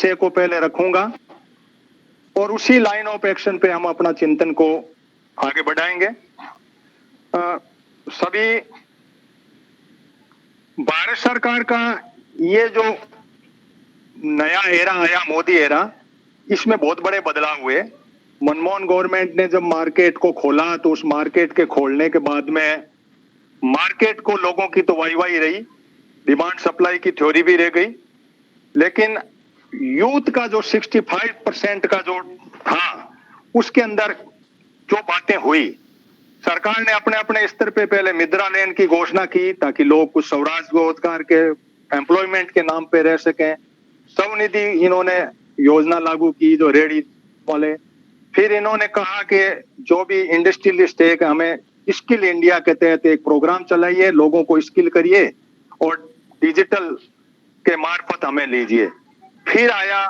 विषय को पहले रखूंगा और उसी लाइन ऑफ एक्शन पे हम अपना चिंतन को आगे बढ़ाएंगे। सभी भारत सरकार का ये जो नया एरा आया, मोदी एरा, इसमें बहुत बड़े बदलाव हुए। मनमोहन गवर्नमेंट ने जब मार्केट को खोला तो उस मार्केट के खोलने के बाद में मार्केट को लोगों की तो वाई रही, डिमांड सप्लाई की थ्योरी भी रह गई, लेकिन यूथ का जो 65% का जो था उसके अंदर जो बातें हुई, सरकार ने अपने अपने स्तर पे पहले मुद्रा लोन की घोषणा की ताकि लोग कुछ स्वराज रोजगार के एम्प्लॉयमेंट के नाम पे रह सकें। स्वनिधि इन्होंने योजना लागू की जो रेडी वाले। फिर इन्होंने कहा कि जो भी इंडस्ट्रियलिस्ट है कि हमें स्किल इंडिया के तहत एक प्रोग्राम चलाइए, लोगों को स्किल करिए और डिजिटल के मार्फत हमें लीजिए। फिर आया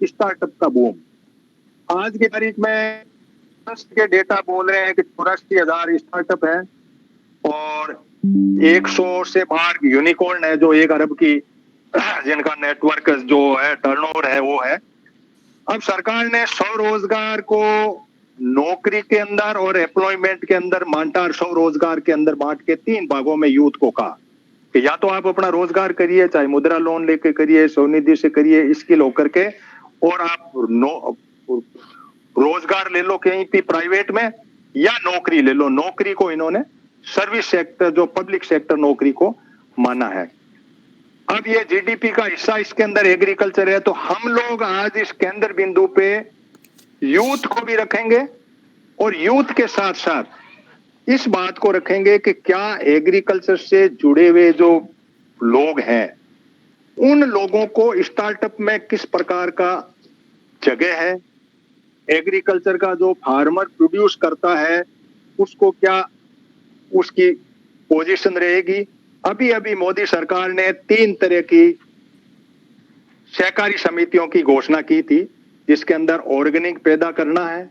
स्टार्टअप का बूम। आज की तारीख में के डेटा बोल रहे हैं कि 84,000 स्टार्टअप है और 100 से बाहर यूनिकॉर्न है जो 1 अरब की जिनका नेटवर्क जो है टर्नओवर है वो है। अब सरकार ने स्वरोजगार को नौकरी के अंदर और एम्प्लॉयमेंट के अंदर बांटा और स्वरोजगार के अंदर बांट के 3 भागों में यूथ को कहा कि या तो आप अपना रोजगार करिए, चाहे मुद्रा लोन लेके करिए, स्वनिधि से करिए, स्किल होकर के, और आप रोजगार ले लो कहीं भी प्राइवेट में या नौकरी ले लो। नौकरी को इन्होंने सर्विस सेक्टर, जो पब्लिक सेक्टर नौकरी को माना है। अब ये जीडीपी का हिस्सा इसके अंदर एग्रीकल्चर है, तो हम लोग आज इस केंद्र बिंदु पे यूथ को भी रखेंगे और यूथ के साथ साथ इस बात को रखेंगे कि क्या एग्रीकल्चर से जुड़े हुए जो लोग हैं उन लोगों को स्टार्टअप में किस प्रकार का जगह है, एग्रीकल्चर का जो फार्मर प्रोड्यूस करता है उसको क्या उसकी पोजीशन रहेगी। अभी अभी मोदी सरकार ने 3 तरह की सहकारी समितियों की घोषणा की थी, जिसके अंदर ऑर्गेनिक पैदा करना है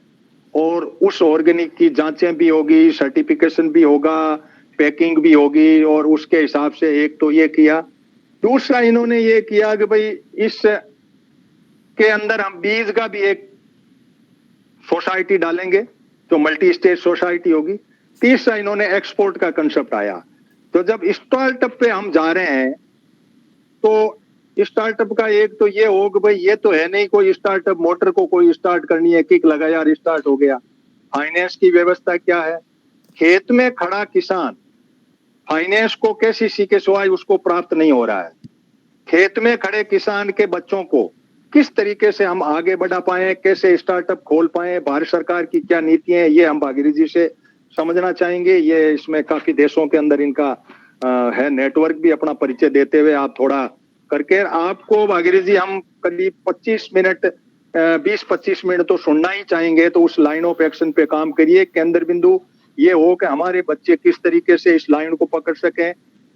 और उस ऑर्गेनिक की जांचें भी होगी, सर्टिफिकेशन भी होगा, पैकिंग भी होगी, और उसके हिसाब से एक तो ये किया। दूसरा इन्होंने ये किया कि भाई इस के अंदर हम बीज का भी एक सोसाइटी डालेंगे जो मल्टी स्टेट सोसाइटी होगी। तीसरा इन्होंने एक्सपोर्ट का कंसेप्ट आया। तो जब स्टार्टअप पे हम जा रहे हैं तो स्टार्टअप का एक तो ये हो कि भाई ये तो है नहीं कोई स्टार्टअप, मोटर को कोई स्टार्ट करनी है, किक लगा यार स्टार्ट हो गया। फाइनेंस की व्यवस्था क्या है, खेत में खड़ा किसान फाइनेंस को केसीसी के सिवाय उसको प्राप्त नहीं हो रहा है। खेत में खड़े किसान के बच्चों को किस तरीके से हम आगे बढ़ा पाए, कैसे स्टार्टअप खोल पाए, भारत सरकार की क्या नीतियां हैं, ये हम भागीरथी जी से समझना चाहेंगे। ये इसमें काफी देशों के अंदर इनका है नेटवर्क भी। अपना परिचय देते हुए आप थोड़ा करके, आपको भागीरथी जी हम करीब 25 मिनट 20-25 मिनट तो सुनना ही चाहेंगे, तो उस लाइन ऑफ एक्शन पे काम करिए। केंद्र बिंदु ये हो कि हमारे बच्चे किस तरीके से इस लाइन को पकड़ सकें,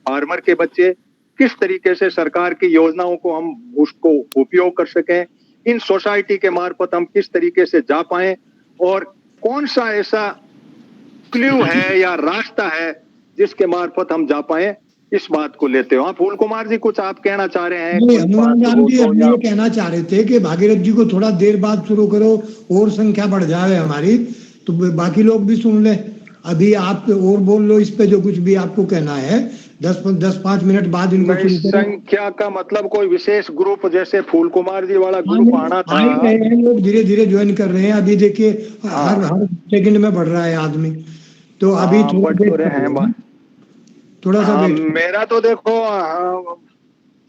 फार्मर के बच्चे किस तरीके से सरकार की योजनाओं को हम उसको उपयोग कर सकें, इन सोसाइटी के मार्फत हम किस तरीके से जा पाएं, और कौन सा ऐसा क्ल्यू है या रास्ता है जिसके मार्फत हम जा पाए, इस बात को लेते हो। फूल कुमार जी कुछ आप कहना चाह रहे हैं? हनुमान राम जी हम ये कहना चाह रहे थे कि भागीरथ जी को थोड़ा देर बाद शुरू करो और संख्या बढ़ जाए हमारी, तो बाकी लोग भी सुन ले। अभी आप और बोल लो इस पे जो कुछ भी आपको कहना है, 10-5 मिनट बाद इनको संख्या का मतलब कोई विशेष ग्रुप जैसे फूल कुमार जी वाला ग्रुप आना था, लोग धीरे धीरे ज्वाइन कर रहे हैं। अभी देखिए हर सेकंड में बढ़ रहा है आदमी, तो अभी थोड़ा सा मेरा तो देखो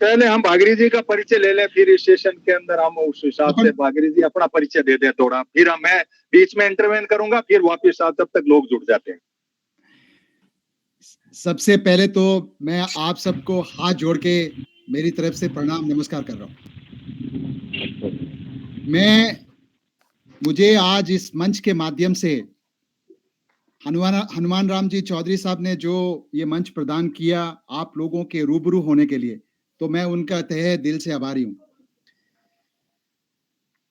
पहले हम भागीरथी जी का परिचय ले लें, फिर इस सेशन के अंदर हम उस हिसाब से भागीरथी जी अपना परिचय दे दें थोड़ा, फिर मैं बीच में इंटरवेन करूंगा, फिर वापिस तब तक लोग जुड़ जाते हैं। सबसे पहले तो मैं आप सबको हाथ जोड़ के मेरी तरफ से प्रणाम नमस्कार कर रहा हूं। मुझे आज इस मंच के माध्यम से हनुमान राम जी चौधरी साहब ने जो ये मंच प्रदान किया आप लोगों के रूबरू होने के लिए, तो मैं उनका तहे दिल से आभारी हूं।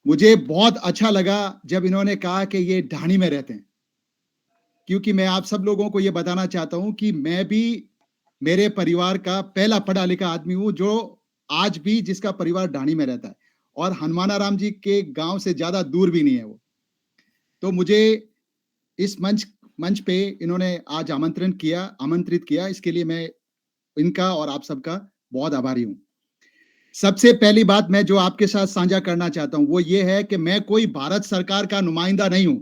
मुझे बहुत अच्छा लगा जब इन्होंने कहा कि ये ढाणी में रहते हैं, क्योंकि मैं आप सब लोगों को ये बताना चाहता हूं कि मैं भी मेरे परिवार का पहला पढ़ा लिखा आदमी हूं जो आज भी जिसका परिवार ढाणी में रहता है, और हनुमानाराम जी के गांव से ज्यादा दूर भी नहीं है वो। तो मुझे इस मंच पे इन्होंने आज आमंत्रित किया, इसके लिए मैं इनका और आप सबका बहुत आभारी हूं। सबसे पहली बात मैं जो आपके साथ साझा करना चाहता हूं वो ये है कि मैं कोई भारत सरकार का नुमाइंदा नहीं हूं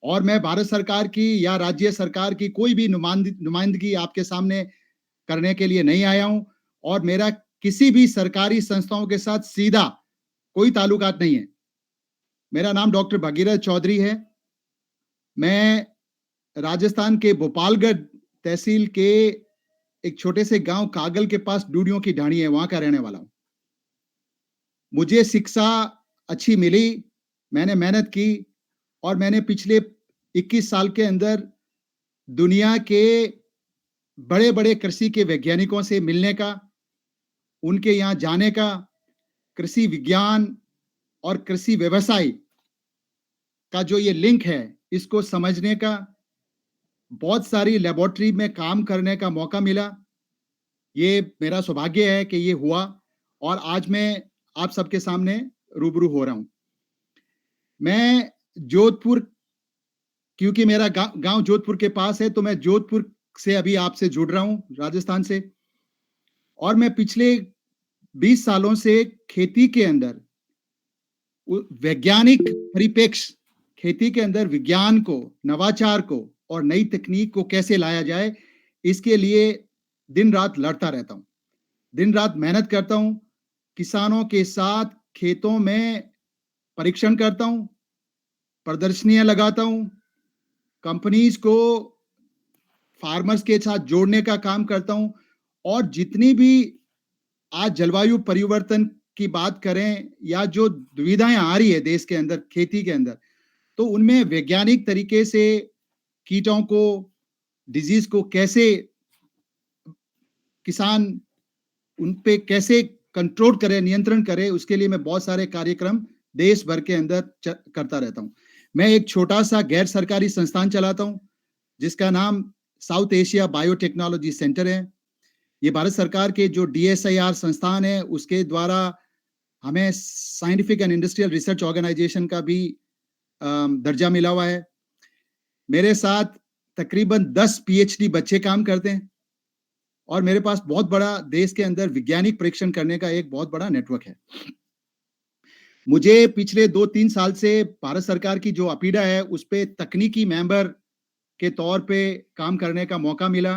और मैं भारत सरकार की या राज्य सरकार की कोई भी नुमाइंदगी आपके सामने करने के लिए नहीं आया हूं और मेरा किसी भी सरकारी संस्थाओं के साथ सीधा कोई ताल्लुकात नहीं है। मेरा नाम डॉक्टर भगीरथ चौधरी है। मैं राजस्थान के भोपालगढ़ तहसील के एक छोटे से गांव कागल के पास डूडियों की ढाणी है, वहां का रहने वाला हूं। मुझे शिक्षा अच्छी मिली, मैंने मेहनत की और मैंने पिछले 21 साल के अंदर दुनिया के बड़े बड़े कृषि के वैज्ञानिकों से मिलने का, उनके यहाँ जाने का, कृषि विज्ञान और कृषि व्यवसाय का जो ये लिंक है इसको समझने का, बहुत सारी लेबोरेटरी में काम करने का मौका मिला। ये मेरा सौभाग्य है कि ये हुआ और आज मैं आप सबके सामने रूबरू हो रहा हूं। मैं जोधपुर, क्योंकि मेरा गांव जोधपुर के पास है, तो मैं जोधपुर से अभी आपसे जुड़ रहा हूं, राजस्थान से। और मैं पिछले 20 सालों से खेती के अंदर वैज्ञानिक परिप्रेक्ष्य, खेती के अंदर विज्ञान को, नवाचार को और नई तकनीक को कैसे लाया जाए, इसके लिए दिन रात लड़ता रहता हूं, दिन रात मेहनत करता हूं। किसानों के साथ खेतों में परीक्षण करता हूं, प्रदर्शनियां लगाता हूं, कंपनीज को फार्मर्स के साथ जोड़ने का काम करता हूं और जितनी भी आज जलवायु परिवर्तन की बात करें या जो दुविधाएं आ रही है देश के अंदर खेती के अंदर, तो उनमें वैज्ञानिक तरीके से कीटों को, डिजीज को कैसे किसान उन पे कैसे कंट्रोल करे, नियंत्रण करे, उसके लिए मैं बहुत सारे कार्यक्रम देश भर के अंदर करता रहता हूं। मैं एक छोटा सा गैर सरकारी संस्थान चलाता हूं जिसका नाम साउथ एशिया बायोटेक्नोलॉजी सेंटर है। ये भारत सरकार के जो DSIR संस्थान है उसके द्वारा हमें scientific and industrial research organisation का भी दर्जा मिला हुआ है। मेरे साथ तकरीबन 10 PhD बच्चे काम करते हैं और मेरे पास बहुत बड़ा देश के अंदर वैज्ञानिक परीक्षण करने का एक बहुत बड़ा नेटवर्क है। मुझे पिछले 2-3 साल से भारत सरकार की जो अपीडा है उस पे तकनीकी मेंबर के तौर पे काम करने का मौका मिला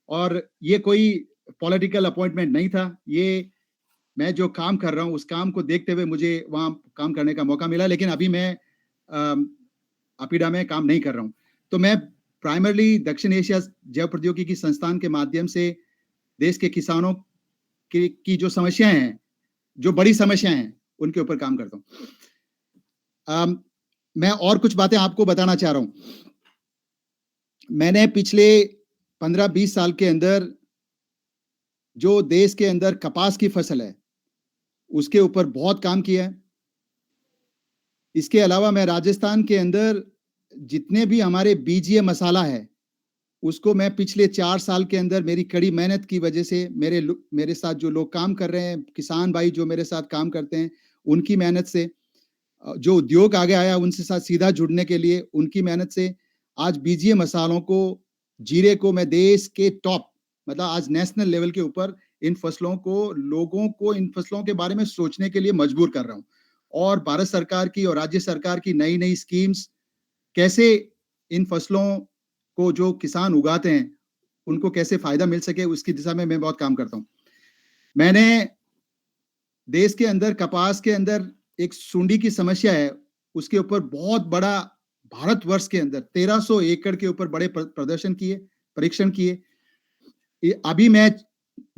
और ये कोई पॉलिटिकल अपॉइंटमेंट नहीं था। ये मैं जो काम कर रहा हूँ उस काम को देखते हुए मुझे वहां काम करने का मौका मिला, लेकिन अभी मैं अपीडा में काम नहीं कर रहा हूँ। तो मैं प्राइमरली दक्षिण एशिया जैव प्रौद्योगिकी संस्थान के माध्यम से देश के किसानों की जो समस्याएं हैं, जो बड़ी समस्याएं हैं, उनके ऊपर काम करता हूं। मैं और कुछ बातें आपको बताना चाह रहा हूं। मैंने पिछले 15-20 साल के अंदर जो देश के अंदर कपास की फसल है उसके ऊपर बहुत काम किया है। इसके अलावा मैं राजस्थान के अंदर जितने भी हमारे बीजीय मसाला है उसको मैं पिछले 4 साल के अंदर मेरी कड़ी मेहनत की वजह से, मेरे साथ जो लोग काम कर रहे हैं, किसान भाई जो मेरे साथ काम करते हैं, उनकी मेहनत से, जो उद्योग आगे आया उनसे साथ सीधा जुड़ने के लिए उनकी मेहनत से आज बीजीय मसालों को, जीरे को मैं देश के टॉप, मतलब आज नेशनल लेवल के ऊपर इन फसलों को, लोगों को इन फसलों के बारे में सोचने के लिए मजबूर कर रहा हूं। और भारत सरकार की और राज्य सरकार की नई नई स्कीम्स कैसे इन फसलों को जो किसान उगाते हैं उनको कैसे फायदा मिल सके उसकी दिशा में मैं बहुत काम करता हूं। मैंने देश के अंदर कपास के अंदर एक सुंडी की समस्या है उसके ऊपर बहुत बड़ा, भारतवर्ष के अंदर 1300 एकड़ के ऊपर बड़े प्रदर्शन किए, परीक्षण किए। अभी मैं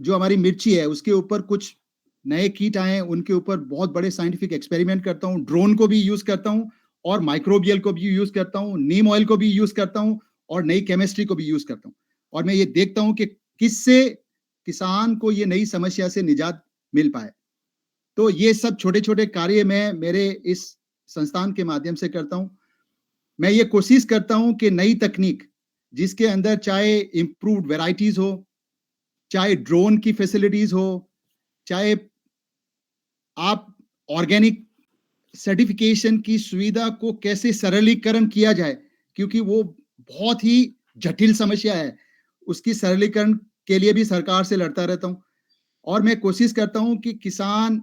जो हमारी मिर्ची है उसके ऊपर कुछ नए कीट आए हैं, उनके ऊपर बहुत बड़े साइंटिफिक एक्सपेरिमेंट करता हूं। ड्रोन को भी यूज करता हूं और माइक्रोबियल को भी यूज करता हूं, नीम ऑयल को भी यूज करता हूं और नई केमिस्ट्री को भी यूज करता हूं। और मैं ये देखता हूं कि किससे किसान को ये नई समस्या से निजात मिल पाए। तो ये सब छोटे छोटे कार्य मैं मेरे इस संस्थान के माध्यम से करता हूं। मैं ये कोशिश करता हूं कि नई तकनीक जिसके अंदर चाहे इंप्रूव्ड वेराइटीज हो, चाहे ड्रोन की फैसिलिटीज हो, चाहे आप ऑर्गेनिक सर्टिफिकेशन की सुविधा को कैसे सरलीकरण किया जाए, क्योंकि वो बहुत ही जटिल समस्या है। उसकी सरलीकरण के लिए भी सरकार से लड़ता रहता हूं और मैं कोशिश करता हूं कि किसान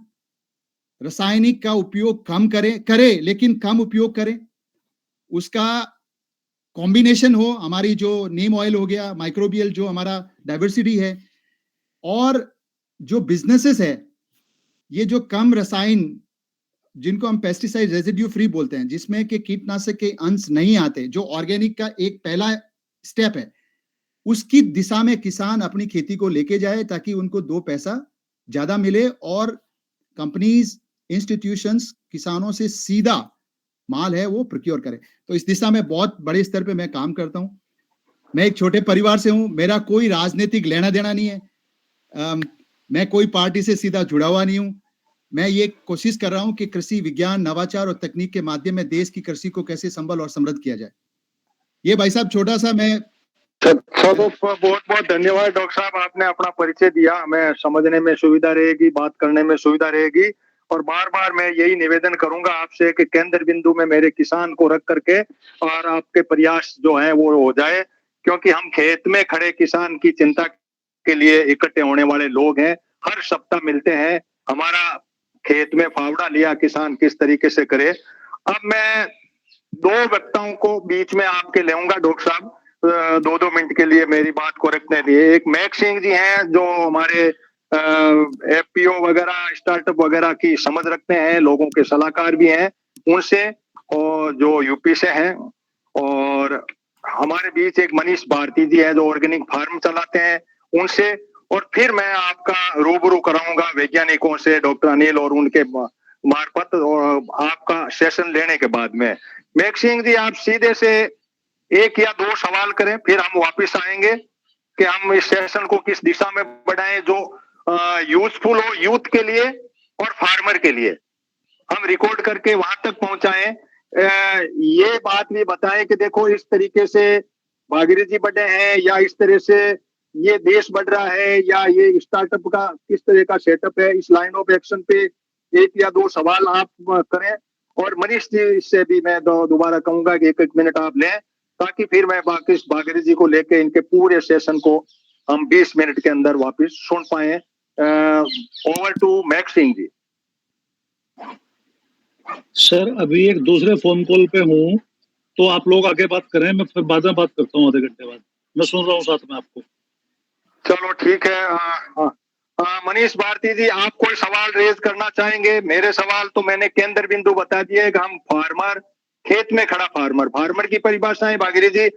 रासायनिक का उपयोग कम करे लेकिन कम उपयोग करें। उसका कॉम्बिनेशन हो, हमारी जो नीम ऑयल हो गया, माइक्रोबियल जो हमारा डाइवर्सिटी है, और जो बिजनेसेस है, ये जो कम रसायन जिनको हम पेस्टिसाइड रेजिड्यू फ्री बोलते हैं, जिसमें के कीटनाशक के अंश नहीं आते, जो ऑर्गेनिक का एक पहला स्टेप है, उसकी दिशा में किसान अपनी खेती को लेके जाए ताकि उनको 2 पैसा ज्यादा मिले और कंपनीज, इंस्टीट्यूशंस किसानों से सीधा माल है वो प्रोक्योर करे। तो इस दिशा में बहुत बड़े स्तर पे मैं काम करता हूं। मैं एक छोटे परिवार से हूं, मेरा कोई राजनीतिक लेना देना नहीं है। मैं कोई पार्टी से सीधा जुड़ा हुआ नहीं हूं। मैं ये कोशिश कर रहा हूं कि कृषि विज्ञान, नवाचार और तकनीक के माध्यम में देश की कृषि को कैसे संबल और समृद्ध किया जाए। ये भाई साहब छोटा सा मैं चलो, बहुत बहुत धन्यवाद डॉक्टर साहब, आपने अपना परिचय दिया, हमें समझने में सुविधा रहेगी, बात करने में सुविधा रहेगी। और बार बार मैं यही निवेदन करूंगा आपसे कि केंद्र बिंदु में मेरे किसान को रख करके और आपके प्रयास जो है वो हो जाए, क्योंकि हम खेत में खड़े किसान की चिंता के लिए इकट्ठे होने वाले लोग हैं। हर सप्ताह मिलते हैं, हमारा खेत में फावड़ा लिया किसान किस तरीके से करे। अब मैं 2 वक्ताओं को बीच में आपके लेऊंगा डॉक्टर साहब, 2-2 मिनट के लिए मेरी बात को रखने दिए। एक मैक सिंह जी हैं जो हमारे एफपीओ वगैरह, स्टार्टअप वगैरह की समझ रखते हैं, लोगों के सलाहकार भी हैं उनसे, और जो यूपी से हैं। और हमारे बीच एक मनीष भारती जी है जो ऑर्गेनिक फार्म चलाते हैं, उनसे। और फिर मैं आपका रूबरू कराऊंगा वैज्ञानिकों से, डॉक्टर अनिल और उनके मार्फत, और आपका सेशन लेने के बाद में। मैक सिंह जी, आप सीधे से 1 या 2 सवाल करें, फिर हम वापस आएंगे कि हम इस सेशन को किस दिशा में बढ़ाएं जो यूजफुल हो यूथ के लिए और फार्मर के लिए। हम रिकॉर्ड करके वहां तक पहुंचाएं। ये बात भी बताएं कि देखो इस तरीके से भागीरथ जी बढ़े हैं, या इस तरह से ये देश बढ़ रहा है, या ये स्टार्टअप का किस तरह का सेटअप है। इस लाइन ऑफ एक्शन पे 1 या 2 सवाल आप करें। और मनीष जी से भी मैं दोबारा कहूंगा कि 1-1 मिनट आप लें, ताकि फिर मैं बाकी भागीरथ जी को लेके इनके पूरे सेशन को हम 20 मिनट के अंदर वापस सुन पाए। Over to Mak Singh ji. Sir, अभी एक दूसरे फोन कॉल पे हूँ, तो आप लोग आगे बात करें, मैं फिर बाद में बात करता हूँ आधे घंटे बाद। मैं सुन रहा हूँ साथ में आपको। चलो ठीक है। मनीष भारती जी, आप कोई सवाल रेज करना चाहेंगे? मेरे सवाल तो मैंने केंद्र बिंदु बता दिए कि हम फार्मर, खेत में खड़ा फार्मर की परिभाषाएं भागीरथ जी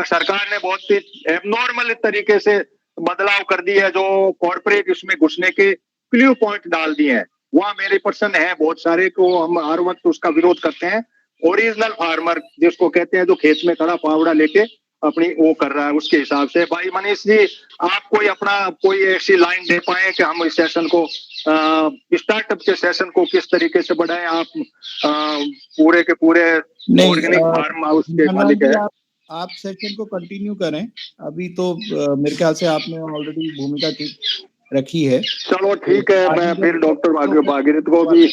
सरकार ने बहुत ही एबनॉर्मल तरीके से बदलाव कर दी है, जो कॉर्पोरेट इसमें घुसने के क्ल्यू पॉइंट डाल दिए हैं। वहां मेरे पर्सन है बहुत सारे को, हम हर वक्त उसका विरोध करते हैं। ओरिजिनल फार्मर जिसको कहते हैं, जो खेत में खड़ा फावड़ा लेके अपनी वो कर रहा है, उसके हिसाब से। भाई मनीष जी, आप कोई ऐसी लाइन दे पाए कि हम इस सेशन को, स्टार्टअप के सेशन को किस तरीके से बढ़ाएं। आप पूरे के पूरे ऑर्गेनिक फार्म हाउस के मालिक है। आप सेशन को कंटिन्यू करें। अभी तो मेरे ख्याल से आपने ऑलरेडी भूमिका रखी है। चलो ठीक है, मैं फिर डॉक्टर भागीरथ को भी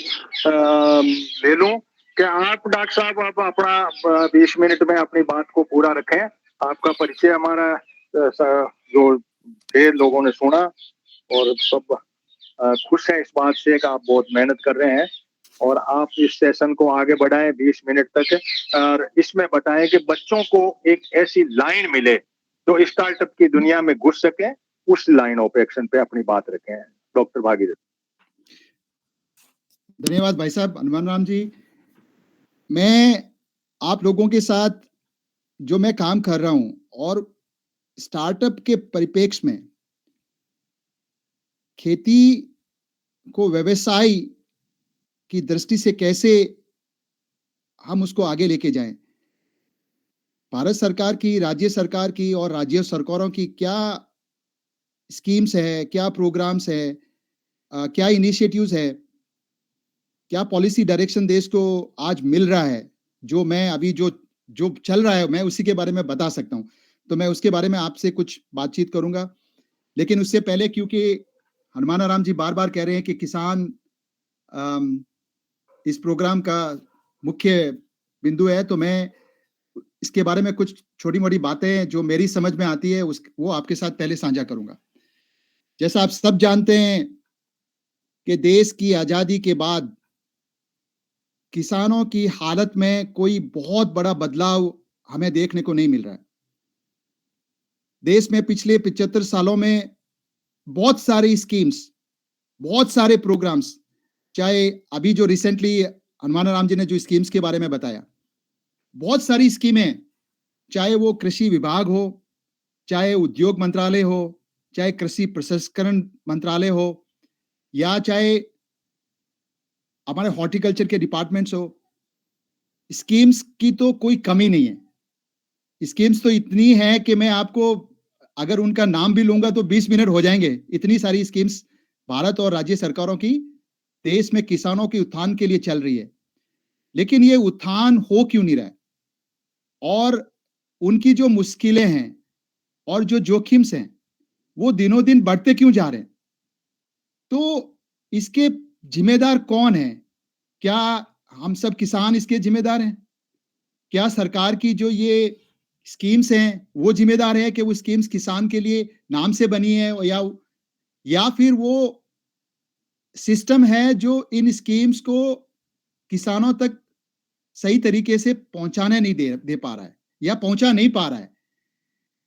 ले लूं। क्या आप डॉक्टर साहब आप अपना 20 मिनट में अपनी बात को पूरा रखें। आपका परिचय हमारा जो ढेर लोगों ने सुना, और सब खुश हैं इस बात से कि आप बहुत मेहनत कर रहे हैं, और आप इस सेशन को आगे बढ़ाएं 20 मिनट तक, और इसमें बताएं कि बच्चों को एक ऐसी लाइन मिले जो स्टार्टअप की दुनिया में घुस सके। उस लाइन ऑफ एक्शन पे अपनी बात रखें डॉक्टर भागीरथ। धन्यवाद भाई साहब हनुमान राम जी। मैं आप लोगों के साथ जो मैं काम कर रहा हूं, और स्टार्टअप के परिप्रेक्ष्य में खेती को व्यवसाय की दृष्टि से कैसे हम उसको आगे लेके जाएं, भारत सरकार की, राज्य सरकार की और राज्य सरकारों की क्या स्कीम्स है, क्या प्रोग्राम्स है, क्या इनिशिएटिव्स है, क्या पॉलिसी डायरेक्शन देश को आज मिल रहा है, जो मैं अभी जो चल रहा है मैं उसी के बारे में बता सकता हूं। तो मैं उसके बारे में आपसे कुछ बातचीत करूंगा। लेकिन उससे पहले, क्योंकि हनुमान राम जी बार बार कह रहे हैं कि किसान इस प्रोग्राम का मुख्य बिंदु है, तो मैं इसके बारे में कुछ छोटी-मोटी बातें जो मेरी समझ में आती है वो आपके साथ पहले साझा करूंगा। जैसा आप सब जानते हैं कि देश की आजादी के बाद किसानों की हालत में कोई बहुत बड़ा बदलाव हमें देखने को नहीं मिल रहा है। देश में पिछले 75 सालों में बहुत सारी स्कीम्स, बहुत सारे प्रोग्राम्स, चाहे अभी जो रिसेंटली हनुमान राम जी ने जो स्कीम्स के बारे में बताया, बहुत सारी स्कीमें, चाहे वो कृषि विभाग हो, चाहे उद्योग मंत्रालय हो, चाहे कृषि प्रसंस्करण मंत्रालय हो, या चाहे हमारे हॉर्टिकल्चर के डिपार्टमेंट्स हो, स्कीम्स की तो कोई कमी नहीं है। स्कीम्स तो इतनी है कि मैं आपको अगर उनका नाम भी लूंगा तो 20 मिनट हो जाएंगे। इतनी सारी स्कीम्स भारत और राज्य सरकारों की देश में किसानों के उत्थान के लिए चल रही है। लेकिन ये उत्थान हो क्यों नहीं रहा है? और उनकी जो मुश्किलें हैं और जो जोखिम्स हैं, वो दिनों दिन बढ़ते क्यों जा रहे हैं? तो इसके जिम्मेदार कौन है? क्या हम सब किसान इसके जिम्मेदार हैं? क्या सरकार की जो ये स्कीम्स हैं वो जिम्मेदार है कि वो स्कीम्स किसान के लिए नाम से बनी है, या फिर वो सिस्टम है जो इन स्कीम्स को किसानों तक सही तरीके से पहुंचाने नहीं दे पा रहा है या पहुंचा नहीं पा रहा है?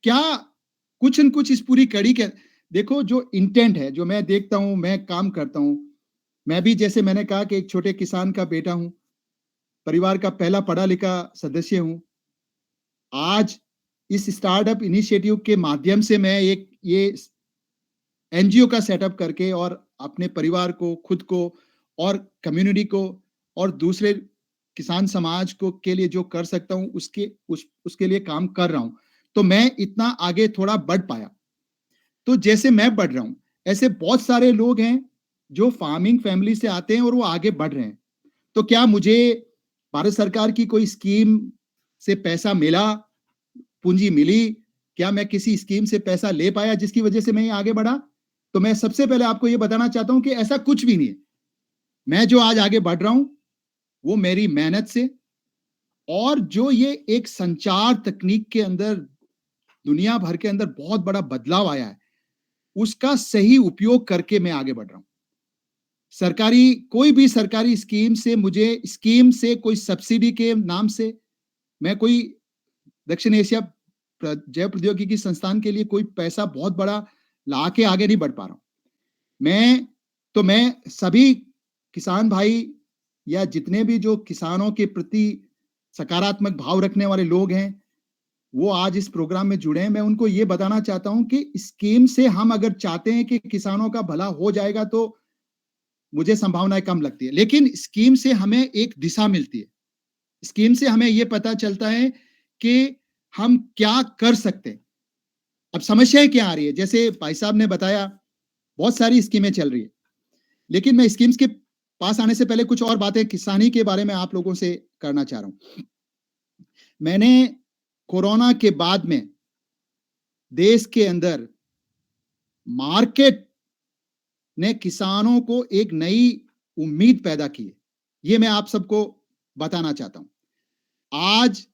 क्या कुछ न कुछ इस पूरी कड़ी के देखो, जो इंटेंट है, जो मैं देखता हूं, मैं काम करता हूं, मैं भी जैसे मैंने कहा कि एक छोटे किसान का बेटा हूं, परिवार का पहला पढ़ा लिखा सदस्य हूं। आज इस स्टार्टअप इनिशिएटिव के माध्यम से मैं एक ये एनजीओ का सेटअप करके और अपने परिवार को, खुद को और कम्युनिटी को और दूसरे किसान समाज को के लिए जो कर सकता हूं उसके लिए काम कर रहा हूं। तो मैं इतना आगे थोड़ा बढ़ पाया। तो जैसे मैं बढ़ रहा हूं, ऐसे बहुत सारे लोग हैं जो फार्मिंग फैमिली से आते हैं और वो आगे बढ़ रहे हैं। तो क्या मुझे भारत सरकार की कोई स्कीम से पैसा मिला, पूंजी मिली? क्या मैं किसी स्कीम से पैसा ले पाया जिसकी वजह से मैं आगे बढ़ा? तो मैं सबसे पहले आपको यह बताना चाहता हूं कि ऐसा कुछ भी नहीं है। मैं जो आज आगे बढ़ रहा हूं वो मेरी मेहनत से, और जो ये एक संचार तकनीक के अंदर दुनिया भर के अंदर बहुत बड़ा बदलाव आया है, उसका सही उपयोग करके मैं आगे बढ़ रहा हूं। कोई भी सरकारी स्कीम से कोई सब्सिडी के नाम से मैं कोई दक्षिण एशिया जैव प्रौद्योगिकी संस्थान के लिए कोई पैसा बहुत बड़ा ला के आगे नहीं बढ़ पा रहा हूं। मैं सभी किसान भाई या जितने भी जो किसानों के प्रति सकारात्मक भाव रखने वाले लोग हैं, वो आज इस प्रोग्राम में जुड़े हैं। मैं उनको ये बताना चाहता हूं कि स्कीम से हम अगर चाहते हैं कि किसानों का भला हो जाएगा तो मुझे संभावनाएं कम लगती है, लेकिन स्कीम से हमें एक दिशा मिलती है। स्कीम से हमें यह पता चलता है कि हम क्या कर सकते हैं। अब समस्याएं क्या आ रही है? जैसे भाई साहब ने बताया, बहुत सारी स्कीमें चल रही है, लेकिन मैं स्कीम्स के पास आने से पहले कुछ और बातें किसानी के बारे में आप लोगों से करना चाह रहा हूं। मैंने कोरोना के बाद में देश के अंदर मार्केट ने किसानों को एक नई उम्मीद पैदा की है, ये मैं आप सबको बताना चाहता हूं। आज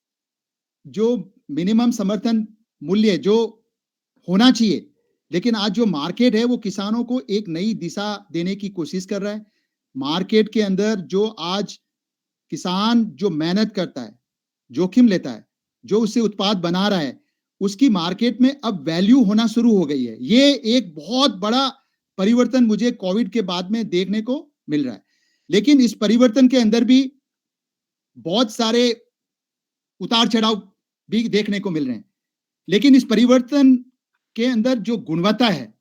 जो मिनिमम समर्थन मूल्य जो होना चाहिए, लेकिन आज जो मार्केट है वो किसानों को एक नई दिशा देने की कोशिश कर रहा है। मार्केट के अंदर जो आज किसान जो मेहनत करता है, जोखिम लेता है, जो उससे उत्पाद बना रहा है, उसकी मार्केट में अब वैल्यू होना शुरू हो गई है। ये एक बहुत बड़ा परिवर्तन मुझे कोविड के बाद में देखने को मिल रहा है। लेकिन इस परिवर्तन के अंदर भी बहुत सारे उतार चढ़ाव भी देखने को मिल रहे हैं। लेकिन इस परिवर्तन के अंदर जो गुणवत्ता है,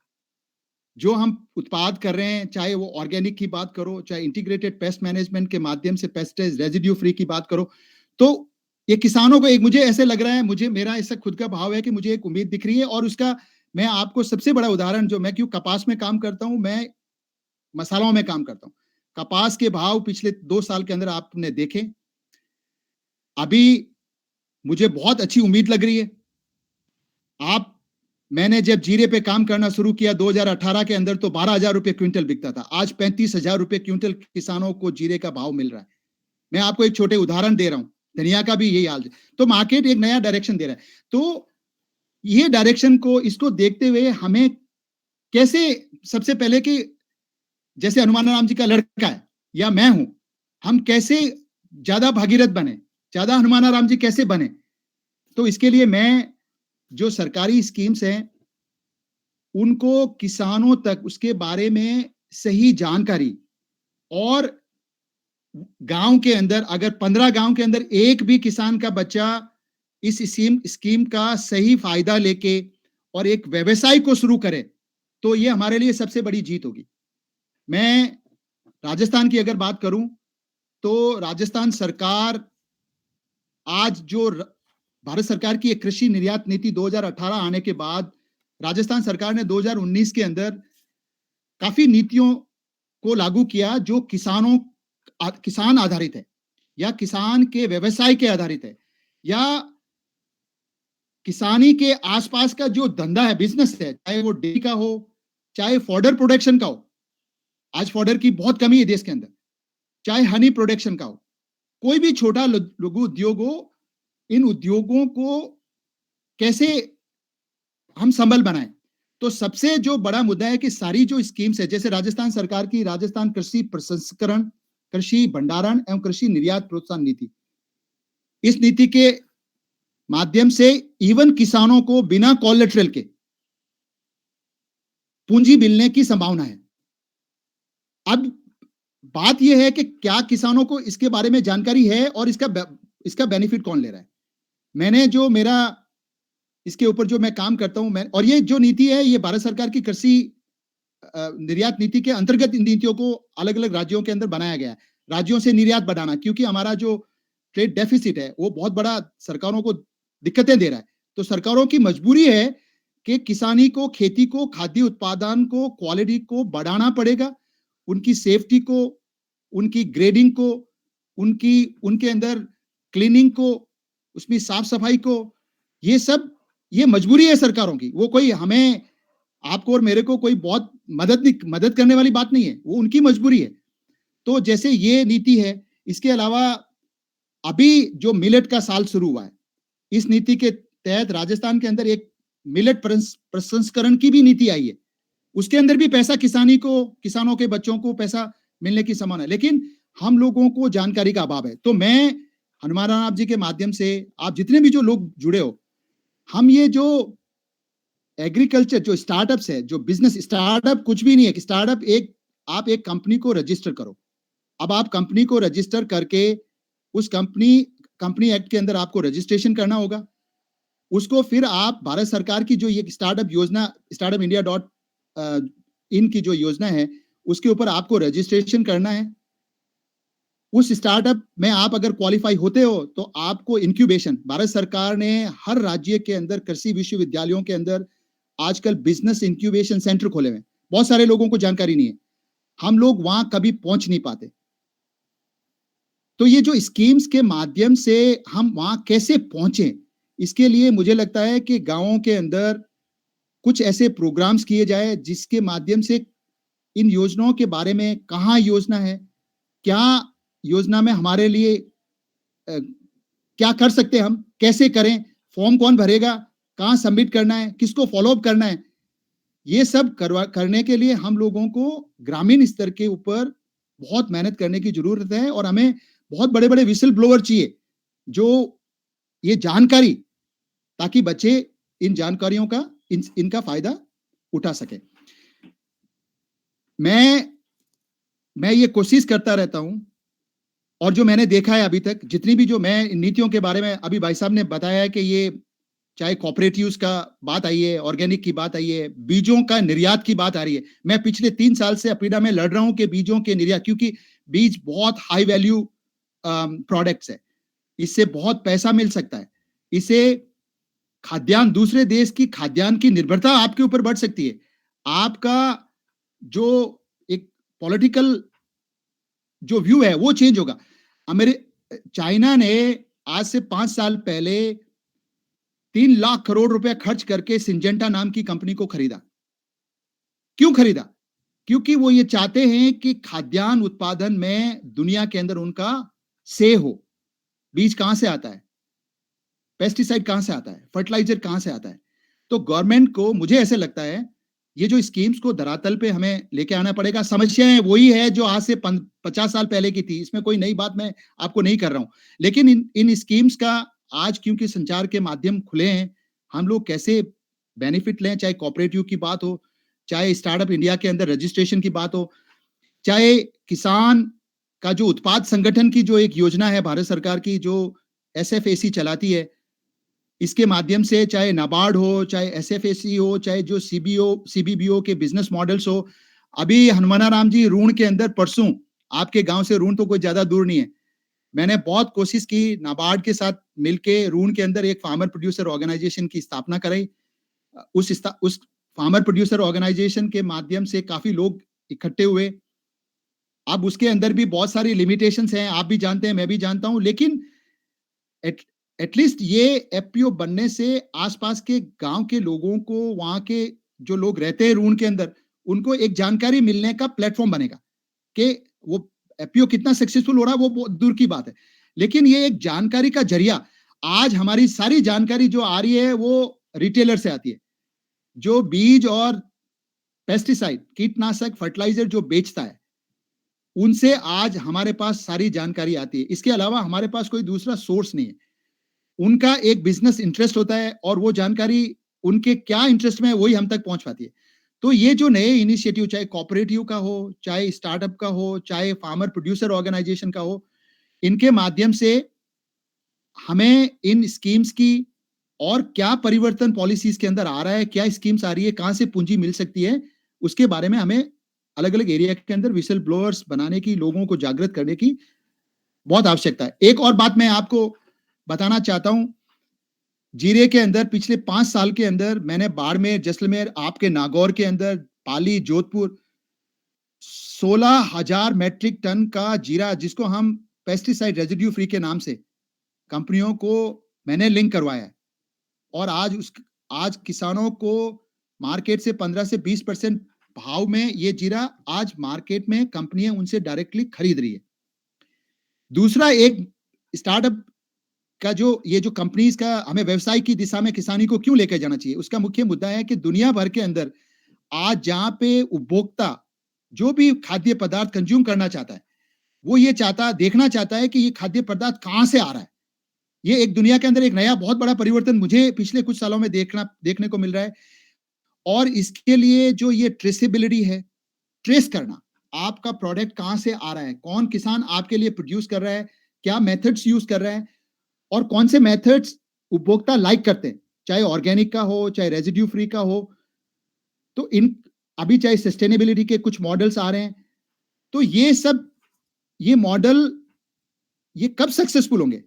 जो हम उत्पाद कर रहे हैं, चाहे वो ऑर्गेनिक की बात करो, चाहे इंटीग्रेटेड पेस्ट मैनेजमेंट के माध्यम से पेस्टिसाइड रेजिड्यू फ्री की बात करो, तो ये किसानों को एक, मुझे ऐसे लग रहा है, मेरा ऐसा खुद का भाव है कि मुझे एक उम्मीद दिख रही है। और उसका मैं आपको सबसे बड़ा उदाहरण, जो मैं क्यों कपास में काम करता हूं, मैं मसालों में काम करता हूं। कपास के भाव पिछले 2 साल के अंदर आपने देखे, अभी मुझे बहुत अच्छी उम्मीद लग रही है। मैंने जब जीरे पे काम करना शुरू किया 2018 के अंदर, तो 12,000 रुपए क्विंटल बिकता था। आज 35,000 रुपए क्विंटल किसानों को जीरे का भाव मिल रहा है। मैं आपको एक छोटे उदाहरण दे रहा हूं, धनिया का भी यही हाल है। तो मार्केट एक नया डायरेक्शन दे रहा है, तो ये डायरेक्शन को, इसको देखते हुए हमें कैसे, सबसे पहले कि जैसे हनुमानाराम जी का लड़का है या मैं हूं, हम कैसे ज्यादा भागीरथ बने, ज्यादा हनुमानाराम जी कैसे बने। तो इसके लिए मैं जो सरकारी स्कीम्स हैं उनको किसानों तक उसके बारे में सही जानकारी, और गांव के अंदर अगर 15 गांव के अंदर एक भी किसान का बच्चा इस स्कीम का सही फायदा लेके और एक व्यवसाय को शुरू करे, तो ये हमारे लिए सबसे बड़ी जीत होगी। मैं राजस्थान की अगर बात करूं तो राजस्थान सरकार आज जो भारत सरकार की एक कृषि निर्यात नीति 2018 आने के बाद राजस्थान सरकार ने 2019 के अंदर काफी नीतियों को लागू किया जो किसान आधारित है, या किसान के व्यवसाय के आधारित है, या किसानी के आसपास का जो धंधा है, बिजनेस है, चाहे वो डेयरी का हो, चाहे फॉडर प्रोडक्शन का हो, आज फॉडर की बहुत कमी है देश के अंदर, चाहे हनी प्रोडक्शन का हो, कोई भी छोटा लघु उद्योग हो, इन उद्योगों को कैसे हम संबल बनाएं। तो सबसे जो बड़ा मुद्दा है कि सारी जो स्कीम्स है, जैसे राजस्थान सरकार की राजस्थान कृषि प्रसंस्करण, कृषि भंडारण एवं कृषि निर्यात प्रोत्साहन नीति, इस नीति के माध्यम से इवन किसानों को बिना कोलेटरल के पूंजी मिलने की संभावना है। अब बात यह है कि क्या किसानों को इसके बारे में जानकारी है और इसका बेनिफिट कौन ले रहा है। मैंने जो मेरा इसके ऊपर जो मैं काम करता हूं, मैं, और ये जो नीति है ये भारत सरकार की कृषि निर्यात नीति के अंतर्गत इन नीतियों को अलग अलग राज्यों के अंदर बनाया गया है, राज्यों से निर्यात बढ़ाना, क्योंकि हमारा जो ट्रेड डेफिसिट है वो बहुत बड़ा सरकारों को दिक्कतें दे रहा है। तो सरकारों की मजबूरी है कि किसानी को, खेती को, खाद्य उत्पादन को, क्वालिटी को बढ़ाना पड़ेगा, उनकी सेफ्टी को, उनकी ग्रेडिंग को, उनके अंदर क्लीनिंग को, उसमें साफ सफाई को, ये सब, ये मजबूरी है सरकारों की। वो कोई हमें, आपको और मेरे को कोई बहुत मदद करने वाली बात नहीं है, वो उनकी मजबूरी है। तो जैसे ये नीति है, इसके अलावा अभी जो मिलेट का साल शुरू हुआ है, इस नीति के तहत राजस्थान के अंदर एक मिलेट प्रसंस्करण की भी नीति आई है, उसके अंदर भी पैसा किसानों के बच्चों को पैसा मिलने की संभावना है, लेकिन हम लोगों को जानकारी का अभाव है। तो मैं हनुमानाराम जी के माध्यम से, आप जितने भी जो लोग जुड़े हो, हम ये जो एग्रीकल्चर जो स्टार्टअप्स है, जो बिजनेस, स्टार्टअप कुछ भी नहीं है, स्टार्टअप आप एक कंपनी को रजिस्टर करो। अब आप कंपनी को रजिस्टर करके उस कंपनी एक्ट के अंदर आपको रजिस्ट्रेशन करना होगा, उसको फिर आप भारत सरकार की जो ये स्टार्टअप योजना, स्टार्टअप इंडिया.in की जो योजना है, उसके ऊपर आपको रजिस्ट्रेशन करना है। उस स्टार्टअप में आप अगर क्वालिफाई होते हो तो आपको इंक्यूबेशन, भारत सरकार ने हर राज्य के अंदर कृषि विश्वविद्यालयों के अंदर आजकल बिजनेस इंक्यूबेशन सेंटर खोले हुए हैं। बहुत सारे लोगों को जानकारी नहीं है, हम लोग वहां कभी पहुंच नहीं पाते। तो ये जो स्कीम्स के माध्यम से हम वहां कैसे पहुंचे, इसके लिए मुझे लगता है कि गांवों के अंदर कुछ ऐसे प्रोग्राम्स किए जाए जिसके माध्यम से इन योजनाओं के बारे में, कहाँ योजना है, क्या योजना में हमारे लिए क्या कर सकते हैं, हम कैसे करें, फॉर्म कौन भरेगा, कहाँ सबमिट करना है, किसको फॉलोअप करना है, ये सब करने के लिए हम लोगों को ग्रामीण स्तर के ऊपर बहुत मेहनत करने की जरूरत है, और हमें बहुत बड़े बड़े विसल ब्लोअर चाहिए जो ये जानकारी, ताकि बच्चे इन जानकारियों का, इनका फायदा उठा सके। मैं ये कोशिश करता रहता हूं, और जो मैंने देखा है अभी तक, जितनी भी जो मैं नीतियों के बारे में, अभी भाई साहब ने बताया है कि ये चाहे कोऑपरेटिव्स का बात आई है, ऑर्गेनिक की बात आई है, बीजों का निर्यात की बात आ रही है। मैं पिछले 3 साल से अपीडा में लड़ रहा हूं कि बीजों के निर्यात, क्योंकि बीज बहुत हाई वैल्यू प्रोडक्ट्स है, इससे बहुत पैसा मिल सकता है, इसे खाद्यान्न, दूसरे देश की खाद्यान्न की निर्भरता आपके ऊपर बढ़ सकती है, आपका जो एक पॉलिटिकल जो व्यू है वो चेंज होगा। चाइना ने आज से 5 साल पहले 3 लाख करोड़ रुपए खर्च करके सिंजेंटा नाम की कंपनी को खरीदा। क्यों खरीदा? क्योंकि वो ये चाहते हैं कि खाद्यान्न उत्पादन में दुनिया के अंदर उनका से हो, बीज कहां से आता है, पेस्टिसाइड कहां से आता है, फर्टिलाइजर कहां से आता है। तो गवर्नमेंट को, मुझे ऐसे लगता है, ये जो स्कीम्स को धरातल पे हमें लेके आना पड़ेगा। समस्याएं वही है जो आज से 50 साल पहले की थी, इसमें कोई नई बात मैं आपको नहीं कर रहा हूं। लेकिन इन स्कीम्स का आज क्योंकि संचार के माध्यम खुले हैं, हम लोग कैसे बेनिफिट लें, चाहे कोऑपरेटिव की बात हो, चाहे स्टार्टअप इंडिया के अंदर रजिस्ट्रेशन की बात हो, चाहे किसान का जो उत्पाद संगठन की जो एक योजना है भारत सरकार की, जो SFAC चलाती है, इसके माध्यम से चाहे नाबार्ड हो, चाहे SFAC हो, चाहे जो CBBO के बिजनेस मॉडल्स हो। अभी हनुमाना राम जी, रून के अंदर परसों, आपके गांव से रूण तो कोई ज्यादा दूर नहीं है, मैंने बहुत कोशिश की नाबार्ड के साथ मिलके रून के अंदर एक फार्मर प्रोड्यूसर ऑर्गेनाइजेशन की स्थापना कराई। उस फार्मर प्रोड्यूसर ऑर्गेनाइजेशन के माध्यम से काफी लोग इकट्ठे हुए। अब उसके अंदर भी बहुत सारी लिमिटेशंस हैं, आप भी जानते हैं, मैं भी जानता हूं, लेकिन एटलीस्ट ये FPO बनने से आसपास के गांव के लोगों को, वहां के जो लोग रहते हैं रून के अंदर, उनको एक जानकारी मिलने का प्लेटफॉर्म बनेगा कि वो FPO कितना सक्सेसफुल हो रहा है, वो बहुत दूर की बात है, लेकिन ये एक जानकारी का जरिया। आज हमारी सारी जानकारी जो आ रही है वो रिटेलर से आती है, जो बीज और पेस्टिसाइड, कीटनाशक, फर्टिलाइजर जो बेचता है, उनसे आज हमारे पास सारी जानकारी आती है। इसके अलावा हमारे पास कोई दूसरा सोर्स नहीं है। उनका एक बिजनेस इंटरेस्ट होता है और वो जानकारी उनके क्या इंटरेस्ट में है वही हम तक पहुंच पाती है। तो ये जो नए इनिशिएटिव, चाहे कोऑपरेटिव का हो, चाहे स्टार्टअप का हो, चाहे फार्मर प्रोड्यूसर ऑर्गेनाइजेशन का हो, इनके माध्यम से हमें इन स्कीम्स की और क्या परिवर्तन पॉलिसीज के अंदर आ रहा है, क्या स्कीम्स आ रही है, कहां से पूंजी मिल सकती है, उसके बारे में हमें अलग अलग एरिया के अंदर विसल ब्लोअर्स बनाने की, लोगों को जागृत करने की बहुत आवश्यकता है। एक और बात मैं आपको बताना चाहता हूं, जीरे के अंदर पिछले 5 साल के अंदर मैंने बाड़मेर, जैसलमेर, आपके नागौर के अंदर, पाली, जोधपुर, 16,000 मैट्रिक टन का जीरा, जिसको हम पेस्टिसाइड रेजिड्यू फ्री के नाम से कंपनियों को मैंने लिंक करवाया है, और आज किसानों को मार्केट से 15 से 20% भाव में ये जीरा आज मार्केट में कंपनियां उनसे डायरेक्टली खरीद रही है। दूसरा, एक स्टार्टअप का ये जो कंपनीज का हमें व्यवसाय की दिशा में किसानी को क्यों लेकर जाना चाहिए, उसका मुख्य मुद्दा है कि दुनिया भर के अंदर आज जहां पे उपभोक्ता जो भी खाद्य पदार्थ कंज्यूम करना चाहता है, वो ये देखना चाहता है कि ये खाद्य पदार्थ कहां से आ रहा है। ये एक दुनिया के अंदर एक नया बहुत बड़ा परिवर्तन मुझे पिछले कुछ सालों में देखने को मिल रहा है, और इसके लिए जो ये ट्रेसेबिलिटी है, ट्रेस करना आपका प्रोडक्ट कहां से आ रहा है, कौन किसान आपके लिए प्रोड्यूस कर रहा है, क्या मेथड्स यूज कर रहा है, और कौन से मेथड्स उपभोक्ता लाइक करते हैं, चाहे ऑर्गेनिक का हो, चाहे रेजिड्यू फ्री का हो। तो अभी चाहे सस्टेनेबिलिटी के कुछ मॉडल्स आ रहे हैं, तो ये मॉडल ये कब सक्सेसफुल होंगे,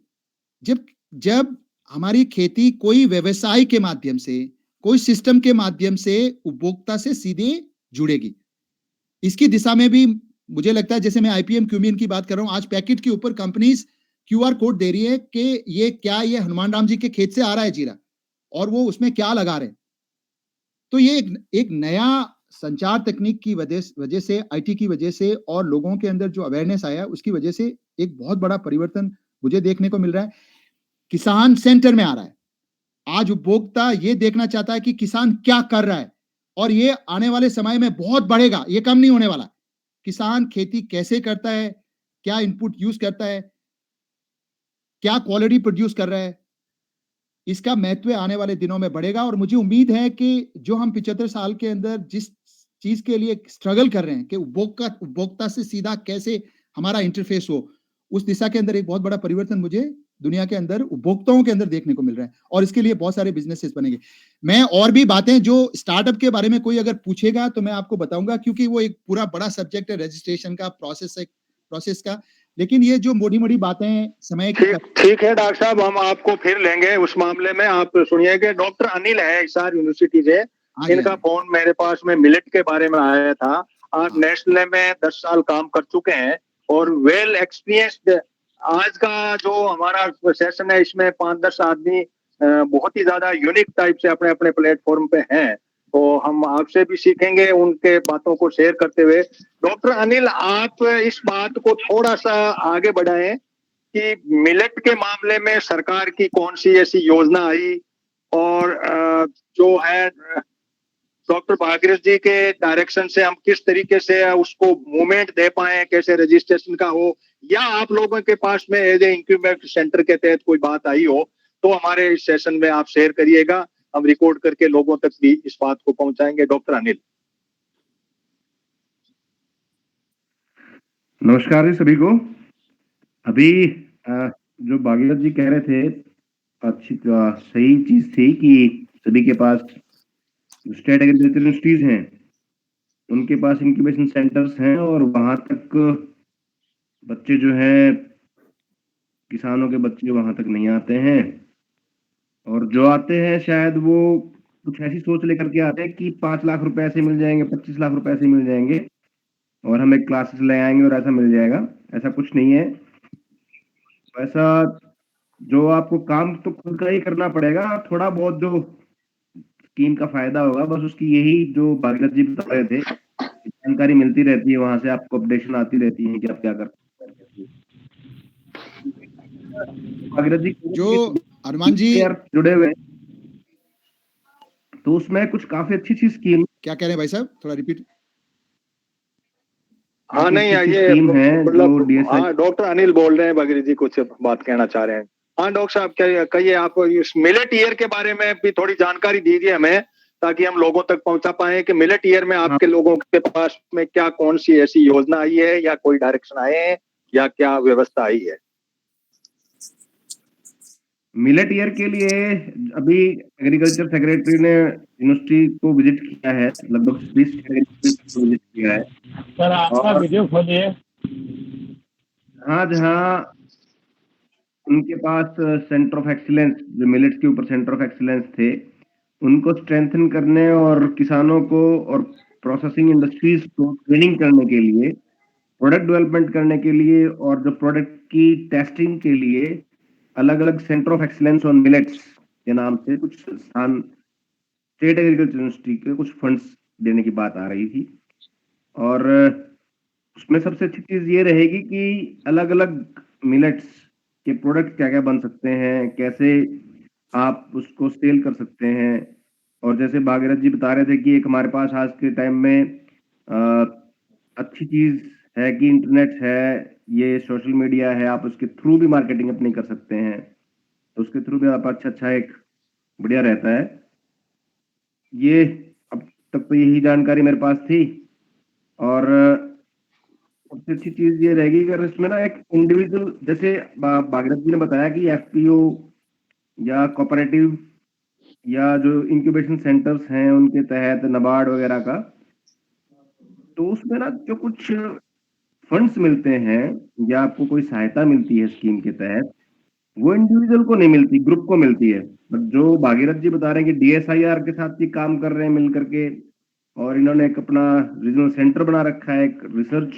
जब हमारी खेती कोई व्यवसाय के माध्यम से, कोई सिस्टम के माध्यम से उपभोक्ता से सीधे जुड़ेगी। इसकी दिशा में भी मुझे लगता है, जैसे मैं IPM क्यूमिन की बात कर रहा हूं, आज पैकेट के ऊपर कंपनीज QR कोड दे रही है कि ये हनुमान राम जी के खेत से आ रहा है जीरा, और वो उसमें क्या लगा रहे हैं। तो ये एक नया संचार तकनीक की वजह से, IT की वजह से, और लोगों के अंदर जो अवेयरनेस आया उसकी वजह से एक बहुत बड़ा परिवर्तन मुझे देखने को मिल रहा है। किसान सेंटर में आ रहा है। आज उपभोक्ता ये देखना चाहता है कि किसान क्या कर रहा है, और ये आने वाले समय में बहुत बढ़ेगा, ये कम नहीं होने वाला। किसान खेती कैसे करता है, क्या इनपुट यूज करता है, क्या क्वालिटी प्रोड्यूस कर रहा है, इसका महत्व आने वाले दिनों में बढ़ेगा। और मुझे उम्मीद है कि जो हम 75 साल के अंदर जिस चीज के लिए स्ट्रगल कर रहे हैं कि उपभोक्ता से सीधा कैसे हमारा इंटरफेस हो, उस दिशा के अंदर एक बहुत बड़ा परिवर्तन मुझे दुनिया के अंदर उपभोक्ताओं के अंदर देखने को मिल रहा है, और इसके लिए बहुत सारे बिजनेसेस बनेंगे। मैं और भी बातें जो स्टार्टअप के बारे में कोई अगर पूछेगा तो मैं आपको बताऊंगा, क्योंकि वो एक पूरा बड़ा सब्जेक्ट है रजिस्ट्रेशन का, प्रोसेस का। लेकिन ये जो मोटी मोटी बातें समय की, ठीक है डॉक्टर साहब, हम आपको फिर लेंगे उस मामले में। आप सुनिएगा, डॉक्टर अनिल है हिसार यूनिवर्सिटी से, इनका फोन मेरे पास में मिलेट के बारे में आया था। आप नेशनल में 10 साल काम कर चुके हैं और वेल एक्सपीरियंस्ड। आज का जो हमारा सेशन है इसमें 5-10 आदमी बहुत ही ज्यादा यूनिक टाइप से अपने अपने प्लेटफॉर्म पे हैं, तो हम आपसे भी सीखेंगे उनके बातों को शेयर करते हुए। डॉक्टर अनिल, आप इस बात को थोड़ा सा आगे बढ़ाएं कि मिलेट के मामले में सरकार की कौन सी ऐसी योजना आई और जो है डॉक्टर भागीरथ जी के डायरेक्शन से हम किस तरीके से उसको मूवमेंट दे पाए, कैसे रजिस्ट्रेशन का हो, या आप लोगों के पास में एज ए इंक्यूबेटर सेंटर के तहत कोई बात आई हो तो हमारे इस सेशन में आप शेयर करिएगा, हम रिकॉर्ड करके लोगों तक भी इस बात को पहुंचाएंगे। डॉक्टर अनिल। नमस्कार जी सभी को। अभी जो भागीरथ जी कह रहे थे अच्छी सही चीज थी कि सभी के पास स्टेट एग्रीकल्चर यूनिवर्सिटीज हैं, उनके पास इंक्यूबेशन सेंटर्स हैं और वहां तक बच्चे जो हैं, किसानों के बच्चे वहां तक नहीं आते हैं, और जो आते हैं शायद वो कुछ ऐसी सोच लेकर के आते हैं कि 5 लाख रुपए ऐसे मिल जाएंगे, 25 लाख रुपए ऐसे मिल जाएंगे और हमें क्लासेस ले आएंगे और ऐसा मिल जाएगा। ऐसा कुछ नहीं है। ऐसा जो आपको काम तो खुद का ही करना पड़ेगा, थोड़ा बहुत जो स्कीम का फायदा होगा बस उसकी यही जो भागीरथ जी बता रहे थे, जानकारी मिलती रहती है, वहां से आपको अपडेशन आती रहती है कि आप क्या कर सकते हैं। भागीरथ जी जो अरमान जी जुड़े हुए तो उसमें कुछ काफी अच्छी अच्छी स्कीम, क्या कह रहे हैं भाई साहब, थोड़ा रिपीट। हाँ नहीं ये स्कीम है जो डीएसआई। हाँ डॉक्टर अनिल बोल रहे हैं, भागीरथ जी कुछ बात कहना चाह रहे हैं। हाँ डॉक्टर साहब क्या कहिए, आप इस मिलेट ईयर के बारे में भी थोड़ी जानकारी दीजिए हमें, ताकि हम लोगों तक पहुंचा पाए कि मिलेट ईयर में आपके लोगों के पास में क्या कौन सी ऐसी योजना आई है या कोई डायरेक्शन आए हैं या क्या व्यवस्था आई है। मिलेट ईयर के लिए अभी एग्रीकल्चर सेक्रेटरी ने यूनिवर्सिटी को विजिट किया है, लगभग 20 को विजिट किया है। सर आपका वीडियो खोलिए। हाँ, जहाँ उनके पास सेंटर ऑफ एक्सीलेंस, जो मिलेट्स के ऊपर सेंटर ऑफ एक्सीलेंस थे, उनको स्ट्रेंथन करने और किसानों को और प्रोसेसिंग इंडस्ट्रीज को ट्रेनिंग करने के लिए, प्रोडक्ट डेवलपमेंट करने के लिए और जो प्रोडक्ट की टेस्टिंग के लिए अलग अलग centre of excellence on millets के नाम से कुछ संस्थान स्टेट एग्रीकल्चर यूनिवर्सिटी के कुछ फंड्स देने की बात आ रही थी। और उसमें सबसे अच्छी चीज ये रहेगी कि अलग अलग मिलेट्स के प्रोडक्ट क्या क्या बन सकते हैं, कैसे आप उसको सेल कर सकते हैं। और जैसे भागीरथ जी बता रहे थे कि एक हमारे पास आज के टाइम में अच्छी चीज है कि इंटरनेट है, ये सोशल मीडिया है, आप उसके थ्रू भी मार्केटिंग अपनी कर सकते हैं, तो उसके थ्रू भी आप अच्छा एक बढ़िया रहता है। ये अब तक तो यही जानकारी मेरे पास थी। और सबसे अच्छी चीज ये रहेगी अगर इसमें ना एक इंडिविजुअल, जैसे भागीरथ जी ने बताया कि एफपीओ या कोऑपरेटिव या जो इंक्यूबेशन सेंटर्स हैं उनके तहत नाबार्ड वगैरह का, तो उसमें ना जो कुछ फंड्स मिलते हैं या आपको कोई सहायता मिलती है स्कीम के तहत, वो इंडिविजुअल को नहीं मिलती, ग्रुप को मिलती है। बट जो भागीरथ जी बता रहे हैं कि डीएसआईआर के साथ भी काम कर रहे हैं मिल करके, और इन्होंने एक अपना रीजनल सेंटर बना रखा है, एक रिसर्च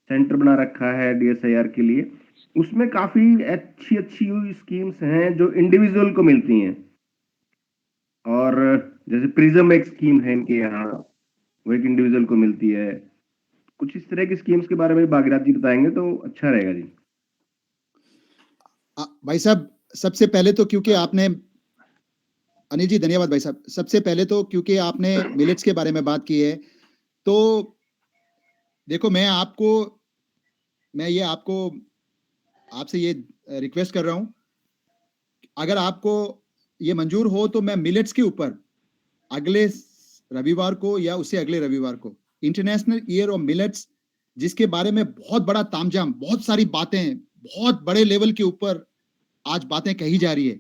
सेंटर बना रखा है डीएसआईआर के लिए, उसमें काफी अच्छी अच्छी स्कीम्स हैं जो इंडिविजुअल को मिलती हैं। और जैसे प्रिज्म एक स्कीम है इनके यहाँ, वो एक इंडिविजुअल को मिलती है। कुछ इस तरह की स्कीम्स के बारे में भागीरथ जी बताएंगे तो अच्छा रहेगा जी। भाई साहब सबसे पहले तो क्योंकि आपने, अनिल जी धन्यवाद भाई साहब, सबसे पहले तो क्योंकि आपने मिलेट्स के बारे में बात की है, तो देखो मैं आपसे ये रिक्वेस्ट कर रहा हूं, अगर आपको ये मंजूर हो तो मैं मिलेट्स के ऊपर अगले रविवार को या उससे अगले रविवार को इंटरनेशनल ईयर ऑफ मिलेट्स, जिसके बारे में बहुत बड़ा तामझाम, बहुत सारी बातें, बहुत बड़े लेवल के ऊपर आज बातें कही जा रही है,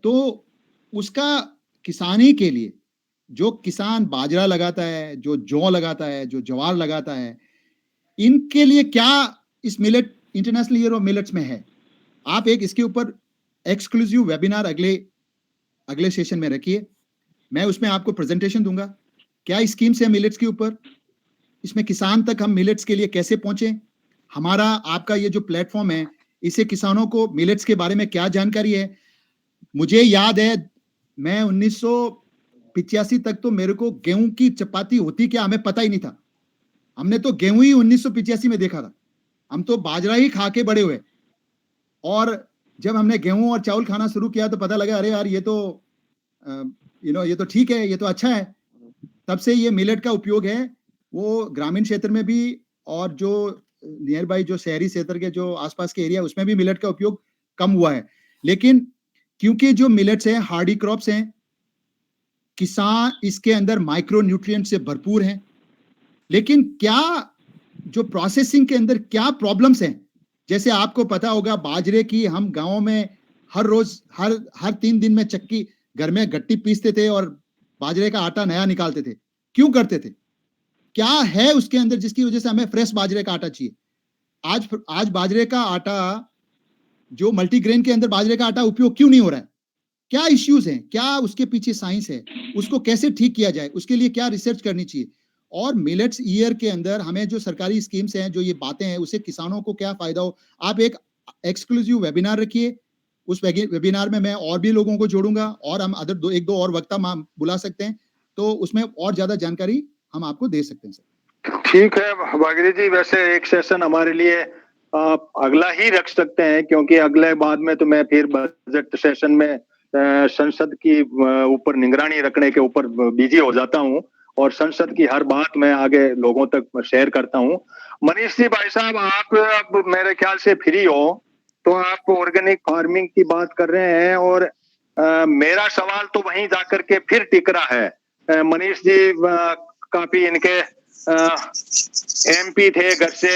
तो उसका किसानी के लिए, जो किसान बाजरा लगाता है, जो जौ लगाता है, जो ज्वार लगाता है, इनके लिए क्या इस millet international year of millets में है, आप एक इसके ऊपर एक्सक्लूसिव वेबिनार अगले सेशन में रखिए। मैं उसमें आपको प्रेजेंटेशन दूंगा, क्या स्कीम्स है मिलेट्स के ऊपर, इसमें किसान तक हम मिलेट्स के लिए कैसे पहुंचे, हमारा आपका ये जो प्लेटफॉर्म है इससे किसानों को मिलेट्स के बारे में क्या जानकारी है। मुझे याद है मैं 1985 तक तो मेरे को गेहूं की चपाती होती क्या हमें पता ही नहीं था, हमने तो गेहूं ही 1985 में देखा था, हम तो बाजरा ही खा के बड़े हुए। और जब हमने गेहूं और चावल खाना शुरू किया तो पता लगा अरे यार ये तो ये तो ठीक है, ये तो अच्छा है। तब से ये मिलेट का उपयोग है वो ग्रामीण क्षेत्र में भी और जो नियर बाई जो शहरी क्षेत्र के जो आसपास के एरिया उसमें भी मिलेट का उपयोग कम हुआ है। लेकिन क्योंकि जो मिलेट्स हैं हार्डी क्रॉप्स हैं, किसान इसके अंदर माइक्रो न्यूट्रिएंट से भरपूर हैं, लेकिन क्या जो प्रोसेसिंग के अंदर क्या प्रॉब्लम्स हैं, जैसे आपको पता होगा बाजरे की हम गांवों में हर रोज हर 3 दिन में चक्की घर में गट्टी पीसते थे और बाजरे का आटा नया निकालते थे। क्यों करते थे? क्या है उसके अंदर जिसकी वजह से हमें फ्रेश बाजरे का आटा चाहिए? आज बाजरे का आटा जो मल्टीग्रेन के अंदर बाजरे का आटा उपयोग क्यों नहीं हो रहा है? क्या इश्यूज हैं? क्या उसके पीछे साइंस है? उसको कैसे ठीक किया जाए? उसके लिए क्या रिसर्च करनी चाहिए? और मिलेट्स ईयर के अंदर हमें जो सरकारी स्कीम्स हैं, जो ये बातें हैं, उससे किसानों को क्या फायदा हो। आप एक एक्सक्लूसिव वेबिनार रखिए, उस वेबिनार में मैं और भी लोगों को जोड़ूंगा और हम एक दो और वक्ता बुला सकते हैं, तो उसमें और ज्यादा जानकारी हम आपको दे सकते हैं सर। ठीक है भागीरथ जी, वैसे एक सेशन हमारे लिए आप अगला ही रख सकते हैं, क्योंकि अगले बाद में तो मैं फिर बजट सेशन में संसद की ऊपर निगरानी रखने के ऊपर बिजी हो जाता हूँ और संसद की हर बात मैं आगे लोगों तक शेयर करता हूँ। मनीष जी भाई साहब, आप अब मेरे ख्याल से फ्री हो, तो आप ऑर्गेनिक फार्मिंग की बात कर रहे हैं और मेरा सवाल तो वहीं जाकर के फिर टिक रहा है। मनीष जी काफी इनके एमपी थे घर से,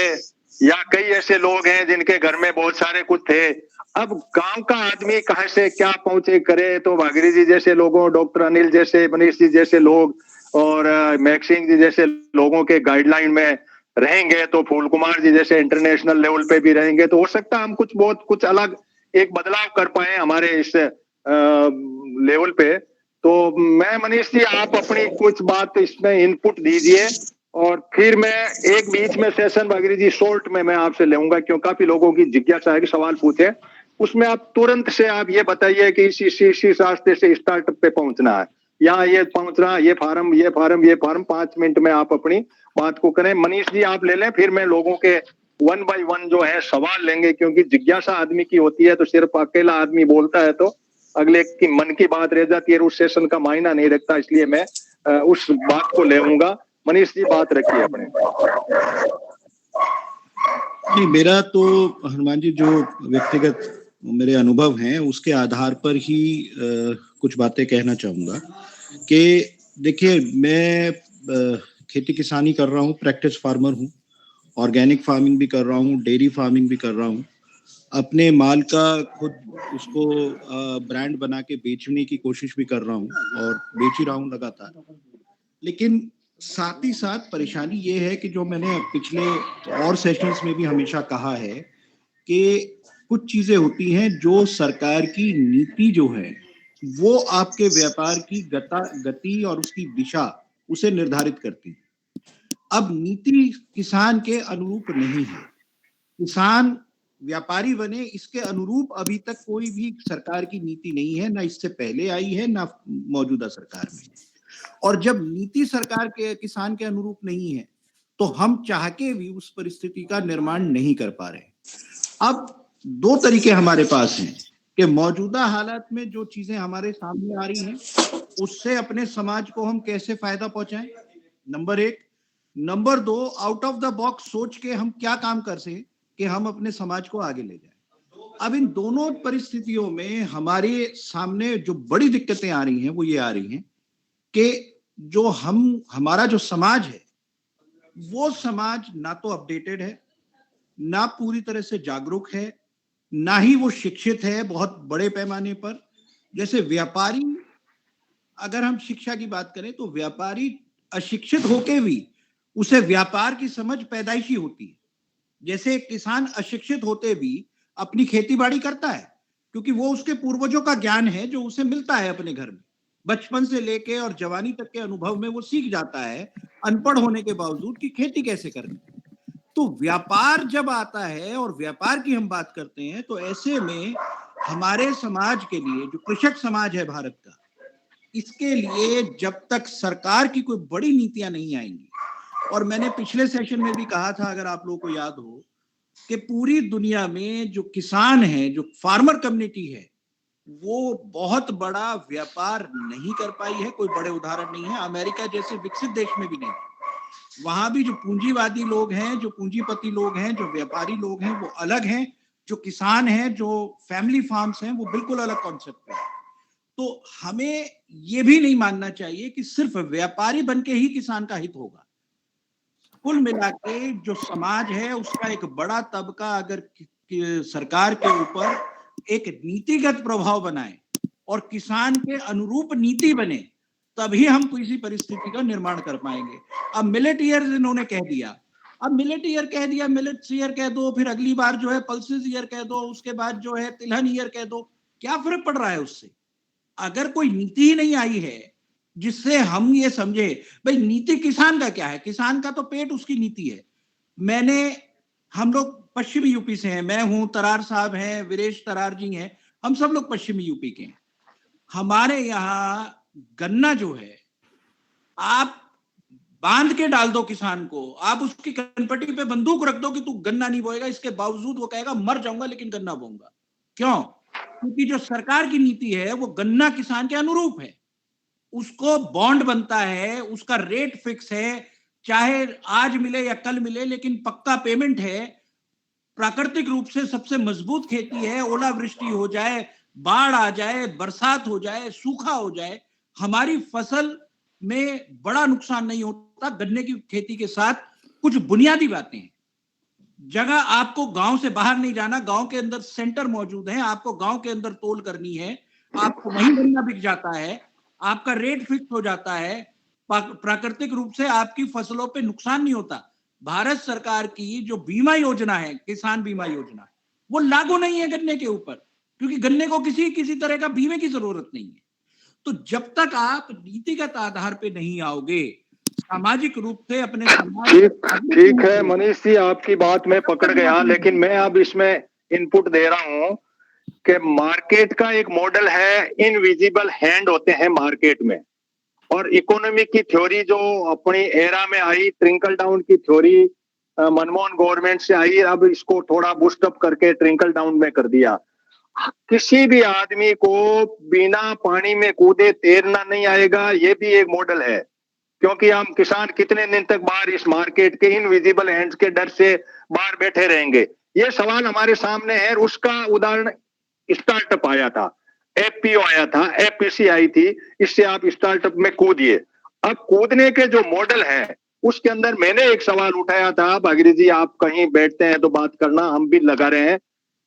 या कई ऐसे लोग हैं जिनके घर में बहुत सारे कुछ थे। अब गांव का आदमी कहाँ से क्या पहुंचे करे, तो भागीरथ जी जैसे लोगों, डॉक्टर अनिल जैसे, मनीष जी जैसे लोग और मैक्सिंग जी जैसे लोगों के गाइडलाइन में रहेंगे, तो फूल कुमार जी जैसे इंटरनेशनल लेवल पे भी रहेंगे, तो हो सकता है हम कुछ अलग एक बदलाव कर पाए हमारे इस लेवल पे। तो मैं मनीष जी, आप अपनी कुछ बात इसमें इनपुट दीजिए और फिर मैं एक बीच में सेशन भागीरथ जी शॉर्ट में मैं आपसे लूंगा, क्यों काफी लोगों की जिज्ञासा है कि सवाल पूछे, उसमें आप तुरंत से आप ये बताइए कि इस रास्ते से स्टार्टअप पे पहुंचना है, यहाँ ये पहुंचना, ये फार्म 5 मिनट में आप अपनी बात को करें। मनीष जी आप ले लें, फिर मैं लोगों के 1 बाय 1 जो है सवाल लेंगे, क्योंकि जिज्ञासा आदमी की होती है, तो सिर्फ अकेला आदमी बोलता है तो अगले की मन की बात रह जाती है, उस सेशन का मायना नहीं रखता, इसलिए मैं उस बात को लेऊंगा। मनीष जी बात रखिए अपने। नहीं, मेरा तो हनुमान जी जो व्यक्तिगत मेरे अनुभव हैं उसके आधार पर ही कुछ बातें कहना चाहूंगा कि देखिए, मैं खेती किसानी कर रहा हूँ, प्रैक्टिस फार्मर हूँ, ऑर्गेनिक फार्मिंग भी कर रहा हूँ, डेयरी फार्मिंग भी कर रहा हूँ, अपने माल का खुद उसको ब्रांड बना के बेचने की कोशिश भी कर रहा हूँ और बेच ही रहा हूँ लगातार। लेकिन साथ ही साथ परेशानी ये है कि जो मैंने पिछले और सेशंस में भी हमेशा कहा है कि कुछ चीजें होती हैं जो सरकार की नीति जो है वो आपके व्यापार की गति और उसकी दिशा उसे निर्धारित करती है। अब नीति किसान के अनुरूप नहीं है, किसान व्यापारी बने इसके अनुरूप अभी तक कोई भी सरकार की नीति नहीं है, ना इससे पहले आई है ना मौजूदा सरकार में। और जब नीति सरकार के किसान के अनुरूप नहीं है तो हम चाह के भी उस परिस्थिति का निर्माण नहीं कर पा रहे। अब 2 तरीके हमारे पास हैं कि मौजूदा हालात में जो चीजें हमारे सामने आ रही हैं उससे अपने समाज को हम कैसे फायदा पहुंचाएं, number 1। Number 2, out of the box सोच के हम क्या काम कर सकें कि हम अपने समाज को आगे ले जाएं। अब इन दोनों परिस्थितियों में हमारे सामने जो बड़ी दिक्कतें आ रही हैं वो ये आ रही हैं कि जो हमारा जो समाज है वो समाज ना तो अपडेटेड है, ना पूरी तरह से जागरूक है, ना ही वो शिक्षित है बहुत बड़े पैमाने पर। जैसे व्यापारी, अगर हम शिक्षा की बात करें तो व्यापारी अशिक्षित होके भी उसे व्यापार की समझ पैदाइशी होती है। जैसे किसान अशिक्षित होते भी अपनी खेती बाड़ी करता है क्योंकि वो उसके पूर्वजों का ज्ञान है जो उसे मिलता है अपने घर में, बचपन से लेके और जवानी तक के अनुभव में वो सीख जाता है अनपढ़ होने के बावजूद कि खेती कैसे करनी। तो व्यापार जब आता है और व्यापार की हम बात करते हैं तो ऐसे में हमारे समाज के लिए, जो कृषक समाज है भारत का, इसके लिए जब तक सरकार की कोई बड़ी नीतियां नहीं आएंगी, और मैंने पिछले सेशन में भी कहा था, अगर आप लोगों को याद हो, कि पूरी दुनिया में जो किसान है, जो फार्मर कम्युनिटी है, वो बहुत बड़ा व्यापार नहीं कर पाई है। कोई बड़े उदाहरण नहीं है, अमेरिका जैसे विकसित देश में भी नहीं। वहां भी जो पूंजीवादी लोग हैं, जो पूंजीपति लोग हैं, जो व्यापारी लोग हैं, वो अलग हैं। जो किसान हैं, जो फैमिली फार्म्स हैं, वो बिल्कुल अलग कॉन्सेप्ट है। तो हमें ये भी नहीं मानना चाहिए कि सिर्फ व्यापारी बनके ही किसान का हित होगा। कुल मिला के जो समाज है उसका एक बड़ा तबका अगर सरकार के ऊपर एक नीतिगत प्रभाव बनाए और किसान के अनुरूप नीति बने, तभी हम किसी परिस्थिति का निर्माण कर पाएंगे। अब मिलेट ईयर इन्होंने कह दिया, अब मिलेट ईयर कह दिया, मिलेट्स ईयर कह दो, फिर अगली बार जो है पल्सेस ईयर कह दो, उसके बाद जो है तिलहन ईयर कह दो। क्या फर्क पड़ रहा है उससे? अगर कोई नीति ही नहीं आई है जिससे हम ये समझे, भाई नीति किसान का क्या है, किसान का तो पेट उसकी नीति है। हम लोग पश्चिमी यूपी से हैं, मैं हूं, तरार साहब हैं, वीरेश तरार जी हैं, हम सब लोग पश्चिमी यूपी के हैं। हमारे यहाँ गन्ना जो है, आप बांध के डाल दो किसान को, आप उसकी कनपटी पे बंदूक रख दो कि तू गन्ना नहीं बोएगा, इसके बावजूद वो कहेगा मर जाऊंगा लेकिन गन्ना बोऊंगा। क्यों? क्योंकि जो सरकार की नीति है वो गन्ना किसान के अनुरूप है। उसको बॉन्ड बनता है, उसका रेट फिक्स है, चाहे आज मिले या कल मिले, लेकिन पक्का पेमेंट है। प्राकृतिक रूप से सबसे मजबूत खेती है। ओलावृष्टि हो जाए, बाढ़ आ जाए, बरसात हो जाए, सूखा हो जाए, हमारी फसल में बड़ा नुकसान नहीं होता। गन्ने की खेती के साथ कुछ बुनियादी बातें हैं। जगह आपको गांव से बाहर नहीं जाना, गांव के अंदर सेंटर मौजूद है, आपको गांव के अंदर तोल करनी है, आपको वहीं गन्ना बिक जाता है, आपका रेट फिक्स हो जाता है, प्राकृतिक रूप से आपकी फसलों पे नुकसान नहीं होता। भारत सरकार की जो बीमा योजना है, किसान बीमा योजना, वो लागू नहीं है गन्ने के ऊपर, क्योंकि गन्ने को किसी तरह का बीमे की जरूरत नहीं है। तो जब तक आप नीतिगत आधार पे नहीं आओगे, सामाजिक रूप से अपने समाज, ठीक है मनीष जी, आपकी बात मैं पकड़ गया, लेकिन मैं अब इसमें इनपुट दे रहा हूं कि मार्केट का एक मॉडल है, इनविजिबल हैंड होते हैं मार्केट में, और इकोनॉमी की थ्योरी जो अपनी एरा में आई, ट्रिंकल डाउन की थ्योरी मनमोहन गवर्नमेंट से आई, अब इसको थोड़ा बूस्ट अप करके ट्रिंकल डाउन में कर दिया। किसी भी आदमी को बिना पानी में कूदे तैरना नहीं आएगा, ये भी एक मॉडल है। क्योंकि हम किसान कितने दिन तक बाहर इस मार्केट के इनविजिबल हैंड्स के डर से बाहर बैठे रहेंगे, ये सवाल हमारे सामने है। उसका उदाहरण स्टार्टअप आया था, एफपीओ आया था, एफपीसी आई थी, इससे आप स्टार्टअप में कूदिए। अब कूदने के जो मॉडल है उसके अंदर मैंने एक सवाल उठाया था, भागीरथ जी आप कहीं बैठते हैं तो बात करना, हम भी लगा रहे हैं।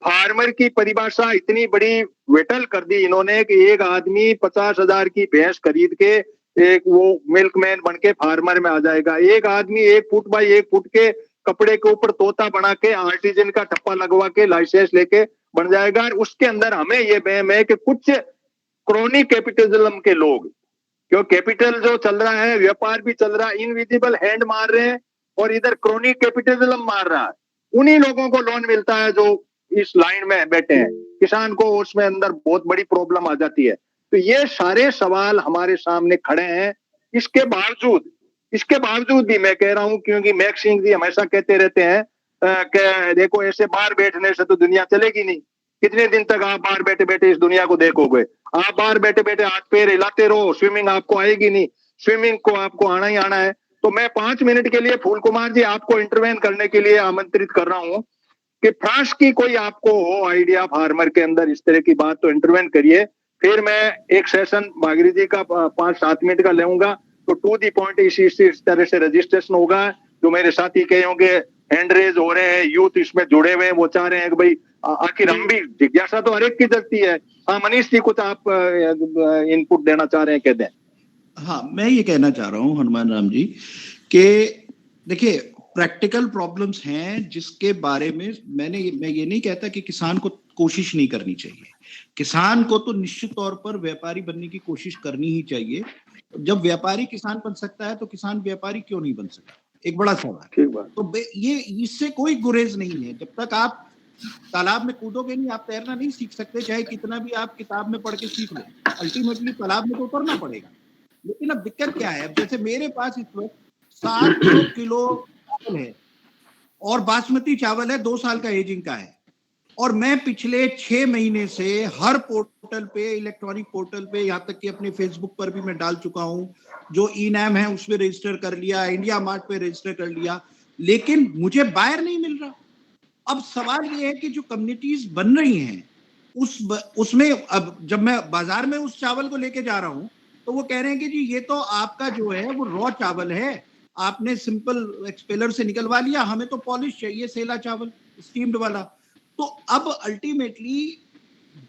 फार्मर की परिभाषा इतनी बड़ी वेटल कर दी इन्होंने कि एक आदमी 50,000 की भैंस खरीद के एक वो मिल्कमैन बन के फार्मर में आ जाएगा। एक आदमी 1 फुट बाई 1 फुट के कपड़े के ऊपर तोता बना के आर्टिजन का ठप्पा लगवा के लाइसेंस लेके बन जाएगा। उसके अंदर हमें ये वहम है कि कुछ क्रोनिक कैपिटलिज्म के लोग, क्यों कैपिटल जो चल रहा है, व्यापार भी चल रहा है, इनविजिबल हैंड मार रहे हैं और इधर क्रोनिक कैपिटलिज्म मार रहा है। उन्हीं लोगों को लोन मिलता है जो इस लाइन में बैठे हैं, किसान को उसमें अंदर बहुत बड़ी प्रॉब्लम आ जाती है। तो ये सारे सवाल हमारे सामने खड़े हैं। इसके बावजूद भी मैं कह रहा हूं, क्योंकि मैक सिंह जी हमेशा कहते रहते हैं कि देखो ऐसे बाहर बैठने से तो दुनिया चलेगी नहीं, कितने दिन तक आप बाहर बैठे बैठे इस दुनिया को देखोगे? आप बाहर बैठे बैठे हाथ पैर हिलाते रहो, स्विमिंग आपको आएगी नहीं, स्विमिंग को आपको आना ही आना है। तो मैं 5 मिनट के लिए फूल कुमार जी आपको इंटरवेन करने के लिए आमंत्रित कर रहा हूं कि फ्रांस की कोई आपको हो आइडिया फार्मर के अंदर इस तरह की बात, तो इंटरवेन करिए। फिर मैं एक सेशन भागीरथ जी का 5-7 मिनट का लेऊंगा, तो टू दी पॉइंट इस तरह से रजिस्ट्रेशन होगा। जो मेरे साथी कहे होंगे हैंड रेज हो रहे हैं, यूथ इसमें जुड़े हुए हैं, वो चाह रहे हैं कि भाई आखिर हम भी, जिज्ञासा तो हर एक की जगती है। हाँ मनीष जी, कुछ आप इनपुट देना चाह रहे हैं, कह दें। हाँ, मैं ये कहना चाह रहा हूँ हनुमान राम जी कि देखिए प्रैक्टिकल प्रॉब्लम्स हैं जिसके बारे में मैं ये नहीं कहता कि किसान को कोशिश नहीं करनी चाहिए। किसान को तो निश्चित तौर पर व्यापारी बनने की कोशिश करनी ही चाहिए। जब व्यापारी किसान बन सकता है तो किसान व्यापारी क्यों नहीं बन सकता? एक बड़ा सवाल। तो ये इससे कोई गुरेज नहीं है। जब तक आप तालाब में कूदोगे नहीं, आप तैरना नहीं सीख सकते, चाहे कितना भी आप किताब में पढ़ के सीख लो, अल्टीमेटली तालाब में तो उतरना पड़ेगा। लेकिन अब दिक्कत क्या है, अब जैसे मेरे पास इस वक्त 700 किलो चावल है और बासमती चावल है 2 साल का एजिंग का है। और मैं पिछले 6 महीने से हर पोर्टल पे, इलेक्ट्रॉनिक पोर्टल पे, यहाँ तक कि अपने फेसबुक पर भी मैं डाल चुका हूँ, जो ई-नैम है उसमें रजिस्टर कर लिया, इंडिया मार्ट पे रजिस्टर कर लिया, लेकिन मुझे बायर नहीं मिल रहा। अब सवाल ये है कि जो कम्युनिटीज बन रही हैं उसमें अब जब मैं बाजार में उस चावल को लेके जा रहा हूं तो वो कह रहे हैं कि जी ये तो आपका जो है वो रॉ चावल है, आपने सिंपल एक्सपेलर से निकलवा लिया, हमें तो पॉलिश चाहिए, सेला चावल स्टीम्ड वाला। तो अब अल्टीमेटली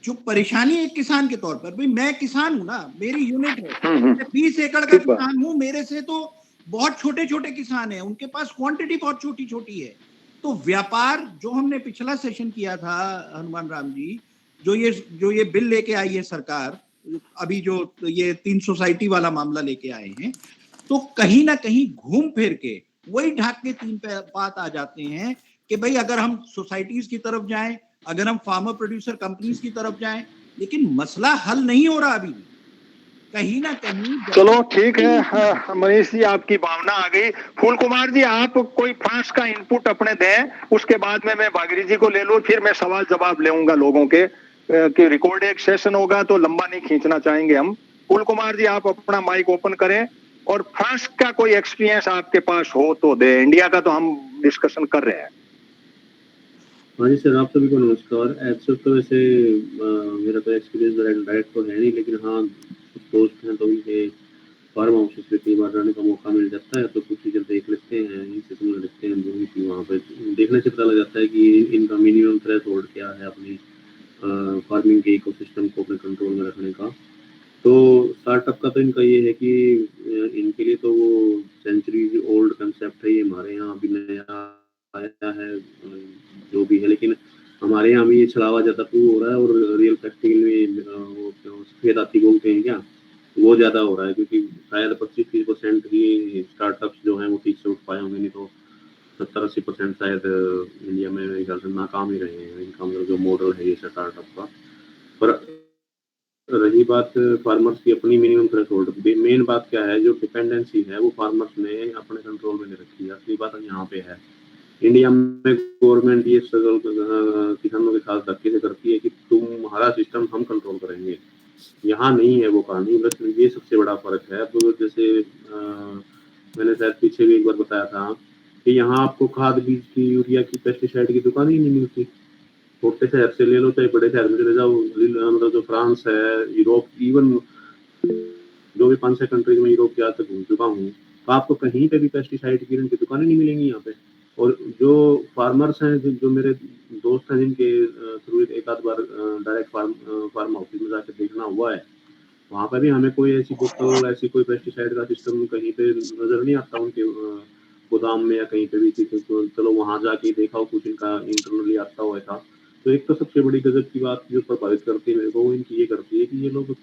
जो परेशानी है किसान के तौर पर, भाई मैं किसान हूं ना, मेरी यूनिट है, मैं 20 एकड़ का किसान हूं, मेरे से तो बहुत छोटे छोटे किसान हैं, उनके पास क्वांटिटी बहुत छोटी छोटी है। तो व्यापार जो हमने पिछला सेशन किया था हनुमान राम जी, जो ये बिल लेके आई है सरकार, अभी जो ये 3 सोसाइटी वाला मामला लेके आए हैं, तो कहीं ना कहीं घूम फिर के वही ढाक के 3 बात आ जाते हैं कि भाई अगर हम सोसाइटीज की तरफ जाएं, अगर हम फार्मर प्रोड्यूसर कंपनीज की तरफ जाएं, लेकिन मसला हल नहीं हो रहा अभी कहीं ना कहीं। चलो ठीक है मनीष जी, आपकी भावना आ गई। फूल कुमार जी, आप कोई फास्ट का इनपुट अपने दें, उसके बाद में मैं भागीरी जी को ले लूं, फिर मैं सवाल जवाब लेऊंगा लोगों के, कि रिकॉर्ड एक सेशन होगा तो लंबा नहीं खींचना चाहेंगे हम। फूल कुमार जी, आप अपना माइक ओपन करें और फास्ट का कोई एक्सपीरियंस आपके पास हो तो दे। इंडिया का तो हम डिस्कशन कर रहे हैं। हाँ जी सर, आप सभी को नमस्कार। ऐसे तो वैसे मेरा तो एक्सपीरियंस डायरेक्ट तो है नहीं, लेकिन हाँ कुछ दोस्त हैं तो उनके फार्म हाउसेस पे कई बार रहने का मौका मिल जाता है, तो कुछ चीज़ें देख लेते हैं, इनसे समझ लेते हैं, जो भी वहाँ पे देखने से पता लग जाता है कि इनका मिनिमम थ्रेशोल्ड क्या है अपनी फार्मिंग के इकोसिस्टम को अपने कंट्रोल में रखने का। तो स्टार्टअप का तो इनका ये है कि इनके लिए तो वो सेंचुरीज ओल्ड कंसेप्ट है, ये हमारे यहाँ अभी नया आया है जो भी है, लेकिन हमारे यहाँ भी ये छलावा ज़्यादा प्रूव हो रहा है और रियल प्रैक्टिकल में वो सफेद हाथी बोलते हैं क्या, वो ज़्यादा हो रहा है, क्योंकि शायद 25-30% ही स्टार्टअप्स जो हैं वो ठीक से उठ पाए होंगे, नहीं तो 70-80% शायद इंडिया में मेरे ख्याल से नाकाम ही रहे हैं इनका, मतलब जो मॉडल है ये स्टार्टअप का। पर रही बात फार्मर्स की अपनी मिनिमम थ्रेशोल्ड, मेन बात क्या है, जो डिपेंडेंसी है वो फार्मर्स ने अपने कंट्रोल में नहीं रखी है। असली बात यहाँ पे है, इंडिया में गवर्नमेंट ये स्ट्रगल किसानों के साथ धक्के से करती है कि तुम्हारा सिस्टम हम कंट्रोल करेंगे, यहाँ नहीं है वो कहानी। बस ये सबसे बड़ा फर्क है। तो जैसे मैंने शायद पीछे भी एक बार बताया था कि यहाँ आपको खाद बीज की, यूरिया की, पेस्टिसाइड की दुकान ही नहीं मिलती। छोटे शहर से ले लो चाहे बड़े शहर में चले जाओ, मतलब जो फ्रांस है, यूरोप, इवन जो भी 5-6 कंट्रीज में यूरोप के आज तक घूम चुका हूँ, तो आपको कहीं पे भी पेस्टिसाइड की इनकी दुकानें नहीं मिलेंगी यहाँ पे। और जो फार्मर्स हैं, जो मेरे दोस्त हैं जिनके थ्रू एक आध बार डायरेक्ट फार्म हाउस में जाकर देखना हुआ है, वहाँ पर भी हमें कोई ऐसी बोतल, ऐसी कोई पेस्टिसाइड का सिस्टम कहीं पे नजर नहीं आता उनके गोदाम में या कहीं पे भी। तो चलो वहाँ जाके देखा हो कुछ इनका इंटरनली आता हुआ था। तो एक तो सबसे बड़ी गजब की बात जो प्रभावित करती है मेरे को, वो इनकी ये करती है कि ये लोग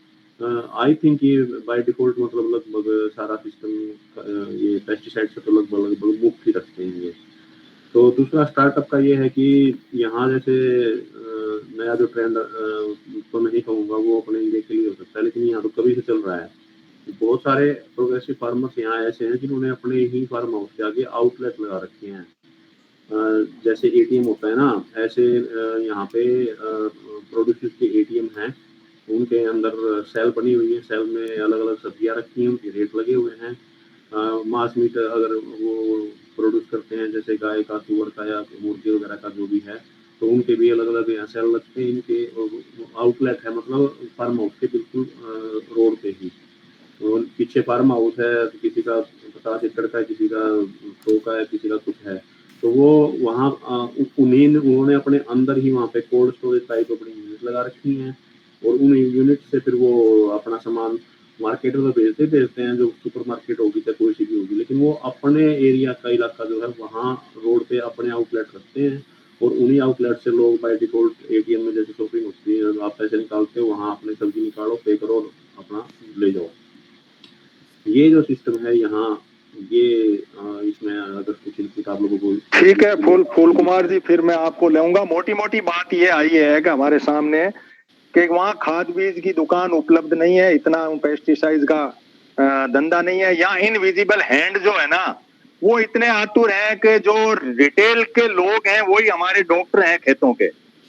आई थिंक ये बाय डिफॉल्ट मतलब लगभग सारा सिस्टम ये पेस्टिसाइड से तो लगभग मुक्त ही रखते हैं ये। तो दूसरा स्टार्टअप का ये है कि यहाँ जैसे नया जो ट्रेंड तो नहीं कहूँगा वो अपने इंडिया के लिए हो सकता है, लेकिन यहाँ तो कभी से चल रहा है। बहुत सारे प्रोग्रेसिव फार्मर्स यहाँ ऐसे हैं जिन्होंने अपने ही फार्म हाउस के आगे आउटलेट लगा रखे हैं। जैसे एटीएम होता है ना, ऐसे यहाँ पे प्रोड्यूसर्स के एटीएम हैं, उनके अंदर सेल बनी हुई है, सेल में अलग अलग सब्जियाँ रखी हैं, उनके रेट लगे हुए हैं। मास मीट अगर वो प्रोड्यूस करते हैं, जैसे गाय का, सुअर का या मुर्गे वगैरह का जो भी है, तो उनके भी अलग अलग यहाँ सेल लगते हैं। इनके आउटलेट है मतलब फार्म हाउस के बिल्कुल रोड पे ही। तो पीछे फार्म हाउस है, किसी का 50 एकड़ का है, किसी का 100 का है, किसी का कुछ है, तो वो वहाँ उन्होंने अपने अंदर ही वहाँ पे कोल्ड स्टोरेज टाइप अपनी यूनिट लगा रखी हैं, और उन यूनिट से फिर वो अपना सामान मार्केट में भेजते हैं, जो सुपर मार्केट होगी चाहे कोई सी भी होगी, लेकिन वो अपने एरिया का इलाका जो है वहाँ रोड पे अपने आउटलेट रखते हैं, और उन्हीं आउटलेट से लोग बाय डिफॉल्ट एटीएम में जैसे शॉपिंग होती है, आप पैसे निकालते हो, वहाँ अपनी सब्जी निकालो, पे करो और अपना ले जाओ। ये जो सिस्टम है यहाँ, ये इसमें अगर कुछ इनपुट आप लोगों को। ठीक है फूल कुमार जी, फिर मैं आपको लेऊंगा। मोटी मोटी बात ये आई है कि हमारे सामने कि वहाँ खाद बीज की दुकान उपलब्ध नहीं है, इतना पेस्टिसाइड का धंधा नहीं है। यहाँ इनविजिबल हैंड जो है ना, वो इतने आतुर हैं कि जो रिटेल के लोग हैं वही हमारे डॉक्टर हैं खेतों के।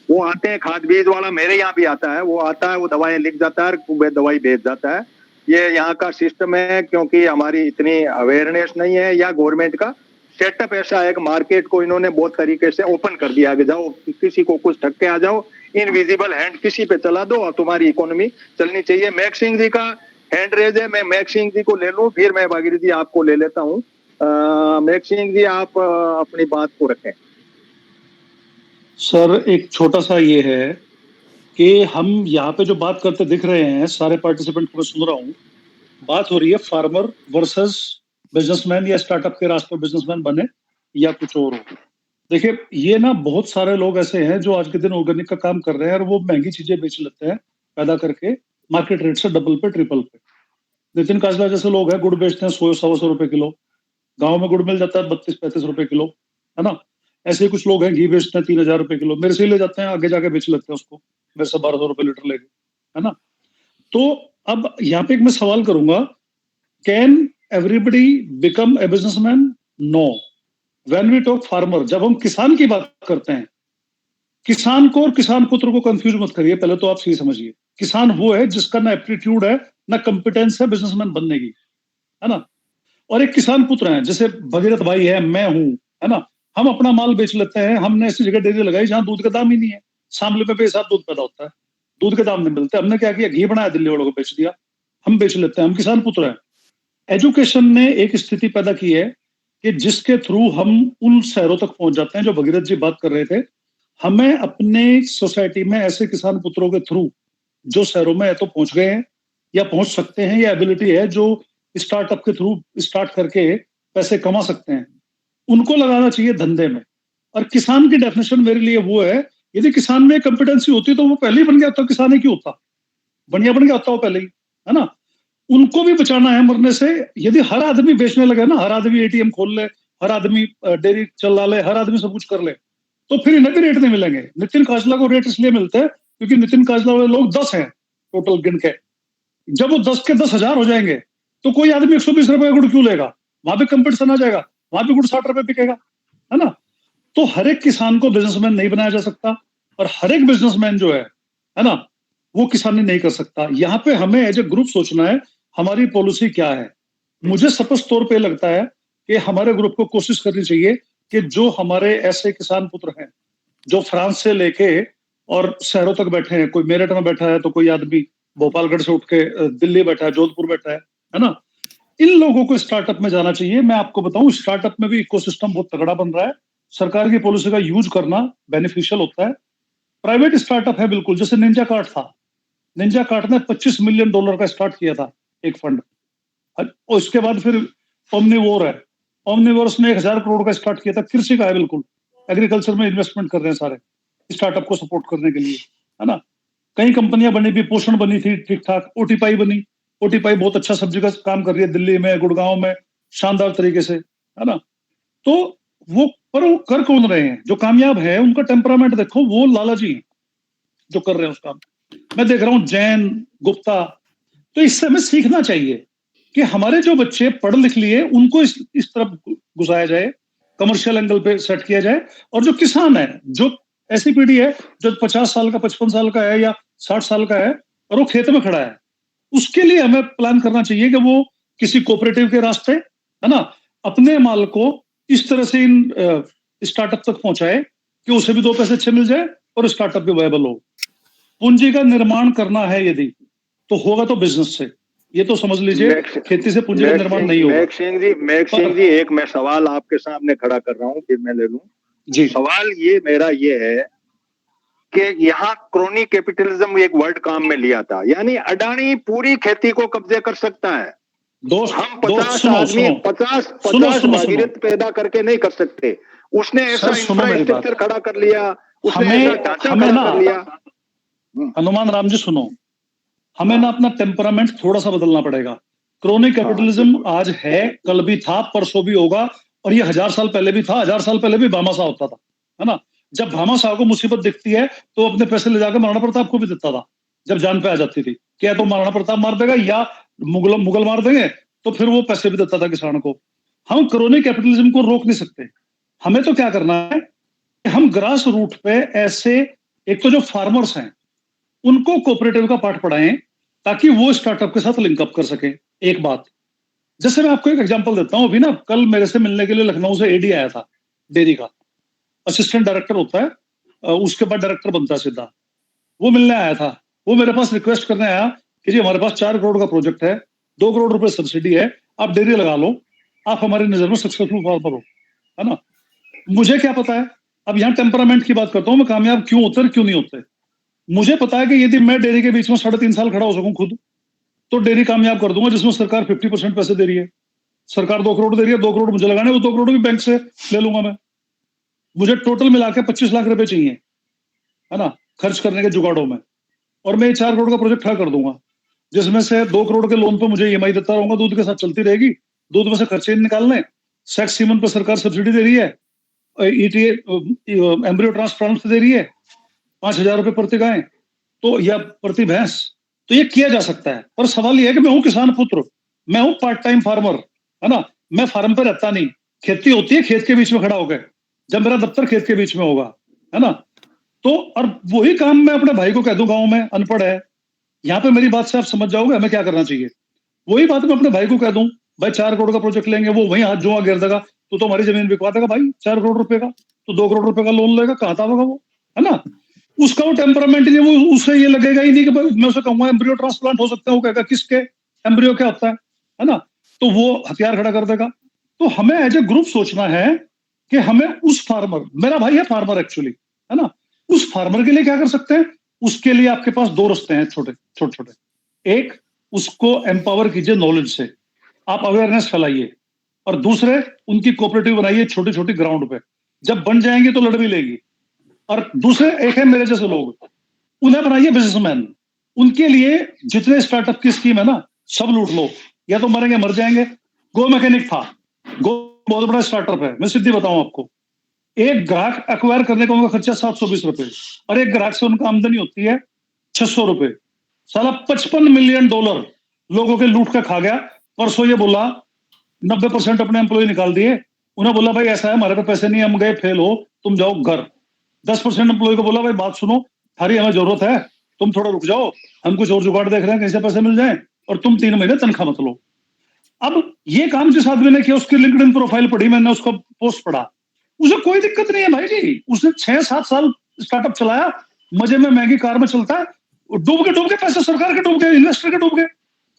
वो आते हैं, खाद बीज वाला मेरे यहाँ भी आता है, वो आता है, वो दवाएं लिख जाता है, वो दवाई भेज जाता है। ये यहाँ का सिस्टम है, क्योंकि हमारी इतनी अवेयरनेस नहीं है, या गवर्नमेंट का सेटअप ऐसा है कि मार्केट को इन्होंने बहुत तरीके से ओपन कर दिया कि जाओ किसी को कुछ ठग के आ जाओ, इनविजिबल हैंड किसी पे चला दो और तुम्हारी इकोनॉमी चलनी चाहिए। मैक सिंह जी का हैंड रेज है, मैं मैक सिंह जी को ले लूं, फिर मैं भागीरथी जी आपको ले लेता हूँ। मैक सिंह जी आप अपनी बात को रखें। सर एक छोटा सा ये है कि हम यहाँ पे जो बात करते दिख रहे हैं, सारे पार्टिसिपेंट को मैं सुन रहा हूँ, बात हो रही है फार्मर वर्सेस बिजनेसमैन या स्टार्टअप के रास्ते बिजनेसमैन बने या कुछ और हो। देखिए ये ना बहुत सारे लोग ऐसे हैं जो आज के दिन ऑर्गेनिक का काम कर रहे हैं और वो महंगी चीजें बेच लेते हैं पैदा करके मार्केट रेट से डबल पे ट्रिपल पे। नितिन काजला जैसे लोग हैं गुड़ बेचते हैं 100-125 रुपए किलो, गाँव में गुड़ मिल जाता है 32-35 रुपए किलो, है ना। ऐसे ही कुछ लोग हैं घी बेचते हैं 3000 रुपए किलो, मेरे से ले जाते हैं, आगे जाके बेच लेते हैं उसको मेरे से 1200 रुपए लीटर लेके, है ना। तो अब यहाँ पे एक मैं सवाल करूंगा, can everybody become a businessman? No. When we talk farmer, जब हम किसान की बात करते हैं, किसान को और किसान पुत्र को कंफ्यूज मत करिए, पहले तो आप सही समझिए। किसान वो है जिसका ना एप्टीट्यूड है ना कंपिटेंस है बिजनेसमैन बनने की, है ना। और एक किसान पुत्र है, जैसे भगीरथ भाई है, मैं हूं, है ना। हम अपना माल बेच लेते हैं, हमने ऐसी जगह डेयरी लगाई जहां दूध का दाम ही नहीं है, सामले पे बेसाब दूध पैदा होता है, दूध के दाम नहीं मिलते, हमने क्या किया, घी बनाया, दिल्ली वालों को बेच दिया, हम बेच लेते हैं, हम किसान पुत्र हैं। एजुकेशन ने एक स्थिति पैदा की है कि जिसके थ्रू हम उन शहरों तक पहुंच जाते हैं जो भगीरथ जी बात कर रहे थे। हमें अपने सोसाइटी में ऐसे किसान पुत्रों के थ्रू जो शहरों में है तो पहुंच गए हैं या पहुंच सकते हैं, या एबिलिटी है जो स्टार्टअप के थ्रू स्टार्ट करके पैसे कमा सकते हैं, उनको लगाना चाहिए धंधे में। और किसान की डेफिनेशन मेरे लिए वो है, यदि किसान में कंपिटेंसी होती तो वो पहले ही बन गया होता, किसान ही क्यों होता, बढ़िया बन गया होता वो पहले ही, है ना। उनको भी बचाना है मरने से। यदि हर आदमी बेचने लगे ना, हर आदमी एटीएम खोल ले, हर आदमी डेयरी चला ले, हर आदमी सब कुछ कर ले, तो फिर इन्हें भी रेट नहीं मिलेंगे। नितिन काजला को रेट इसलिए मिलते हैं क्योंकि नितिन काजला वाले लोग 10 हैं टोटल गिन के। जब वो 10 के 10,000 हो जाएंगे तो कोई आदमी 120 रुपए का गुड़ क्यों लेगा, वहां पे कंपटीशन आ जाएगा, वहां पे गुड़ 60 रुपए बिकेगा, है ना। तो हर एक किसान को बिजनेसमैन नहीं बनाया जा सकता, और हर एक बिजनेसमैन जो है ना, वो किसानी नहीं कर सकता। यहाँ पे हमें एज ए ग्रुप सोचना है हमारी पॉलिसी क्या है। मुझे स्पष्ट तौर पे लगता है कि हमारे ग्रुप को कोशिश करनी चाहिए कि जो हमारे ऐसे किसान पुत्र हैं जो फ्रांस से लेके और शहरों तक बैठे हैं, कोई मेरठ में बैठा है तो कोई आदमी भोपालगढ़ से उठ के दिल्ली बैठा है, जोधपुर बैठा है ना, इन लोगों को स्टार्टअप में जाना चाहिए। मैं आपको बताऊं स्टार्टअप में भी इकोसिस्टम बहुत तगड़ा बन रहा है, सरकार की पॉलिसी का यूज करना बेनिफिशियल होता है। प्राइवेट स्टार्टअप है बिल्कुल, जैसे निंजा कार्ट था, निंजा कार्ट ने $25 मिलियन का स्टार्ट किया था एक फंड, और उसके बाद फिर ओमनीवोर है, ओमनीवोर्स ने 1000 करोड़ का स्टार्ट किया था, कृषि का है बिल्कुल, एग्रीकल्चर में इन्वेस्टमेंट कर रहे हैं सारे स्टार्टअप को सपोर्ट करने के लिए, है ना। कई कंपनियां बनी भी, पोषण बनी थी ठीक ठाक, ओटीपाई बनी, ओटीपाई बहुत अच्छा सब्जी का काम कर रही है दिल्ली में, गुड़गांव में शानदार तरीके से, है ना। तो वो कर कौन रहे हैं, जो कामयाब है उनका टेम्परामेंट देखो, वो लालाजी हैं जो कर रहे हैं उस काम। मैं देख रहा हूँ जैन, गुप्ता, तो इससे हमें सीखना चाहिए कि हमारे जो बच्चे पढ़ लिख लिए उनको इस तरफ घुसाया जाए, कमर्शियल एंगल पे सेट किया जाए। और जो किसान है, जो ऐसी पीढ़ी है जो 50 साल का, 55 साल का है या 60 साल का है और वो खेत में खड़ा है, उसके लिए हमें प्लान करना चाहिए कि वो किसी कोऑपरेटिव के रास्ते, है ना, अपने माल को इस तरह से इन स्टार्टअप तक पहुंचाए कि उसे भी 2 पैसे अच्छे मिल जाए और स्टार्टअप भी वायबल हो। पूंजी का निर्माण करना है यदि, तो होगा तो बिजनेस से, ये तो समझ लीजिए, खेती से पूंजी का निर्माण नहीं होगा। मैक सिंह जी एक मैं सवाल आपके सामने खड़ा कर रहा हूँ, फिर मैं ले लूं जी। सवाल ये मेरा ये है कि यहाँ क्रोनी कैपिटलिज्म एक वर्ड काम में लिया था, यानी अडानी पूरी खेती को कब्जे कर सकता है। हम 50 आदमी 50 भागीरथ पैदा करके नहीं कर सकते। उसने ऐसा इंफ्रास्ट्रक्चर खड़ा कर लिया, उसने ऐसा ढांचा खड़ा कर लिया। हनुमान राम जी सुनो, हमें ना अपना टेम्परामेंट थोड़ा सा बदलना पड़ेगा। क्रोनी कैपिटलिज्म आज है, कल भी था, परसों भी होगा, और ये 1000 साल पहले भी था, 1000 साल पहले भी भामाशाह होता था, है ना। जब भामाशाह को मुसीबत दिखती है तो अपने पैसे ले जाकर महाराणा प्रताप को भी देता था, जब जान पे आ जाती थी, क्या तो महाराणा प्रताप मार देगा या मुगल मार देंगे, तो फिर वो पैसे भी देता था किसान को। हम क्रोनी कैपिटलिज्म को रोक नहीं सकते। हमें तो क्या करना है, हम ग्रास रूट पे ऐसे, एक तो जो फार्मर्स हैं उनको कोऑपरेटिव का पाठ पढ़ाएं ताकि वो स्टार्टअप के साथ लिंकअप कर सके। एक बात, जैसे मैं आपको एक एग्जांपल देता हूं, अभी ना कल मेरे से मिलने के लिए लखनऊ से एडी आया था, डेयरी का असिस्टेंट डायरेक्टर होता है, उसके बाद डायरेक्टर बनता है सीधा। वो मिलने आया था, वो मेरे पास रिक्वेस्ट करने आया कि जी हमारे पास 4 करोड़ का प्रोजेक्ट है, 2 करोड़ रुपए सब्सिडी है, आप डेयरी लगा लो, आप हमारी नजर में सक्सेसफुल फार्मर हो, है ना। मुझे क्या पता है, अब यहाँ टेम्परामेंट की बात करता हूँ मैं, कामयाब क्यों होते हैं क्यों नहीं होते। मुझे पता है कि यदि मैं डेयरी के बीच में 3.5 साल खड़ा हो सकूं खुद, तो डेयरी कामयाब कर दूंगा, जिसमें सरकार 50% पैसे दे रही है। सरकार 2 करोड़ दे रही है, 2 करोड़ मुझे लगाने, वो 2 करोड़ भी बैंक से ले लूंगा मैं। मुझे टोटल मिला के 25 लाख रुपए चाहिए, है ना, खर्च करने के जुगाड़ों में, और मैं 4 करोड़ का प्रोजेक्ट खड़ा कर दूंगा, जिसमें से 2 करोड़ के लोन पे मुझे ईएमआई देता रहूंगा, दूध के साथ चलती रहेगी, दूध में से खर्चे निकालने, सेक्स सीमन पे सरकार सब्सिडी दे रही है, ईटीए एम्ब्रियो ट्रांसप्लांट दे रही है 5,000 रुपए प्रति गाय तो, या प्रति भैंस, तो ये किया जा सकता है। पर सवाल ये है कि मैं हूं किसान पुत्र, मैं हूं पार्ट टाइम फार्मर, है ना, मैं फार्म पे रहता नहीं, खेती होती है खेत के बीच में खड़ा होकर, जब मेरा दफ्तर खेत के बीच में होगा, है ना। तो और वही काम मैं अपने भाई को कह दूं, गाँव में अनपढ़ है, यहाँ पे मेरी बात से आप समझ जाओगे हमें क्या करना चाहिए। वही बात मैं अपने भाई को कह दूं, भाई 4 करोड़ का प्रोजेक्ट लेंगे, वो वही हाथ जुआ गिर देगा, तो हमारी जमीन बिकवा देगा भाई 4 करोड़ रुपए का, तो 2 करोड़ रुपए का लोन लेगा, कहा था वो, है ना। उसका वो टेम्परामेंट नहीं, वो उससे ये लगेगा ही नहीं कि भाई मैं उसे कहूंगा एम्ब्रियो ट्रांसप्लांट हो सकता है, वो कहेगा किसके एम्ब्रियो क्या होता है ना, तो वो हथियार खड़ा कर देगा। तो हमें एज ए ग्रुप सोचना है कि हमें उस फार्मर, मेरा भाई है फार्मर एक्चुअली, है ना, उस फार्मर के लिए क्या कर सकते हैं। उसके लिए आपके पास 2 रास्ते हैं छोटे छोटे। एक, उसको एम्पावर कीजिए नॉलेज से, आप अवेयरनेस फैलाइए, और दूसरे उनकी कोऑपरेटिव बनाइए छोटी छोटी ग्राउंड पे, जब बन जाएंगे तो लड़ भी लेगी। और दूसरे एक है मेरे जैसे लोग, उन्हें बनाइए बिजनेसमैन, उनके लिए जितने स्टार्टअप की स्कीम है ना सब लूट लो, या तो मरेंगे मर जाएंगे। गो मैकेनिक था, गो बहुत बड़ा स्टार्टअप है, मैं सीधी बताऊं आपको, एक ग्राहक एक्वायर करने का उनका खर्चा 720 रुपए, और एक ग्राहक से उनका आमदनी होती है 600 रुपए। साला $55 मिलियन लोगों के लूट के खा गया। परसों ये बोला 90% अपने एम्प्लॉय निकाल दिए, उन्हें बोला भाई ऐसा है हमारे पे पैसे नहीं, हम गए फेल हो, तुम जाओ घर। 10% एम्प्लॉय को बोला भाई बात सुनो, थारी हमें जरूरत है, तुम थोड़ा रुक जाओ, हम कुछ और जुगाड़ देख रहे हैं कैसे पैसे मिल जाए, और तुम 3 महीने तनख्वाह मत लो। अब ये काम जिस आदमी ने किया, उसकी लिंक्डइन प्रोफाइल पढ़ी मैंने, उसका पोस्ट पढ़ा, उसे कोई दिक्कत नहीं है भाई जी, उसने 6-7 साल स्टार्टअप चलाया, मजे में महंगी कार में चलता है, डूब के पैसे सरकार के डूब गए, इन्वेस्टर के डूब गए,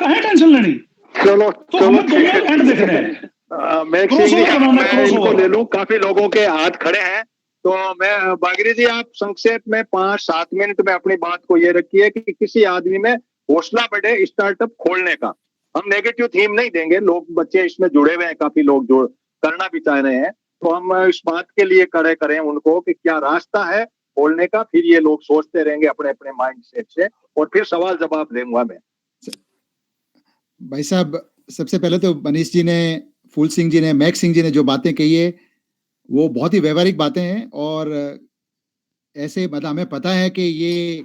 कहाँ टेंशन लेनी। चलो तो हमें दोनों एंड देखने हैं। मैं इनको ले लूं, काफी लोगों के हाथ खड़े हैं, तो मैं बागरी जी आप संक्षेप में 5-7 मिनट में अपनी बात को ये रखिए कि किसी आदमी में हौसला बढ़े स्टार्टअप खोलने का। हम नेगेटिव थीम नहीं देंगे, लोग बच्चे इसमें जुड़े हुए हैं, काफी लोग जो करना भी चाह रहे हैं, तो हम इस बात के लिए खड़े करें उनको कि क्या रास्ता है खोलने का, फिर ये लोग सोचते रहेंगे अपने अपने माइंड सेट से, और फिर सवाल जवाब दूंगा मैं। भाई साहब, सबसे पहले तो मनीष जी ने, फूल सिंह जी ने, मैक सिंह जी ने जो बातें कही है वो बहुत ही व्यवहारिक बातें हैं, और ऐसे मतलब हमें पता है कि ये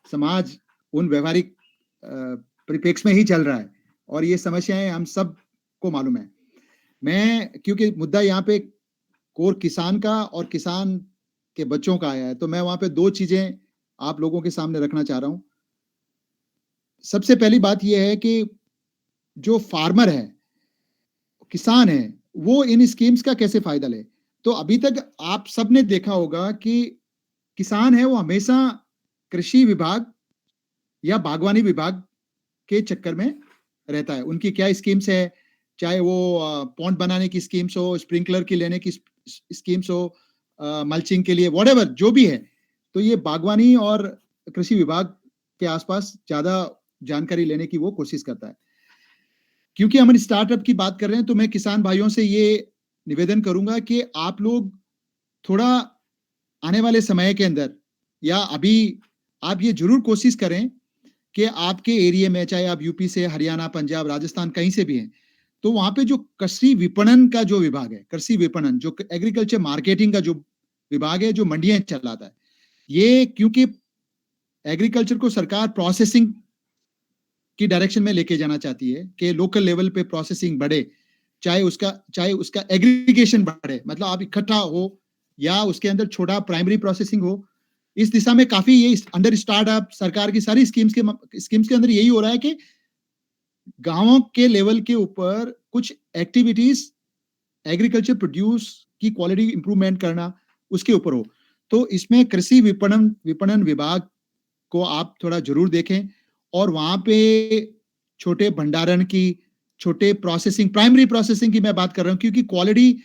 समाज उन व्यवहारिक परिप्रेक्ष्य में ही चल रहा है, और ये समस्याएं हम सब को मालूम है। मैं, क्योंकि मुद्दा यहाँ पे कोर किसान का और किसान के बच्चों का आया है, तो मैं वहां पे 2 चीजें आप लोगों के सामने रखना चाह रहा हूं। सबसे पहली बात यह है कि जो फार्मर है, किसान है, वो इन स्कीम्स का कैसे फायदा ले। तो अभी तक आप सबने देखा होगा कि किसान है वो हमेशा कृषि विभाग या बागवानी विभाग के चक्कर में रहता है। उनकी क्या स्कीम्स है, चाहे वो पॉन्ड बनाने की स्कीम्स हो, स्प्रिंकलर की लेने की स्कीम्स हो, मल्चिंग के लिए, व्हाटएवर जो भी है, तो ये बागवानी और कृषि विभाग के आसपास ज्यादा जानकारी लेने की वो कोशिश करता है। क्योंकि हम स्टार्टअप की बात कर रहे हैं, तो मैं किसान भाइयों से ये निवेदन करूंगा कि आप लोग थोड़ा आने वाले समय के अंदर या अभी आप ये जरूर कोशिश करें कि आपके एरिया में, चाहे आप यूपी से, हरियाणा, पंजाब, राजस्थान कहीं से भी हैं, तो वहां पे जो कृषि विपणन का जो विभाग है, कृषि विपणन जो एग्रीकल्चर मार्केटिंग का जो विभाग है, जो मंडियां चलाता है, ये क्योंकि एग्रीकल्चर को सरकार प्रोसेसिंग की डायरेक्शन में लेके जाना चाहती है कि लोकल लेवल पे प्रोसेसिंग बढ़े, चाहे उसका एग्रीगेशन बढ़े, मतलब आप इकट्ठा हो या उसके अंदर छोटा प्राइमरी प्रोसेसिंग हो, इस दिशा में काफी ये अंडर स्टार्टअप सरकार की सारी स्कीम्स के अंदर यही हो रहा है कि गांवों के लेवल के ऊपर कुछ एक्टिविटीज एग्रीकल्चर प्रोड्यूस की क्वालिटी इंप्रूवमेंट करना उसके ऊपर हो। तो इसमें कृषि विपणन विभाग को आप थोड़ा जरूर देखें और वहां पे छोटे भंडारण की, छोटे प्रोसेसिंग, प्राइमरी प्रोसेसिंग की मैं बात कर रहा हूं, क्योंकि क्वालिटी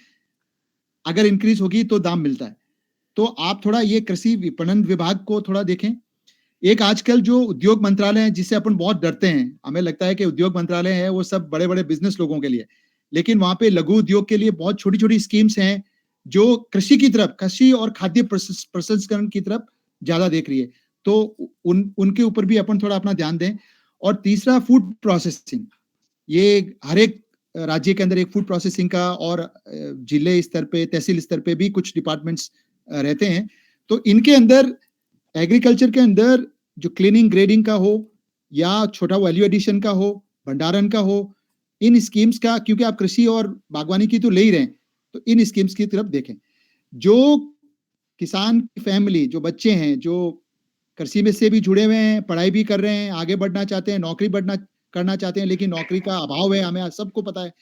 अगर इंक्रीज होगी तो दाम मिलता है। तो आप थोड़ा ये कृषि विपणन विभाग को थोड़ा देखें। एक आजकल जो उद्योग मंत्रालय है जिससे अपन बहुत डरते हैं, हमें लगता है कि उद्योग मंत्रालय है वो सब बड़े बड़े बिजनेस लोगों के लिए, लेकिन वहां पे लघु उद्योग के लिए बहुत छोटी छोटी स्कीम्स हैं जो कृषि की तरफ, कृषि और खाद्य प्रसंस्करण की तरफ ज्यादा देख रही है। तो उनके ऊपर भी अपन थोड़ा अपना ध्यान दें। और तीसरा फूड प्रोसेसिंग, ये हर एक राज्य के अंदर एक फूड प्रोसेसिंग का और जिले स्तर पे, तहसील स्तर पे भी कुछ डिपार्टमेंट्स रहते हैं। तो इनके अंदर एग्रीकल्चर के अंदर जो क्लीनिंग ग्रेडिंग का हो या छोटा वैल्यू एडिशन का हो, भंडारण का हो, इन स्कीम्स का, क्योंकि आप कृषि और बागवानी की तो ले ही रहे हैं, तो इन स्कीम्स की तरफ देखें। जो किसान की फैमिली, जो बच्चे हैं जो कृषि में से भी जुड़े हुए हैं, पढ़ाई भी कर रहे हैं, आगे बढ़ना चाहते हैं, नौकरी करना चाहते हैं, लेकिन नौकरी का अभाव है, हमें सबको पता है,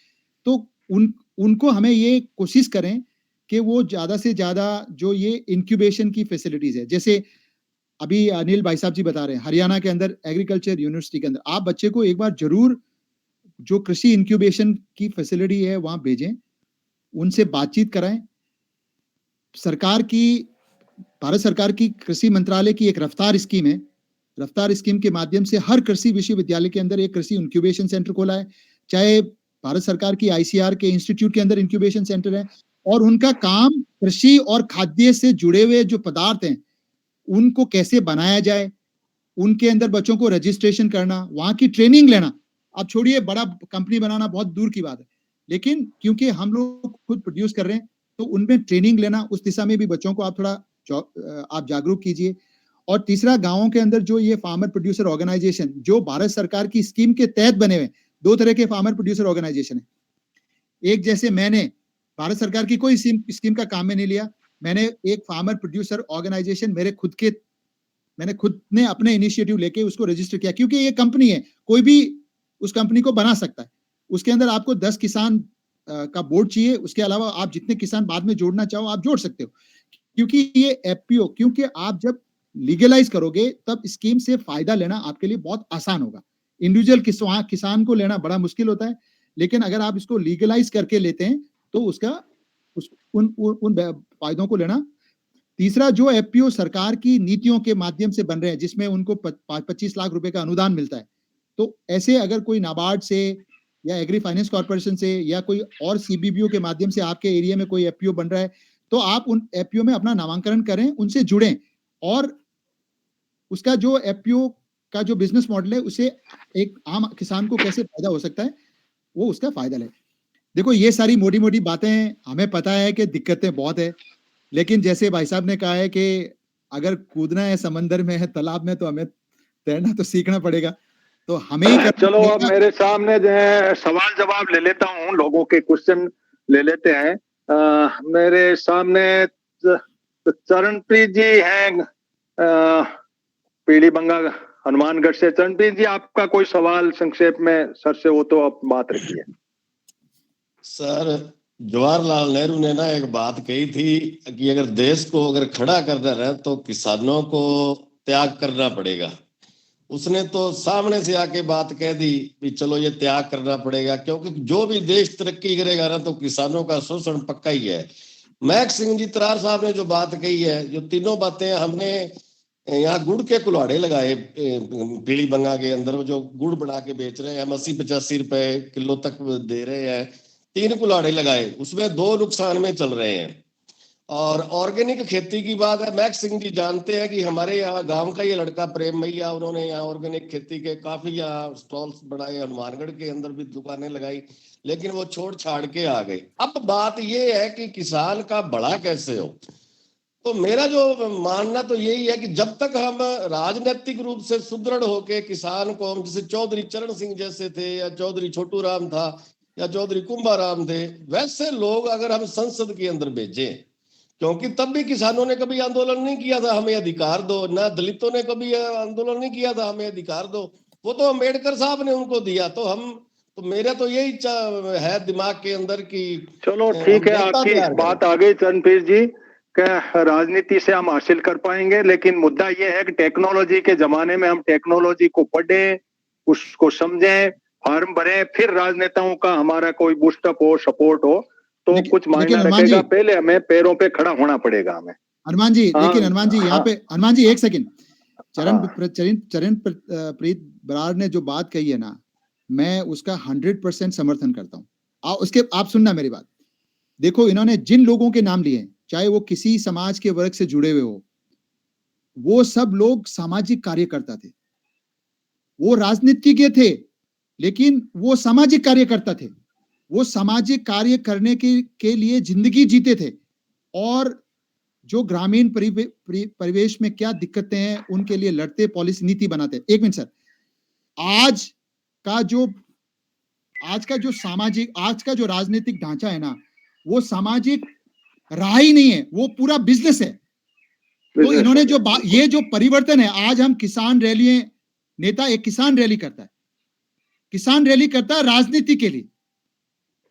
तो उनको हमें ये कोशिश करें कि वो ज्यादा से ज्यादा जो ये इंक्यूबेशन की फैसिलिटीज है, जैसे अभी अनिल भाई साहब जी बता रहे हैं, हरियाणा के अंदर एग्रीकल्चर यूनिवर्सिटी के अंदर आप बच्चे को एक बार जरूर जो कृषि इंक्यूबेशन की फैसिलिटी है वहां भेजें, उनसे बातचीत कराएं। भारत सरकार की कृषि मंत्रालय की एक रफ्तार स्कीम है, रफ्तार स्कीम के माध्यम से हर कृषि विश्वविद्यालय के अंदर एक कृषि इंक्यूबेशन सेंटर खोला है, चाहे भारत सरकार की आईसीआर के इंस्टीट्यूट के अंदर इंक्यूबेशन सेंटर है, और उनका काम कृषि और खाद्य से जुड़े हुए जो पदार्थ हैं उनको कैसे बनाया जाए, उनके अंदर बच्चों को रजिस्ट्रेशन करना, वहां की ट्रेनिंग लेना। आप छोड़िए बड़ा कंपनी बनाना बहुत दूर की बात है, लेकिन क्योंकि हम लोग खुद प्रोड्यूस कर रहे हैं तो उनमें ट्रेनिंग लेना, उस दिशा में भी बच्चों को आप थोड़ा आप जागरूक कीजिए। और तीसरा, गांवों के अंदर जो ये फार्मर प्रोड्यूसर ऑर्गेनाइजेशन जो भारत सरकार की स्कीम के तहत बने हुए, दो तरह के फार्मर प्रोड्यूसर ऑर्गेनाइजेशन है। एक, जैसे मैंने भारत सरकार की कोई स्कीम का काम में नहीं लिया, मैंने एक फार्मर प्रोड्यूसर ऑर्गेनाइजेशन मैंने खुद ने अपने इनिशिएटिव लेके उसको रजिस्टर किया, क्योंकि ये कंपनी है, कोई भी उस कंपनी को बना सकता है। उसके अंदर आपको 10 किसान का बोर्ड चाहिए, उसके अलावा आप जितने किसान बाद में जोड़ना चाहो आप जोड़ सकते हो, क्योंकि ये एफपीओ, क्योंकि आप जब लीगलाइज करोगे तब स्कीम से फायदा लेना आपके लिए बहुत आसान होगा। इंडिविजुअल किसान को लेना बड़ा मुश्किल होता है, लेकिन अगर आप इसको लीगलाइज करके लेते हैं तो उन फायदों को लेना। तीसरा, जो एफपीओ सरकार की नीतियों के माध्यम से बन रहे हैं जिसमें उनको 25 लाख रुपए का अनुदान मिलता है, तो ऐसे अगर कोई नाबार्ड से या एग्री फाइनेंस कॉर्पोरेशन से या कोई और सीबीबीओ के माध्यम से आपके एरिया में कोई एफपीओ बन रहा है, तो आप उन एफपीओ में अपना नामांकन करें, उनसे जुड़ें, और उसका जो एफपीओ का जो बिजनेस मॉडल है उसे एक आम किसान को कैसे फायदा हो सकता है वो उसका फायदा ले। देखो, ये सारी मोटी मोटी बातें, हमें पता है कि दिक्कतें बहुत है, लेकिन जैसे भाई साहब ने कहा है कि अगर कूदना है समंदर में है, तालाब में, तो हमें तैरना तो सीखना पड़ेगा, तो हमें ही चलो अब मेरे सामने जो है सवाल जवाब ले लेता हूँ, लोगों के क्वेश्चन ले लेते हैं। मेरे सामने चरणप्रीत जी हैं पीलीबंगा हनुमानगढ़ से। चरणप्रीत जी, आपका कोई सवाल संक्षेप में सर से हो तो आप बात रखिए। सर, जवाहरलाल नेहरू ने ना एक बात कही थी कि अगर देश को अगर खड़ा करना है तो किसानों को त्याग करना पड़ेगा। उसने तो सामने से आके बात कह दी कि चलो ये त्याग करना पड़ेगा, क्योंकि जो भी देश तरक्की करेगा ना तो किसानों का शोषण पक्का ही है। मैक सिंह जी तरार साहब ने जो बात कही है, जो तीनों बातें हमने यहाँ गुड़ के कुल्हाड़े लगाए पीलीबंगा के अंदर, जो गुड़ बना के बेच रहे हैं, हम 80-85 रुपए किलो तक दे रहे हैं, 3 कुल्हाड़े लगाए, उसमें 2 नुकसान में चल रहे हैं। और ऑर्गेनिक खेती की बात है, मैक सिंह जी जानते हैं कि हमारे यहाँ गांव का ये लड़का प्रेम भैया, उन्होंने यहाँ ऑर्गेनिक खेती के काफी यहाँ स्टॉल्स बनाए, हनुमानगढ़ के अंदर भी दुकानें लगाई, लेकिन वो छोड़ छाड़ के आ गए। अब बात ये है कि किसान का भला कैसे हो। तो मेरा जो मानना तो यही है कि जब तक हम राजनीतिक रूप से सुदृढ़ होके किसान को, हम जैसे चौधरी चरण सिंह जैसे थे या चौधरी छोटू राम था या चौधरी कुंभाराम थे, वैसे लोग अगर हम संसद के अंदर भेजें, क्योंकि तब भी किसानों ने कभी आंदोलन नहीं किया था हमें अधिकार दो, ना दलितों ने कभी आंदोलन नहीं किया था हमें अधिकार दो, वो तो अम्बेडकर साहब ने उनको दिया। तो मेरा तो यही है दिमाग के अंदर कि चलो ठीक है, आपकी बात आ गई चरणपीर जी, राजनीति से हम हासिल कर पाएंगे, लेकिन मुद्दा ये है कि टेक्नोलॉजी के जमाने में हम टेक्नोलॉजी को पढ़ें, उसको समझें, फॉर्म भरें, फिर राजनेताओं का हमारा कोई बूस्टअप हो, सपोर्ट हो तो कुछ मायना रखेगा। पहले हमें पैरों पे खड़ा होना पड़ेगा हमें। हनुमान जी, लेकिन हनुमान जी यहाँ पे, हनुमान जी एक सेकंड, चरणप्रीत बराड़ ने जो बात कही है ना, मैं उसका 100% समर्थन करता हूँ। उसके आप सुनना मेरी बात, देखो इन्होंने जिन लोगों के नाम लिए, चाहे वो किसी समाज के वर्ग से जुड़े हुए हो, वो सब लोग सामाजिक कार्यकर्ता थे, वो राजनीतिज्ञ थे, लेकिन वो सामाजिक कार्यकर्ता थे, वो सामाजिक कार्य करने के लिए जिंदगी जीते थे, और जो ग्रामीण परिवेश में क्या दिक्कतें हैं उनके लिए लड़ते, पॉलिसी नीति बनाते। एक मिनट सर, आज का जो राजनीतिक ढांचा है ना, वो सामाजिक रहा ही नहीं है, वो पूरा बिजनेस है। तो इन्होंने ये जो परिवर्तन है, आज हम किसान रैली, नेता एक किसान रैली करता है राजनीति के लिए।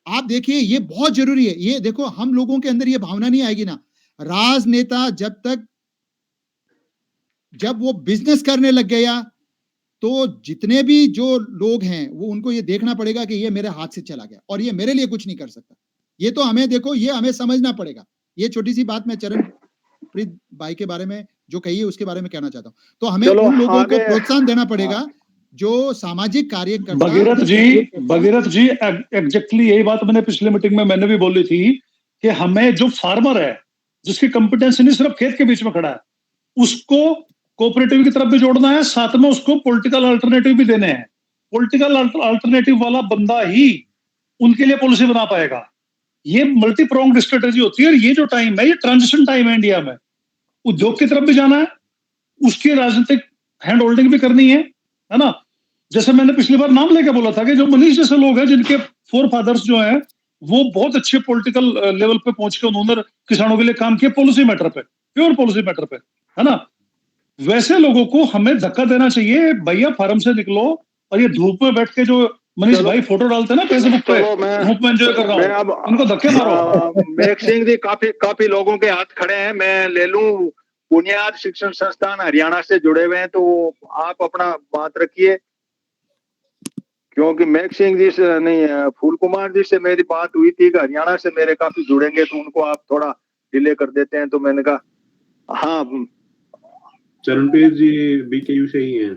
आप देखिए, ये बहुत जरूरी है। ये देखो, हम लोगों के अंदर ये भावना नहीं आएगी ना, राजनेता जब वो बिजनेस करने लग गया, तो जितने भी जो लोग हैं वो उनको ये देखना पड़ेगा कि ये मेरे हाथ से चला गया और ये मेरे लिए कुछ नहीं कर सकता। ये तो हमें देखो, ये हमें समझना पड़ेगा। ये छोटी सी बात मैं चरणप्रीत भाई के बारे में जो कही है उसके बारे में कहना चाहता हूँ। तो हमें उन लोगों को प्रोत्साहन देना पड़ेगा जो सामाजिक कार्य करता है। भगीरथ जी एग्जैक्टली यही बात मैंने पिछले मीटिंग में मैंने भी बोली थी कि हमें जो फार्मर है, जिसकी कॉम्पिटेंस नहीं सिर्फ खेत के बीच में खड़ा है, उसको कोऑपरेटिव की तरफ भी जोड़ना है, साथ में उसको पॉलिटिकल अल्टरनेटिव भी देने हैं। पॉलिटिकल अल्टरनेटिव वाला बंदा ही उनके लिए पॉलिसी बना पाएगा। ये मल्टी प्रोंग्ड स्ट्रेटेजी होती है, और ये जो टाइम है, ये ट्रांजिशन टाइम है इंडिया में। उद्योग की तरफ भी जाना है, उसकी राजनीतिक हैंड होल्डिंग भी करनी है ना। जैसे मैंने पिछली बार नाम लेके बोला था कि जो मनीष जैसे लोग हैं, जिनके फोर फादर्स जो हैं वो बहुत अच्छे पॉलिटिकल लेवल पे पहुंच के उन्होंने किसानों के लिए काम किया, पॉलिसी मैटर पे, प्योर पॉलिसी मैटर पे, है ना। वैसे लोगों को हमें धक्का देना चाहिए, भैया फार्म से निकलो। और ये धूप में बैठ के जो मनीष भाई फोटो डालते हैं ना फेसबुक पे, धूप में एंजॉय कर रहा हूं, उनको धक्के मारो। मेघ सिंह जी, काफी लोगों के हाथ खड़े हैं, मैं ले लूं। बुनियाद शिक्षण संस्थान हरियाणा से जुड़े हुए हैं, तो आप अपना बात रखिए, क्योंकि मेघ सिंह जी से नहीं, फूल कुमार जी से मेरी बात हुई थी कि हरियाणा से मेरे काफी जुड़ेंगे, तो उनको आप थोड़ा डिले कर देते हैं। तो मैंने कहा हाँ, चरणपीर जी बीकेयू से ही हैं।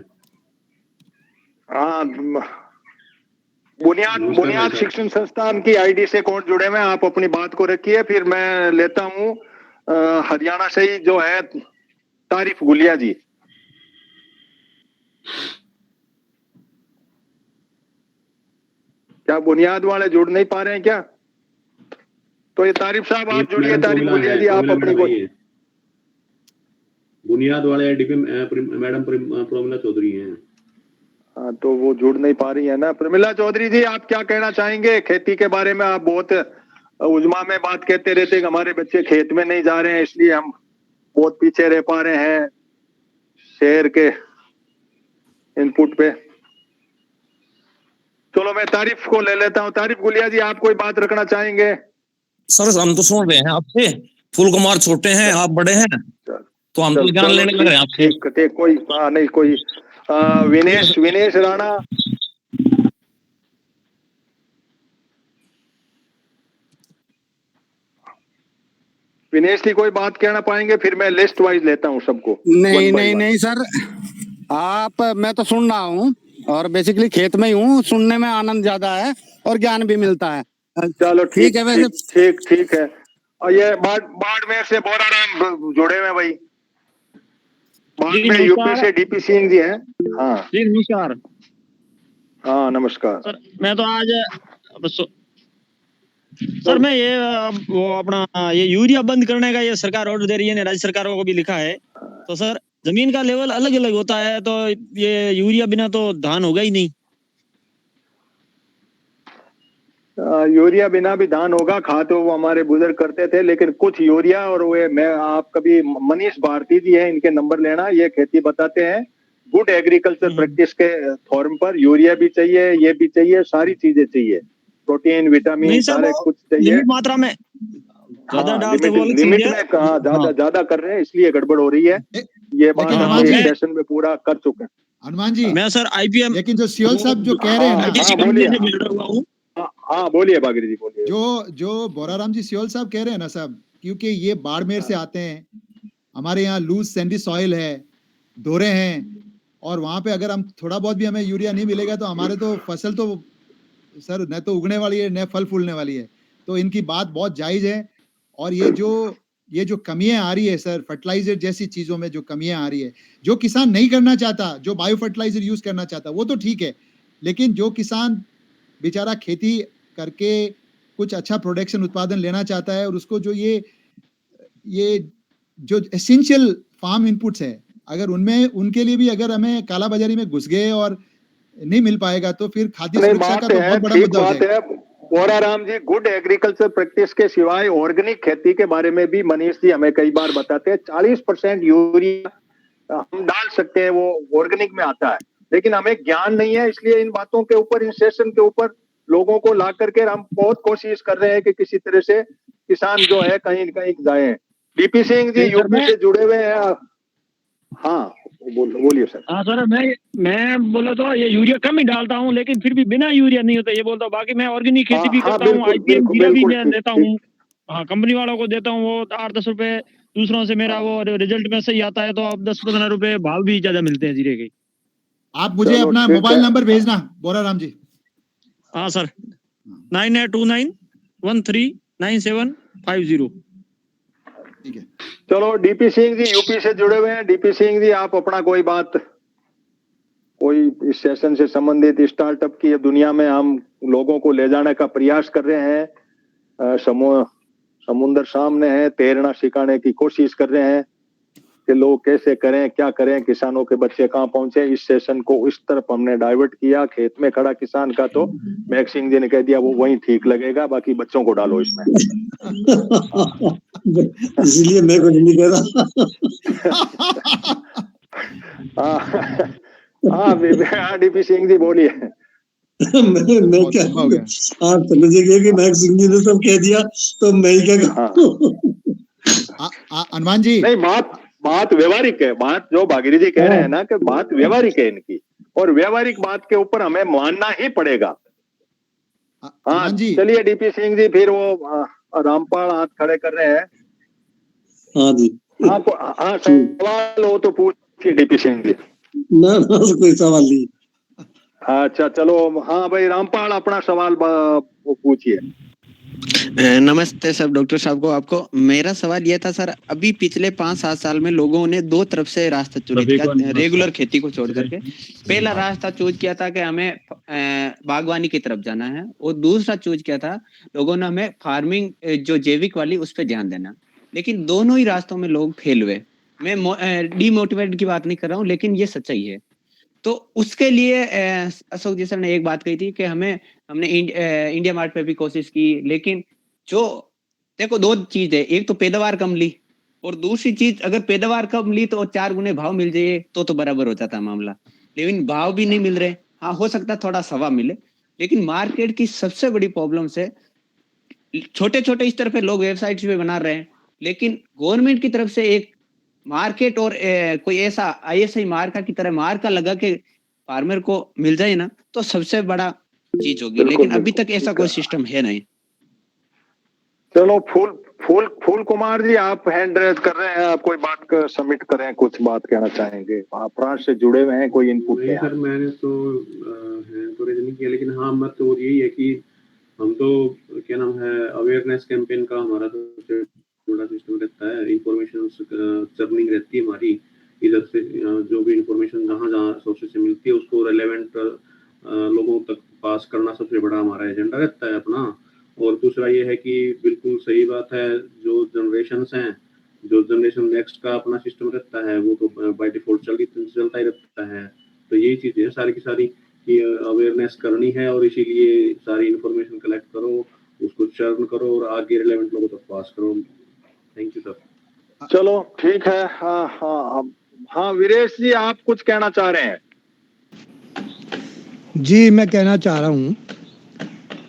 हाँ, बुनियाद शिक्षण संस्थान की आईडी से कौन जुड़े हुए हैं, आप अपनी बात को रखिए। फिर मैं लेता हूँ हरियाणा से ही जो है तारिफ गुलिया जी। क्या बुनियाद वाले जुड़ नहीं पा रहे हैं क्या? तो ये तारिफ साहब आप जुड़िए। तारिफ गुलिया जी आप अपनी बुनियाद वाले आईडीपी मैडम प्रमिला चौधरी हैं। हाँ, तो वो जुड़ नहीं पा रही है ना। प्रमिला चौधरी जी, आप क्या कहना चाहेंगे खेती के बारे में? आप बहुत उजमा में बात कहते रहते कि हमारे बच्चे खेत में नहीं जा रहे हैं, इसलिए हम बहुत पीछे रह पा रहे हैं शहर के इनपुट पे। चलो मैं तारिफ को ले लेता हूँ। तारिफ गुलिया जी, आप कोई बात रखना चाहेंगे? सर हम तो सुन रहे हैं आपसे, फूल कुमार छोटे हैं, आप बड़े हैं, तो हम तो ज्ञान लेने लग रहे हैं आपसे। ठीक, कोई नहीं, कोई विनेश राणा। विनेश जी कोई बात कहना पाएंगे? फिर मैं लिस्ट वाइज लेता हूँ सबको। नहीं सर, मैं तो सुन रहा हूँ और बेसिकली खेत में ही हूँ, सुनने में आनंद ज्यादा है और ज्ञान भी मिलता है। चलो ठीक है, वैसे ठीक है। और ये बाड़मेर से बोराराम जुड़े हुए भाई, बाड़मेर यूपी से डीपी सिंह जी हैं। हाँ जी नमस्कार। हाँ नमस्कार सर। मैं तो आज सर मैं ये वो अपना ये यूरिया बंद करने का ये सरकार ऑर्डर दे रही है, राज्य सरकारों को भी लिखा है। तो सर जमीन का लेवल अलग अलग होता है, तो ये यूरिया बिना तो धान होगा ही नहीं। यूरिया बिना भी धान होगा, खाद तो वो हमारे बुजुर्ग करते थे, लेकिन कुछ यूरिया और वे मैं आप कभी मनीष भारती जी है, इनके नंबर लेना, ये खेती बताते हैं गुड एग्रीकल्चर प्रैक्टिस के फॉर्म पर। यूरिया भी चाहिए, ये भी चाहिए, सारी चीजें चाहिए, प्रोटीन विटामिन नहीं सर, सारे वो कुछ चाहिए। लिमिट मात्रा में ज्यादा हाँ, डालते वो अलग लिमिट चीज है। में कहा ज्यादा हाँ। ज्यादा कर रहे हैं, इसलिए गड़बड़ हो रही है। ये बात लेकिन हम हनुमान इस जी, सेशन में पूरा कर चुके हैं। हनुमान जी, मैं सर आईपीएम लेकिन जो सियोल साहब जो कह रहे हैं ना, आईटीसी हाँ, कंपनी बोलिए। से मिल रहा हूँ। हाँ बोलिए बागरी जी, बोलिए। जो बोराराम जी सियोल साहब कह रहे हैं ना साहब, क्योंकि ये बाड़मेर से आते हैं, हमारे यहाँ लूज सैंडी सॉइल है, डोरे हैं, और वहां पे अगर हम थोड़ा बहुत भी हमें यूरिया नहीं मिलेगा तो हमारे तो फसल तो सर न तो उगने वाली है न फल फूलने वाली है। तो इनकी बात बहुत जायज है। और ये जो कमियां आ रही है सर, फर्टिलाइजर जैसी चीजों में जो कमियां आ रही है, जो किसान नहीं करना चाहता, जो बायो फर्टिलाइजर यूज करना चाहता, वो तो ठीक है, लेकिन जो किसान बेचारा खेती करके कुछ अच्छा प्रोडक्शन उत्पादन लेना चाहता है, और उसको जो ये जो एसेंशियल फार्म इनपुट्स है, अगर उनमें उनके लिए भी अगर हमें काला बाजारी में घुस गए और नहीं मिल पाएगा तो फिर खाद्य नहीं, सुरक्षा का बात तो है, बहुत बड़ा ठीक मुद्दा हो बात जाएगा। है बोराराम जी। गुड एग्रीकल्चर प्रैक्टिस के सिवाय ऑर्गेनिक खेती के बारे में भी मनीष जी हमें कई बार बताते हैं। 40% यूरिया हम डाल सकते हैं, वो ऑर्गेनिक में आता है, लेकिन हमें ज्ञान नहीं है। इसलिए इन बातों के ऊपर, इन सेशन के ऊपर लोगों को ला करके हम बहुत कोशिश कर रहे हैं कि किसी तरह से किसान जो है कहीं न कहीं जाए। डीपी सिंह जी यूपी से जुड़े हुए हैं। हाँ बोलिए सर। हाँ सर, मैं बोला तो ये यूरिया कम ही डालता हूँ, लेकिन फिर भी बिना यूरिया नहीं होता ये बोलता हूँ। बाकी मैं ऑर्गेनिक खेती भी करता हूँ, आईपीएम जीरा भी मैं देता हूँ। हाँ, कंपनी वालों को देता हूँ, वो 8-10 रुपए दूसरों से मेरा वो रिजल्ट में सही आता है, तो अब 10-15 रुपए भाव भी ज्यादा मिलते हैं जीरे के। आप मुझे अपना मोबाइल नंबर भेजना बोराराम जी। हाँ सर, 9829139750। ठीक है, चलो डीपी सिंह जी यूपी से जुड़े हुए हैं। डीपी सिंह जी आप अपना कोई बात, कोई इस सेशन से संबंधित स्टार्टअप की दुनिया में हम लोगों को ले जाने का प्रयास कर रहे हैं। समुद्र सामने है, तैरना सिखाने की कोशिश कर रहे हैं कि लोग कैसे करें, क्या करें, किसानों के बच्चे कहाँ पहुंचे। इस सेशन को इस तरफ हमने डाइवर्ट किया, खेत में खड़ा किसान का तो मैक सिंह जी ने कह दिया वो वहीं ठीक लगेगा, बाकी बच्चों को डालो इसमें। इसलिए मैं कुछ नहीं कह रहा। हाँ डीपी सिंह जी बोलिए। मैं क्या, आप समझिए कि मैक सिंह जी ने सब कह दिया तो मैं ही क्या कहूँ। हनुमान जी, नहीं, बात व्यवहारिक है। बात जो भागीरथी जी कह रहे हैं ना कि बात व्यवहारिक है इनकी, और व्यवहारिक बात के ऊपर हमें मानना ही पड़ेगा। हाँ चलिए डीपी सिंह जी, फिर वो रामपाल हाथ खड़े कर रहे हैं। हाँ जी, हाँ सवाल हो तो पूछिए डीपी सिंह जी। ना कोई सवाल नहीं। अच्छा चलो, हाँ भाई रामपाल अपना सवाल पूछिए। नमस्ते सर, डॉक्टर साहब को आपको मेरा सवाल यह था सर, अभी पिछले 5-7 साल में लोगों ने दो तरफ से रास्ता चुना था रेगुलर खेती को छोड़ करके। पहला रास्ता चूज किया था कि हमें बागवानी की तरफ जाना है, और दूसरा चूज किया था लोगों ने हमें फार्मिंग जो जैविक वाली उस पर ध्यान देना। लेकिन दोनों ही रास्तों में लोग फेल हुए। मैं डीमोटिवेटेड की बात नहीं कर रहा हूँ, लेकिन ये सच्चाई है। तो उसके लिए अशोक जी सर ने एक बात कही थी कि हमने इंडिया मार्ट पे भी कोशिश की, लेकिन जो देखो दो चीज है, एक तो पैदावार कम ली, और दूसरी चीज अगर पैदावार कम ली तो 4 गुने भाव मिल जाए तो बराबर हो जाता मामला। लेकिन भाव भी नहीं मिल रहे। हाँ, हो सकता है थोड़ा सवा मिले, लेकिन मार्केट की सबसे बड़ी प्रॉब्लम से छोटे छोटे स्तर पे लोग वेबसाइट्स पे बना रहे हैं, लेकिन गवर्नमेंट की तरफ से एक मार्केट और कोई ऐसा ISI मार्का की तरह मार्का लगा के फार्मर को मिल जाए ना, तो सबसे बड़ा चीज होगी। लेकिन अभी तक ऐसा कोई सिस्टम है नहीं। चलो फूल कुमार जी, आप हैंड रेज कर रहे हैं, आप कोई बात सबमिट करें, कुछ बात कहना चाहेंगे। आप फ्रांस से जुड़े हुए हैं, कोई इनपुट नहीं सर, मैंने तो हैंड तो रेज नहीं किया, लेकिन हाँ मत तो यही है कि हम तो क्या नाम है, अवेयरनेस कैंपेन का हमारा तो बड़ा सिस्टम रहता है। इंफॉर्मेशन चर्निंग रहती है हमारी, इधर से जो भी इंफॉर्मेशन जहाँ सोर्सेज से मिलती है उसको रेलेवेंट लोगों तक पास करना सबसे बड़ा हमारा एजेंडा रहता है अपना। और दूसरा ये है कि बिल्कुल सही बात है, जो जनरेशन्स हैं, जो जनरेशन नेक्स्ट का अपना सिस्टम रहता है वो तो बाय डिफॉल्ट चलता ही रहता है। तो यही चीजें सारी की सारी की अवेयरनेस करनी है और इसीलिए सारी इंफॉर्मेशन कलेक्ट करो, उसको चर्न करो और आगे रिलेवेंट लोगों तक पास करो। Thank you sir. चलो ठीक है। हाँ हाँ हाँ, वीरेश जी आप कुछ कहना चाह रहे हैं? जी मैं कहना चाह रहा हूँ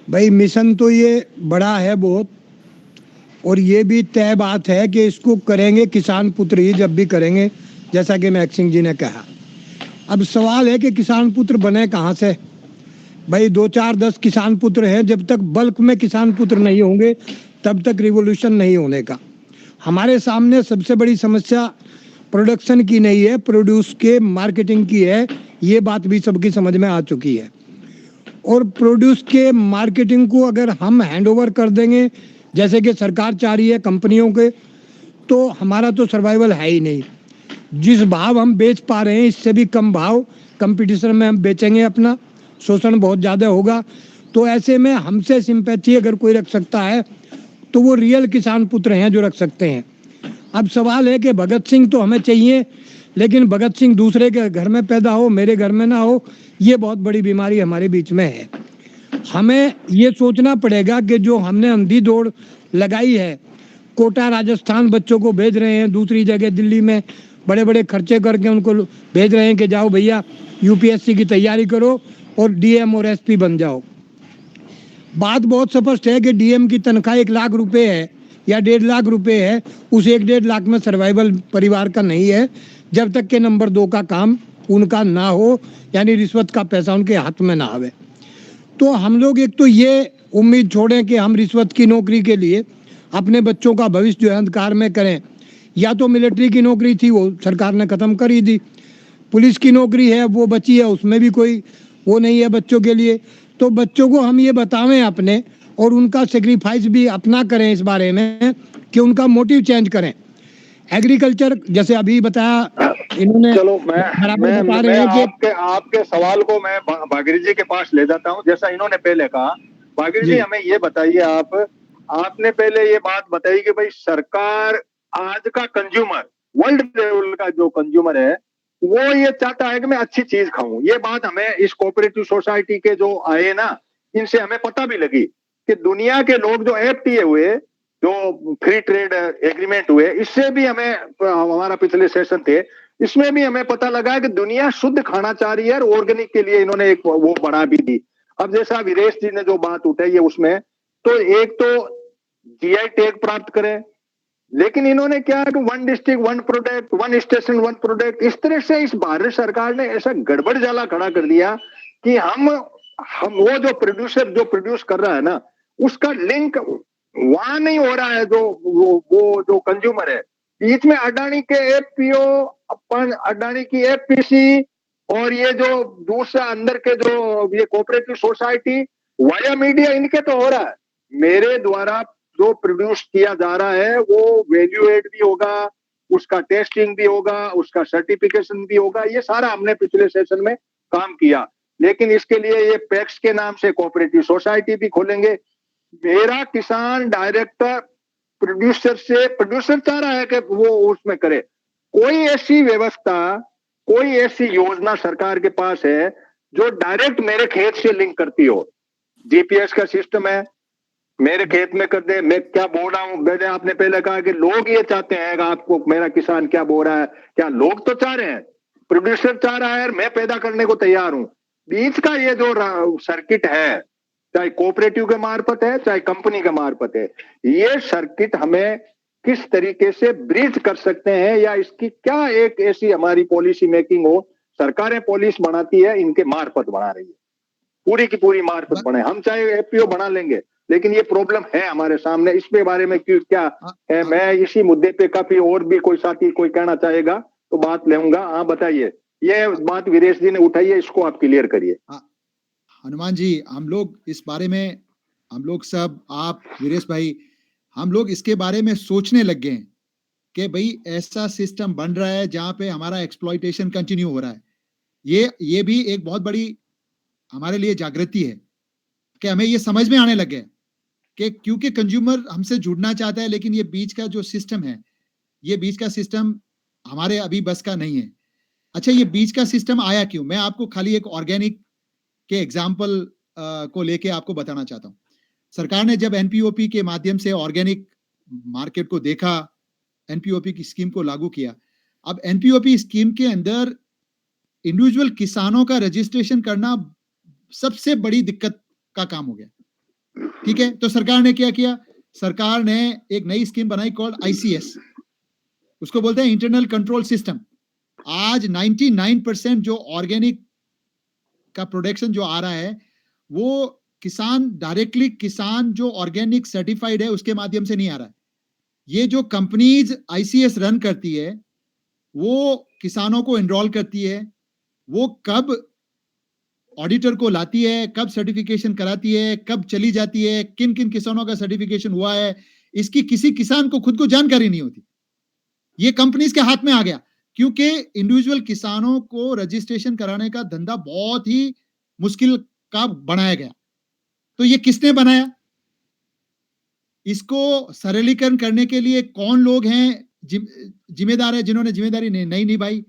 भाई, मिशन तो ये बड़ा है बहुत, और ये भी तय बात है कि इसको करेंगे किसान पुत्र ही जब भी करेंगे, जैसा कि मैक सिंह जी ने कहा। अब सवाल है कि किसान पुत्र बने कहाँ से? भाई 2 4 10 किसान पुत्र हैं, जब तक बल्क में किसान पुत्र नहीं होंगे तब तक रिवोल्यूशन नहीं होने का। हमारे सामने सबसे बड़ी समस्या प्रोडक्शन की नहीं है, प्रोड्यूस के मार्केटिंग की है। ये बात भी सबकी समझ में आ चुकी है। और प्रोड्यूस के मार्केटिंग को अगर हम हैंडओवर कर देंगे जैसे कि सरकार चाह रही है कंपनियों के, तो हमारा तो सर्वाइवल है ही नहीं। जिस भाव हम बेच पा रहे हैं इससे भी कम भाव कंपटीशन में हम बेचेंगे अपना, शोषण बहुत ज़्यादा होगा। तो ऐसे में हमसे सिंपैथी अगर कोई रख सकता है तो वो रियल किसान पुत्र हैं जो रख सकते हैं। अब सवाल है कि भगत सिंह तो हमें चाहिए, लेकिन भगत सिंह दूसरे के घर में पैदा हो, मेरे घर में ना हो, ये बहुत बड़ी बीमारी हमारे बीच में है। हमें ये सोचना पड़ेगा कि जो हमने अंधी दौड़ लगाई है, कोटा राजस्थान बच्चों को भेज रहे हैं, दूसरी जगह दिल्ली में बड़े बड़े खर्चे करके उनको भेज रहे हैं कि जाओ भैया यूपीएससी की तैयारी करो और डीएम और एसपी बन जाओ। बात बहुत स्पष्ट है कि डीएम की तनख्वाह 1 लाख रुपए है या 1.5 लाख रुपए है। उस 1-1.5 लाख में सर्वाइवल परिवार का नहीं है जब तक के नंबर 2 का काम उनका ना हो, यानी रिश्वत का पैसा उनके हाथ में ना आवे। तो हम लोग एक तो ये उम्मीद छोड़ें कि हम रिश्वत की नौकरी के लिए अपने बच्चों का भविष्य जो है अंधकार में करें। या तो मिलिट्री की नौकरी थी वो सरकार ने ख़त्म कर ही दी, पुलिस की नौकरी है वो बची है, उसमें भी कोई वो नहीं है बच्चों के लिए। तो बच्चों को हम ये बतावें अपने, और उनका सेक्रीफाइस भी अपना करें इस बारे में कि उनका मोटिव चेंज करें। एग्रीकल्चर जैसे अभी बताया इन्होंने, चलो मैं आपके सवाल को मैं भागीरथ जी के पास ले जाता हूँ। जैसा इन्होंने पहले कहा, भागीरथ जी हमें ये बताइए, आपने पहले ये बात बताई कि भाई सरकार आज का कंज्यूमर, वर्ल्ड लेवल का जो कंज्यूमर है वो ये चाहता है कि मैं अच्छी चीज खाऊं। ये बात हमें इस कोऑपरेटिव सोसाइटी के जो आए ना, इनसे हमें पता भी लगी कि दुनिया के लोग जो एफटीए हुए, जो फ्री ट्रेड एग्रीमेंट हुए, इससे भी हमें, हमारा पिछले सेशन थे, इसमें भी हमें पता लगा कि दुनिया शुद्ध खाना चाह रही है और ऑर्गेनिक के लिए इन्होंने एक वो बढ़ा भी दी। अब जैसा वीरेश जी ने जो बात उठाई है उसमें तो एक तो जीआई टैग प्राप्त करें, लेकिन इन्होंने क्या है कि 1 डिस्ट्रिक्ट 1 प्रोडक्ट, 1 स्टेशन 1 प्रोडक्ट, इस तरह से इस भारत सरकार ने ऐसा गड़बड़ जाला खड़ा कर दिया कि हम वो जो प्रोड्यूसर जो प्रोड्यूस कर रहा है ना, उसका लिंक वहां नहीं हो रहा है। जो वो जो कंज्यूमर है, बीच में अडानी के एफपीओ, अपन अडानी की एफपीसी और ये जो दूसरा अंदर के जो ये कोऑपरेटिव सोसाइटी वाया मीडिया, इनके तो हो रहा है। मेरे द्वारा जो प्रोड्यूस किया जा रहा है वो वैल्यू एड भी होगा, उसका टेस्टिंग भी होगा, उसका सर्टिफिकेशन भी होगा। ये सारा हमने पिछले सेशन में काम किया। लेकिन इसके लिए ये पैक्स के नाम से कोऑपरेटिव सोसाइटी भी खोलेंगे। मेरा किसान डायरेक्टर प्रोड्यूसर चाह रहा है कि वो उसमें करे। कोई ऐसी व्यवस्था, कोई ऐसी योजना सरकार के पास है जो डायरेक्ट मेरे खेत से लिंक करती हो। जीपीएस का सिस्टम है, मेरे खेत में कर दे, मैं क्या बो रहा हूँ। मैंने आपने पहले कहा कि लोग ये चाहते हैं कि आपको मेरा किसान क्या बो रहा है, क्या लोग तो चाह रहे हैं, प्रोड्यूसर चाह रहा है, मैं पैदा करने को तैयार हूं। बीच का ये जो सर्किट है, चाहे कोऑपरेटिव के मार्फत है चाहे कंपनी के मार्फत है, ये सर्किट हमें किस तरीके से ब्रिज कर सकते हैं, या इसकी क्या एक ऐसी हमारी पॉलिसी मेकिंग हो। सरकारें पॉलिसी बनाती है, इनके मार्फत बना रही है, पूरी की पूरी मार्फत बने। हम चाहे एफपीओ बना लेंगे, लेकिन ये प्रॉब्लम है हमारे सामने। इसके बारे में क्या है, मैं इसी मुद्दे पे काफी और भी कोई साथी कोई कहना चाहेगा तो बात लेऊंगा। हाँ बताइए, ये बात वीरेश जी ने उठाई है, इसको आप क्लियर करिए। हनुमान जी, हम लोग इस बारे में, हम लोग सब, आप वीरेश भाई, हम लोग इसके बारे में सोचने लग गए हैं कि भाई ऐसा सिस्टम बन रहा है जहां पे हमारा एक्सप्लॉइटेशन कंटिन्यू हो रहा है। ये भी एक बहुत बड़ी हमारे लिए जागृति है कि हमें ये समझ में आने लगे कि क्योंकि कंज्यूमर हमसे जुड़ना चाहता है, लेकिन ये बीच का जो सिस्टम है, ये बीच का सिस्टम हमारे अभी बस का नहीं है। अच्छा, ये बीच का सिस्टम आया क्यों? मैं आपको खाली एक ऑर्गेनिक के एग्जाम्पल को लेके आपको बताना चाहता हूं। सरकार ने जब एनपीओपी के माध्यम से ऑर्गेनिक मार्केट को देखा, एनपीओपी की स्कीम को लागू किया। अब एनपीओपी स्कीम के अंदर इंडिविजुअल किसानों का रजिस्ट्रेशन करना सबसे बड़ी दिक्कत का काम हो गया। ठीक है, तो सरकार ने क्या किया? सरकार ने एक नई स्कीम बनाई कॉल्ड आईसीएस, उसको बोलते हैं इंटरनल कंट्रोल सिस्टम। आज 99% जो ऑर्गेनिक का प्रोडक्शन जो आ रहा है वो किसान डायरेक्टली, किसान जो ऑर्गेनिक सर्टिफाइड है उसके माध्यम से नहीं आ रहा है। ये जो कंपनीज आईसीएस रन करती है वो किसानों को एनरोल करती है, वो कब ऑडिटर को लाती है, कब सर्टिफिकेशन कराती है, कब चली जाती है, किन किन किसानों का सर्टिफिकेशन हुआ है, इसकी किसी किसान को खुद को जानकारी नहीं होती। ये कंपनीज के हाथ में आ गया क्योंकि इंडिविजुअल किसानों को रजिस्ट्रेशन कराने का धंधा बहुत ही मुश्किल का बनाया गया। तो ये किसने बनाया? इसको सरलीकरण करने के लिए कौन लोग हैं जिम्मेदार है, जिन्होंने जिम्मेदारी नहीं निभाई?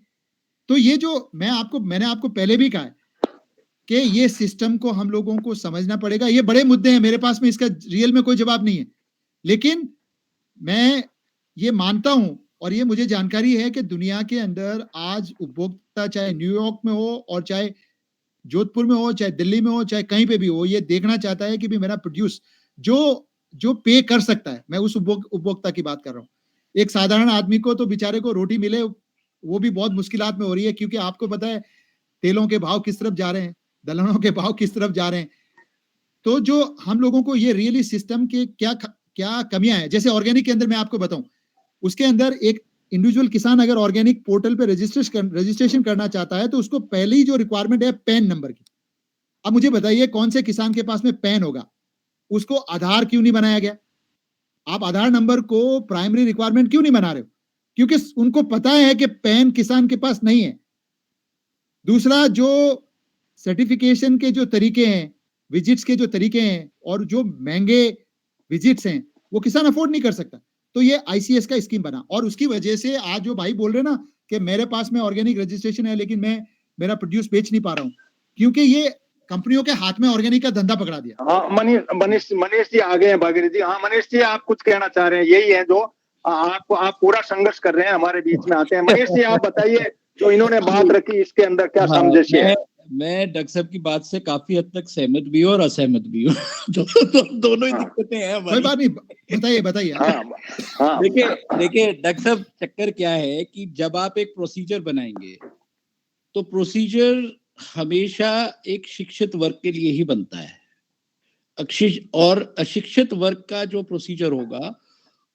तो ये जो मैंने आपको पहले भी कहा है कि ये सिस्टम को हम लोगों को समझना पड़ेगा। ये बड़े मुद्दे हैं, मेरे पास में इसका रियल में कोई जवाब नहीं है, लेकिन मैं ये मानता हूं और ये मुझे जानकारी है कि दुनिया के अंदर आज उपभोक्ता चाहे न्यूयॉर्क में हो और चाहे जोधपुर में हो, चाहे दिल्ली में हो, चाहे कहीं पे भी हो, ये देखना चाहता है कि भी मेरा प्रोड्यूस जो पे कर सकता है, मैं उस उपभोक्ता की बात कर रहा हूँ। एक साधारण आदमी को तो बेचारे को रोटी मिले वो भी बहुत मुश्किलात में हो रही है, क्योंकि आपको पता है तेलों के भाव किस तरफ जा रहे हैं, दलहनों के भाव किस तरफ जा रहे हैं। तो जो हम लोगों को ये रियली सिस्टम के क्या कमियां हैं, जैसे ऑर्गेनिक के अंदर मैं आपको बताऊं, उसके अंदर एक इंडिविजुअल किसान अगर ऑर्गेनिक पोर्टल पे रजिस्ट्रेशन करना चाहता है तो उसको पहली जो रिक्वायरमेंट है पैन नंबर की। अब मुझे बताइए कौन से किसान के पास में पैन होगा? उसको आधार क्यों नहीं बनाया गया? आप आधार नंबर को प्राइमरी रिक्वायरमेंट क्यों नहीं बना रहे हो? क्योंकि उनको पता है कि पैन किसान के पास नहीं है। दूसरा, जो सर्टिफिकेशन के जो तरीके हैं, विजिट्स के जो तरीके हैं और जो महंगे विजिट्स हैं वो किसान अफोर्ड नहीं कर सकता। तो ये आईसीएस का स्कीम बना और उसकी वजह से आज जो भाई बोल रहे हैं ना कि मेरे पास में ऑर्गेनिक रजिस्ट्रेशन है लेकिन मैं मेरा प्रोड्यूस बेच नहीं पा रहा हूं, क्योंकि ये कंपनियों के हाथ में ऑर्गेनिक का धंधा पकड़ा दिया। हाँ, मनीष जी आ गए हैं भागीरथ जी। हाँ मनीष जी, आप कुछ कहना चाह रहे हैं? यही है जो आप पूरा संघर्ष कर रहे हैं, हमारे बीच में आते हैं। मनीष जी आप बताइए, जो इन्होंने बात रखी इसके अंदर क्या सामंजस्य है? मैं डॉक्टर साहब की बात से काफी हद तक सहमत भी हूँ और असहमत भी हूँ। दोनों ही दिक्कतें हैं। कोई बात नहीं, बताइए। देखिए डॉक्टर साहब, चक्कर क्या है कि जब आप एक प्रोसीजर बनाएंगे तो प्रोसीजर हमेशा एक शिक्षित वर्ग के लिए ही बनता है। और अशिक्षित वर्ग का जो प्रोसीजर होगा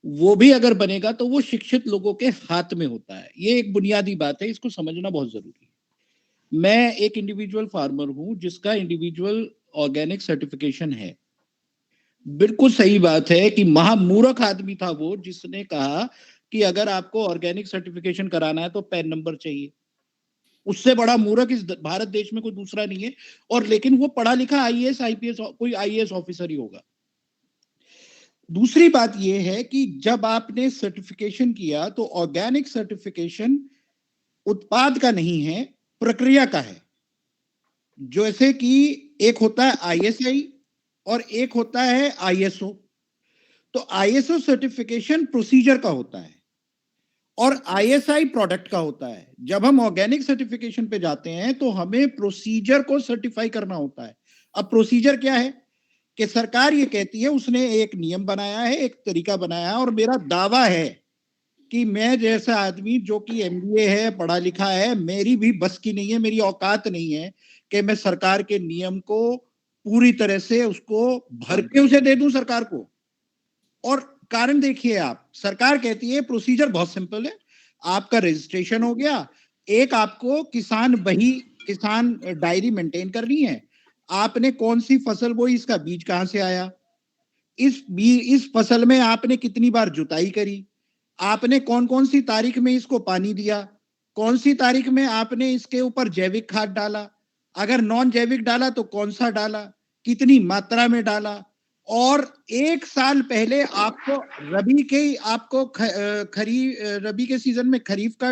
वो भी अगर बनेगा तो वो शिक्षित लोगों के हाथ में होता है। ये एक बुनियादी बात है, इसको समझना बहुत जरूरी है। मैं एक इंडिविजुअल फार्मर हूं जिसका इंडिविजुअल ऑर्गेनिक सर्टिफिकेशन है। बिल्कुल सही बात है कि महामूर्ख आदमी था वो जिसने कहा कि अगर आपको ऑर्गेनिक सर्टिफिकेशन कराना है तो पैन नंबर चाहिए। उससे बड़ा मूर्ख इस भारत देश में कोई दूसरा नहीं है। और लेकिन वो पढ़ा लिखा आईएएस आईपीएस कोई आईएएस ऑफिसर ही होगा। दूसरी बात यह है कि जब आपने सर्टिफिकेशन किया तो ऑर्गेनिक सर्टिफिकेशन उत्पाद का नहीं है, प्रक्रिया का है। जैसे कि एक होता है आईएसआई और एक होता है आईएसओ। तो आईएसओ सर्टिफिकेशन प्रोसीजर का होता है और आईएसआई प्रोडक्ट का होता है। जब हम ऑर्गेनिक सर्टिफिकेशन पे जाते हैं तो हमें प्रोसीजर को सर्टिफाई करना होता है। अब प्रोसीजर क्या है कि सरकार ये कहती है, उसने एक नियम बनाया है, एक तरीका बनाया है, और मेरा दावा है कि मैं जैसा आदमी जो कि एमबीए है, पढ़ा लिखा है, मेरी भी बस की नहीं है, मेरी औकात नहीं है कि मैं सरकार के नियम को पूरी तरह से उसको भर के उसे दे दूं सरकार को। और कारण देखिए आप, सरकार कहती है प्रोसीजर बहुत सिंपल है, आपका रजिस्ट्रेशन हो गया, एक आपको किसान डायरी मेंटेन करनी है, आपने कौन सी फसल बोई, इसका बीज कहां से आया, इस फसल में आपने कितनी बार जुताई करी, आपने कौन कौन सी तारीख में इसको पानी दिया, कौन सी तारीख में आपने इसके ऊपर जैविक खाद डाला, अगर नॉन जैविक डाला तो कौन सा डाला, कितनी मात्रा में डाला, और एक साल पहले आपको रबी के सीजन में खरीफ का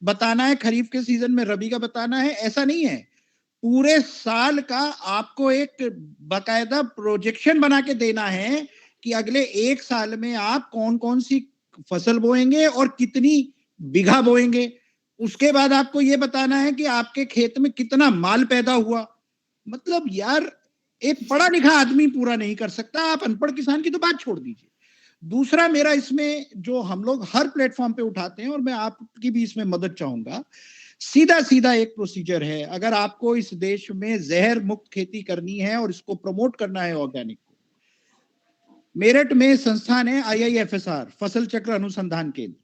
बताना है, खरीफ के सीजन में रबी का बताना है। ऐसा नहीं है, पूरे साल का आपको एक बाकायदा प्रोजेक्शन बना के देना है कि अगले 1 साल में आप कौन कौन सी फसल बोएंगे और कितनी बीघा बोएंगे। उसके बाद आपको ये बताना है कि आपके खेत में कितना माल पैदा हुआ। मतलब यार, एक पढ़ा लिखा आदमी पूरा नहीं कर सकता, आप अनपढ़ किसान की तो बात छोड़ दीजिए। दूसरा मेरा इसमें जो हम लोग हर प्लेटफॉर्म पे उठाते हैं, और मैं आपकी भी इसमें मदद चाहूंगा, सीधा सीधा एक प्रोसीजर है। अगर आपको इस देश में जहर मुक्त खेती करनी है और इसको प्रमोट करना है ऑर्गेनिक को, मेरठ में संस्थान है IIFSR, फसल चक्र अनुसंधान केंद्र,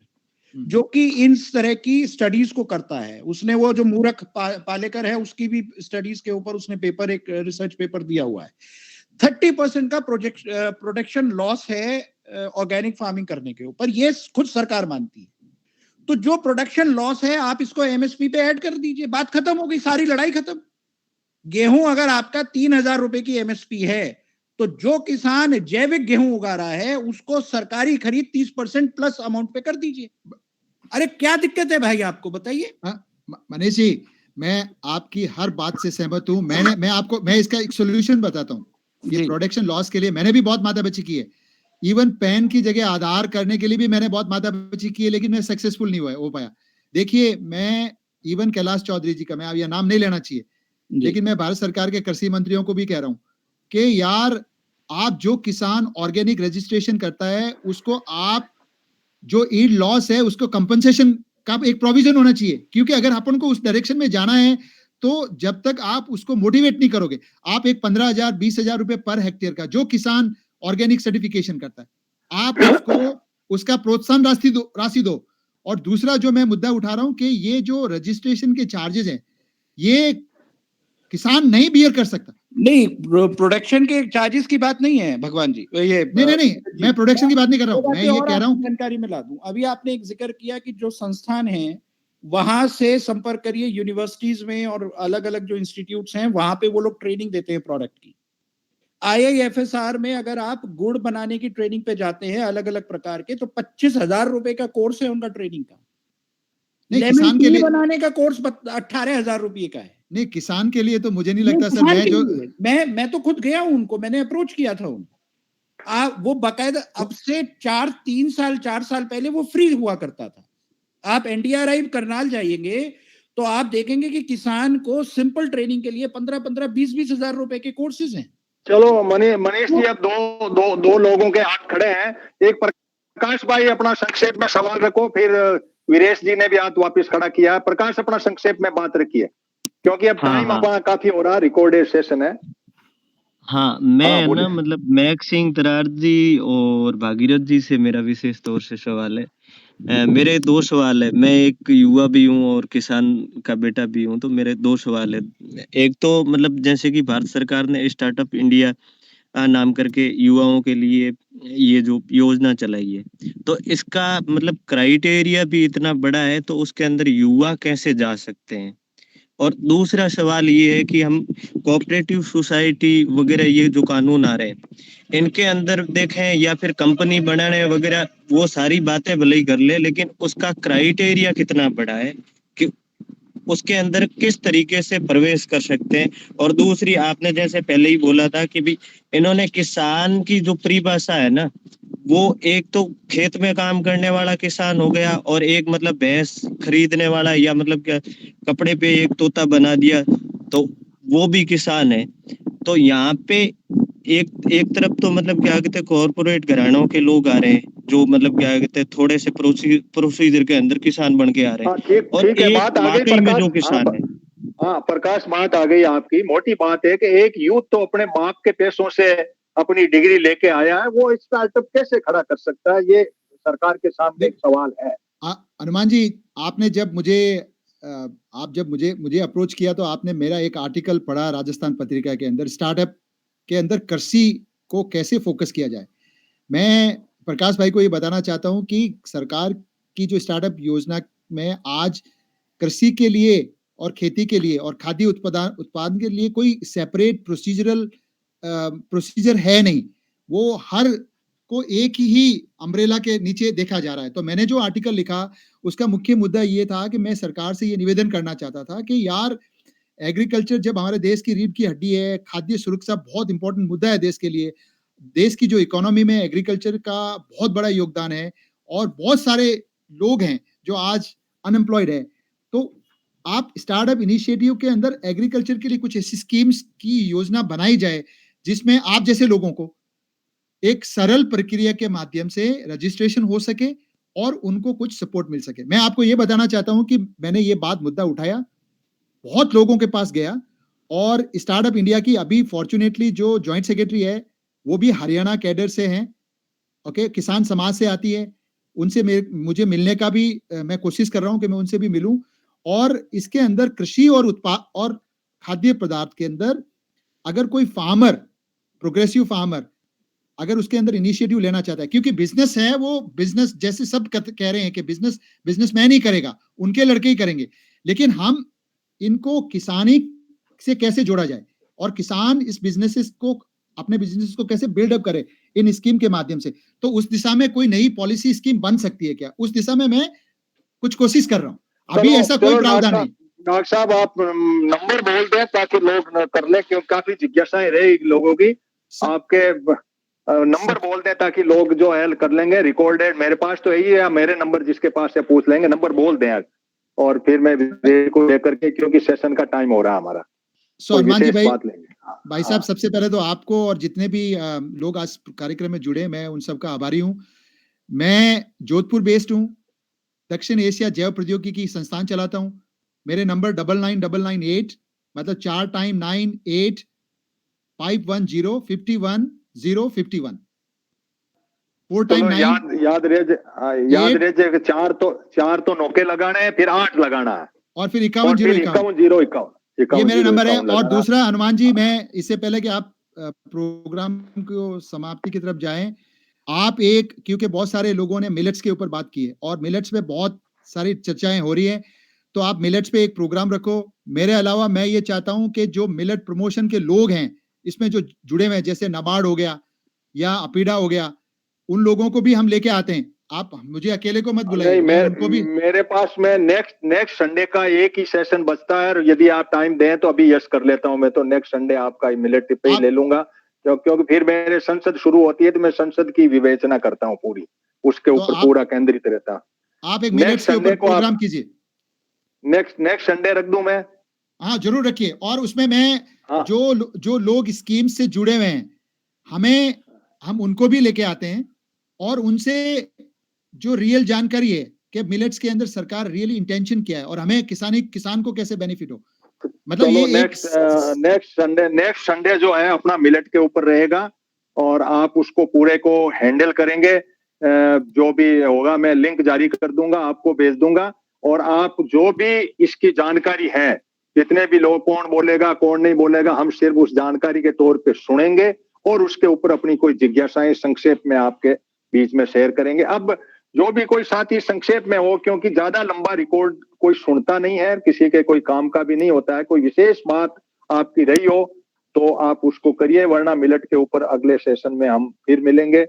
जो कि इन तरह की स्टडीज को करता है। उसने वो जो मूरख पालेकर है उसकी भी स्टडीज के ऊपर उसने पेपर, एक रिसर्च पेपर दिया हुआ है। 30% का प्रोडक्शन लॉस है ऑर्गेनिक फार्मिंग करने के ऊपर, ये खुद सरकार मानती है। तो जो प्रोडक्शन लॉस है आप इसको MSP पे ऐड कर दीजिए, बात खत्म हो गई, सारी लड़ाई खत्म। गेहूं अगर आपका 3,000 रुपए की MSP है, तो जो किसान जैविक गेहूं उगा रहा है उसको सरकारी खरीद 30% प्लस अमाउंट पे कर दीजिए। अरे क्या दिक्कत है भाई, आपको बताइए। मनीष जी, मैं आपकी हर बात से सहमत हूं। मैं इसका एक सोल्यूशन बताता हूं। ये प्रोडक्शन लॉस के लिए मैंने भी बहुत माथापच्ची की है। इवन पैन की जगह आधार करने के लिए भी मैंने बहुत माथापच्ची की है, लेकिन मैं सक्सेसफुल नहीं हो पाया। देखिए, मैं इवन कैलाश चौधरी जी का, मैं अब यह नाम नहीं लेना चाहिए, लेकिन मैं भारत सरकार के कृषि मंत्रियों को भी कह रहा हूं कि यार, आप जो किसान ऑर्गेनिक रजिस्ट्रेशन करता है उसको आप जो ईल्ड लॉस है उसको कंपनसेशन का एक प्रोविजन होना चाहिए। क्योंकि अगर अपन को उस डायरेक्शन में जाना है तो जब तक आप उसको मोटिवेट नहीं करोगे, आप एक 15,000 20,000 रुपए पर हेक्टेयर का जो किसान ऑर्गेनिक सर्टिफिकेशन करता है, आप उसको उसका प्रोत्साहन राशि दो। और दूसरा जो मैं मुद्दा उठा रहा हूं कि ये जो रजिस्ट्रेशन के चार्जेस हैं, ये किसान नहीं बियर कर सकता। नहीं, प्रोडक्शन के चार्जेस की बात नहीं है भगवान जी, ये नहीं, मैं प्रोडक्शन की बात नहीं कर रहा हूं, मैं ये कह रहा हूं, जानकारी में ला दूं। अभी आपने एक जिक्र किया कि जो संस्थान है वहां से संपर्क करिए यूनिवर्सिटीज में, और अलग अलग जो इंस्टीट्यूट्स हैं वहां पे वो लोग ट्रेनिंग देते हैं प्रोडक्ट की। IIFSR में अगर आप गुड़ बनाने की ट्रेनिंग पे जाते हैं अलग अलग प्रकार के, तो 25,000 रुपए का कोर्स है उनका ट्रेनिंग का। किसान के लिए बनाने का कोर्स 18,000 रुपये का है। नहीं, किसान के लिए तो मुझे नहीं लगता सर। मैं तो खुद गया हूं उनको, मैंने अप्रोच किया था उनको। वो बाकायदा अब से 4 साल पहले वो फ्री हुआ करता था। आप NDRI करनाल जाइएंगे तो आप देखेंगे कि किसान को सिंपल ट्रेनिंग के लिए 15-15, 20-20 हजार रुपए के कोर्सेज हैं। चलो मनीष जी, अब दो लोगों के हाथ खड़े हैं। एक प्रकाश भाई अपना संक्षेप में सवाल रखो, फिर वीरेश जी ने भी हाथ वापस खड़ा किया। प्रकाश अपना संक्षेप में बात रखिए, क्योंकि अब टाइम अपना काफी हो रहा, रिकॉर्डेड सेशन है। हाँ, मैं ना मतलब महक सिंह तरार जी और भागीरथ जी से मेरा विशेष तौर से सवाल है। मेरे 2 सवाल है। मैं एक युवा भी हूँ और किसान का बेटा भी हूँ, तो मेरे 2 सवाल है। एक तो मतलब जैसे कि भारत सरकार ने स्टार्टअप इंडिया नाम करके युवाओं के लिए ये जो योजना चलाई है, तो इसका मतलब क्राइटेरिया भी इतना बड़ा है, तो उसके अंदर युवा कैसे जा सकते हैं? और दूसरा सवाल ये है कि हम कोऑपरेटिव सोसाइटी वगैरह ये जो कानून आ रहे हैं, इनके अंदर देखें या फिर कंपनी बनाने वगैरह, वो सारी बातें भले ही कर ले, लेकिन उसका क्राइटेरिया कितना बड़ा है कि उसके अंदर किस तरीके से प्रवेश कर सकते हैं। और दूसरी, आपने जैसे पहले ही बोला था कि भी इन्होंने किसान की जो परिभाषा है ना, वो एक तो खेत में काम करने वाला किसान हो गया, और एक मतलब भैंस खरीदने वाला, या मतलब क्या कपड़े पे एक तोता बना दिया तो वो भी किसान है। तो यहाँ पे एक तरफ तो मतलब क्या कहते हैं कॉर्पोरेट घरानों के लोग आ रहे हैं, जो मतलब क्या कहते हैं थोड़े से प्रोसीजर के अंदर किसान बन के आ रहे हैं, और एक वाकई में जो किसान है। हाँ प्रकाश, बात आ गई आपकी। मोटी बात है कि एक यूथ तो अपने बाप के पैसों से अपनी डिग्री लेके आया है, वो स्टार्टअप कैसे खड़ा कर सकता है? ये सरकार के सामने एक सवाल है। हनुमान जी, आपने जब मुझे अप्रोच किया तो आपने मेरा एक आर्टिकल पढ़ा राजस्थान पत्रिका के अंदर, स्टार्टअप के अंदर कृषि को कैसे फोकस किया जाए। मैं प्रकाश भाई को ये बताना चाहता हूं कि सरकार की जो स्टार्टअप योजना में आज कृषि के लिए और खेती के लिए और खाद्य उत्पादन के लिए कोई सेपरेट प्रोसीजर है नहीं। वो हर को एक ही अम्ब्रेला के नीचे देखा जा रहा है। तो मैंने जो आर्टिकल लिखा उसका मुख्य मुद्दा ये था कि मैं सरकार से ये निवेदन करना चाहता था कि यार, एग्रीकल्चर जब हमारे देश की रीढ़ की हड्डी है, खाद्य सुरक्षा बहुत इंपॉर्टेंट मुद्दा है देश के लिए। देश की जो इकोनॉमी में एग्रीकल्चर का बहुत बड़ा योगदान है और बहुत सारे लोग हैं जो आज अनएम्प्लॉयड है। तो आप स्टार्टअप इनिशिएटिव के अंदर एग्रीकल्चर के लिए कुछ ऐसी स्कीम्स की योजना बनाई जाए जिसमें आप जैसे लोगों को एक सरल प्रक्रिया के माध्यम से रजिस्ट्रेशन हो सके और उनको कुछ सपोर्ट मिल सके। मैं आपको ये बताना चाहता हूं कि मैंने ये मुद्दा उठाया, बहुत लोगों के पास गया और स्टार्टअप इंडिया की अभी फॉर्चुनेटली जो जॉइंट सेक्रेटरी है वो भी हरियाणा कैडर से हैं, ओके, किसान समाज से आती है। उनसे मुझे मिलने का भी मैं कोशिश कर रहा हूं कि मैं उनसे भी मिलूं। और इसके अंदर कृषि और उत्पाद और खाद्य पदार्थ के अंदर अगर कोई फार्मर, प्रोग्रेसिव फार्मर अगर उसके अंदर इनिशिएटिव लेना चाहता है, क्योंकि बिजनेस है वो बिजनेस जैसे सब कह रहे हैं कि बिजनेसमैन ही करेगा, उनके लड़के ही करेंगे, लेकिन हम इनको किसानी से कैसे जोड़ा जाए और किसान इस बिजनेसेस को, अपने बिजनेस को कैसे बिल्डअप करे इन स्कीम के माध्यम से। तो उस दिशा में कोई नई पॉलिसी स्कीम बन सकती है क्या? उस दिशा में मैं कुछ कोशिश कर रहा हूँ। अभी ऐसा कोई प्रावधान नहीं। डॉक्टर साहब आप नंबर बोल दें ताकि लोग कर ले, क्योंकि काफी जिज्ञासाएं रही लोगों की। आपके नंबर बोल दें ताकि लोग जो है कर लेंगे। रिकॉर्डेड मेरे पास तो यही है, या मेरे नंबर जिसके पास है पूछ लेंगे। नंबर बोल दें और फिर मैं को लेकर के, क्योंकि सेशन का टाइम हो रहा है हमारा। हनुमान जी भाई साहब, सबसे पहले तो आपको और जितने भी लोग आज कार्यक्रम में जुड़े, मैं उन सबका आभारी हूँ। मैं जोधपुर बेस्ड हूँ, दक्षिण एशिया जैव प्रौद्योगिकी संस्थान चलाता हूँ। मेरे नंबर 9998 मतलब 4 टाइम 98 510 51051 4 टाइम 9 याद रहे। चार तो नौके लगाना है, फिर 8 लगाना है और फिर 51 ये मेरा नंबर है। और दूसरा हनुमान जी, मैं इससे पहले कि आप प्रोग्राम को समाप्ति की तरफ जाएं, आप क्योंकि बहुत सारे लोगों ने मिलेट्स के ऊपर बात की है और मिलेट्स पे बहुत सारी चर्चाएं हो रही है, तो आप मिलेट्स पे एक प्रोग्राम रखो। मेरे अलावा मैं ये चाहता हूं कि जो मिलेट प्रमोशन के लोग हैं इसमें जो जुड़े हुए हैं, जैसे नाबार्ड हो गया या अपीडा हो गया, उन लोगों को भी हम लेके आते हैं। आप मुझे अकेले को मत बुलाइए, उनको भी। मेरे पास में नेक्स्ट संडे का एक ही सेशन बचता है, और यदि आप टाइम दें तो अभी यस कर लेता हूं मैं। तो नेक्स्ट संडे आपका मिलेट पे ही ले लूंगा, क्योंकि फिर मेरे संसद शुरू होती है तो मैं संसद की विवेचना करता हूं पूरी, उसके ऊपर पूरा केंद्रित रहता। आप एक मिलेट्स के ऊपर प्रोग्राम कीजिए। नेक्स्ट संडे रख दूं मैं? हाँ जरूर रखिए। और उसमें मैं जो लोग स्कीम से जुड़े हुए हैं, हम उनको भी लेके आते हैं और उनसे जो रियल जानकारी है कि मिलेट्स के अंदर सरकार रियली इंटेंशन क्या है और हमें किसान को कैसे बेनिफिट हो। मतलब ये नेक्स्ट संडे जो है अपना मिलेट के ऊपर रहेगा और आप उसको पूरे को हैंडल करेंगे। जो भी होगा मैं लिंक जारी कर दूंगा, आपको भेज दूंगा। और आप जो भी इसकी जानकारी है, जितने भी लोग, कौन बोलेगा कौन नहीं बोलेगा, हम सिर्फ उस जानकारी के तौर पे सुनेंगे और उसके ऊपर अपनी कोई जिज्ञासाएं संक्षेप में आपके बीच में शेयर करेंगे। अब जो भी कोई साथी संक्षेप में हो, क्योंकि ज्यादा लंबा रिकॉर्ड कोई सुनता नहीं है, किसी के कोई काम का भी नहीं होता है। कोई विशेष बात आपकी रही हो तो आप उसको करिए, वरना मिलेट के ऊपर अगले सेशन में हम फिर मिलेंगे।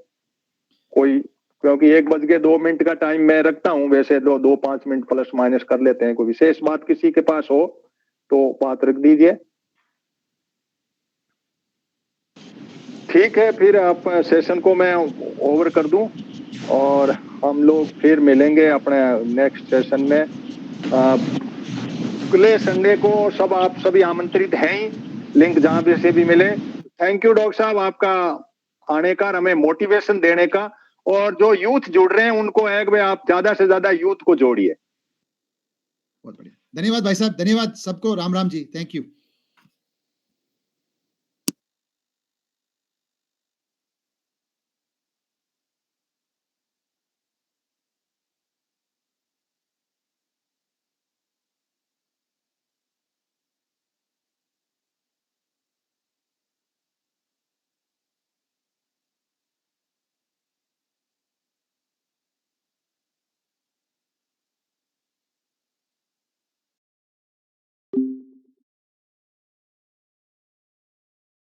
क्योंकि 1:02 का टाइम मैं रखता हूं, वैसे 2-5 मिनट प्लस माइनस कर लेते हैं। कोई विशेष बात किसी के पास हो तो बात रख दीजिए। ठीक है, फिर आप सेशन को मैं ओवर कर दूं और हम लोग फिर मिलेंगे अपने नेक्स्ट सेशन में। अगले संडे को आप सभी आमंत्रित हैं ही, लिंक जहां भी से भी मिले। थैंक यू डॉक्टर साहब आपका आने का, हमें मोटिवेशन देने का। और जो यूथ जुड़ रहे हैं उनको है कि आप ज्यादा से ज्यादा यूथ को जोड़िए। बहुत बढ़िया, धन्यवाद भाई साहब, धन्यवाद सबको। Ram Ram ji, thank you.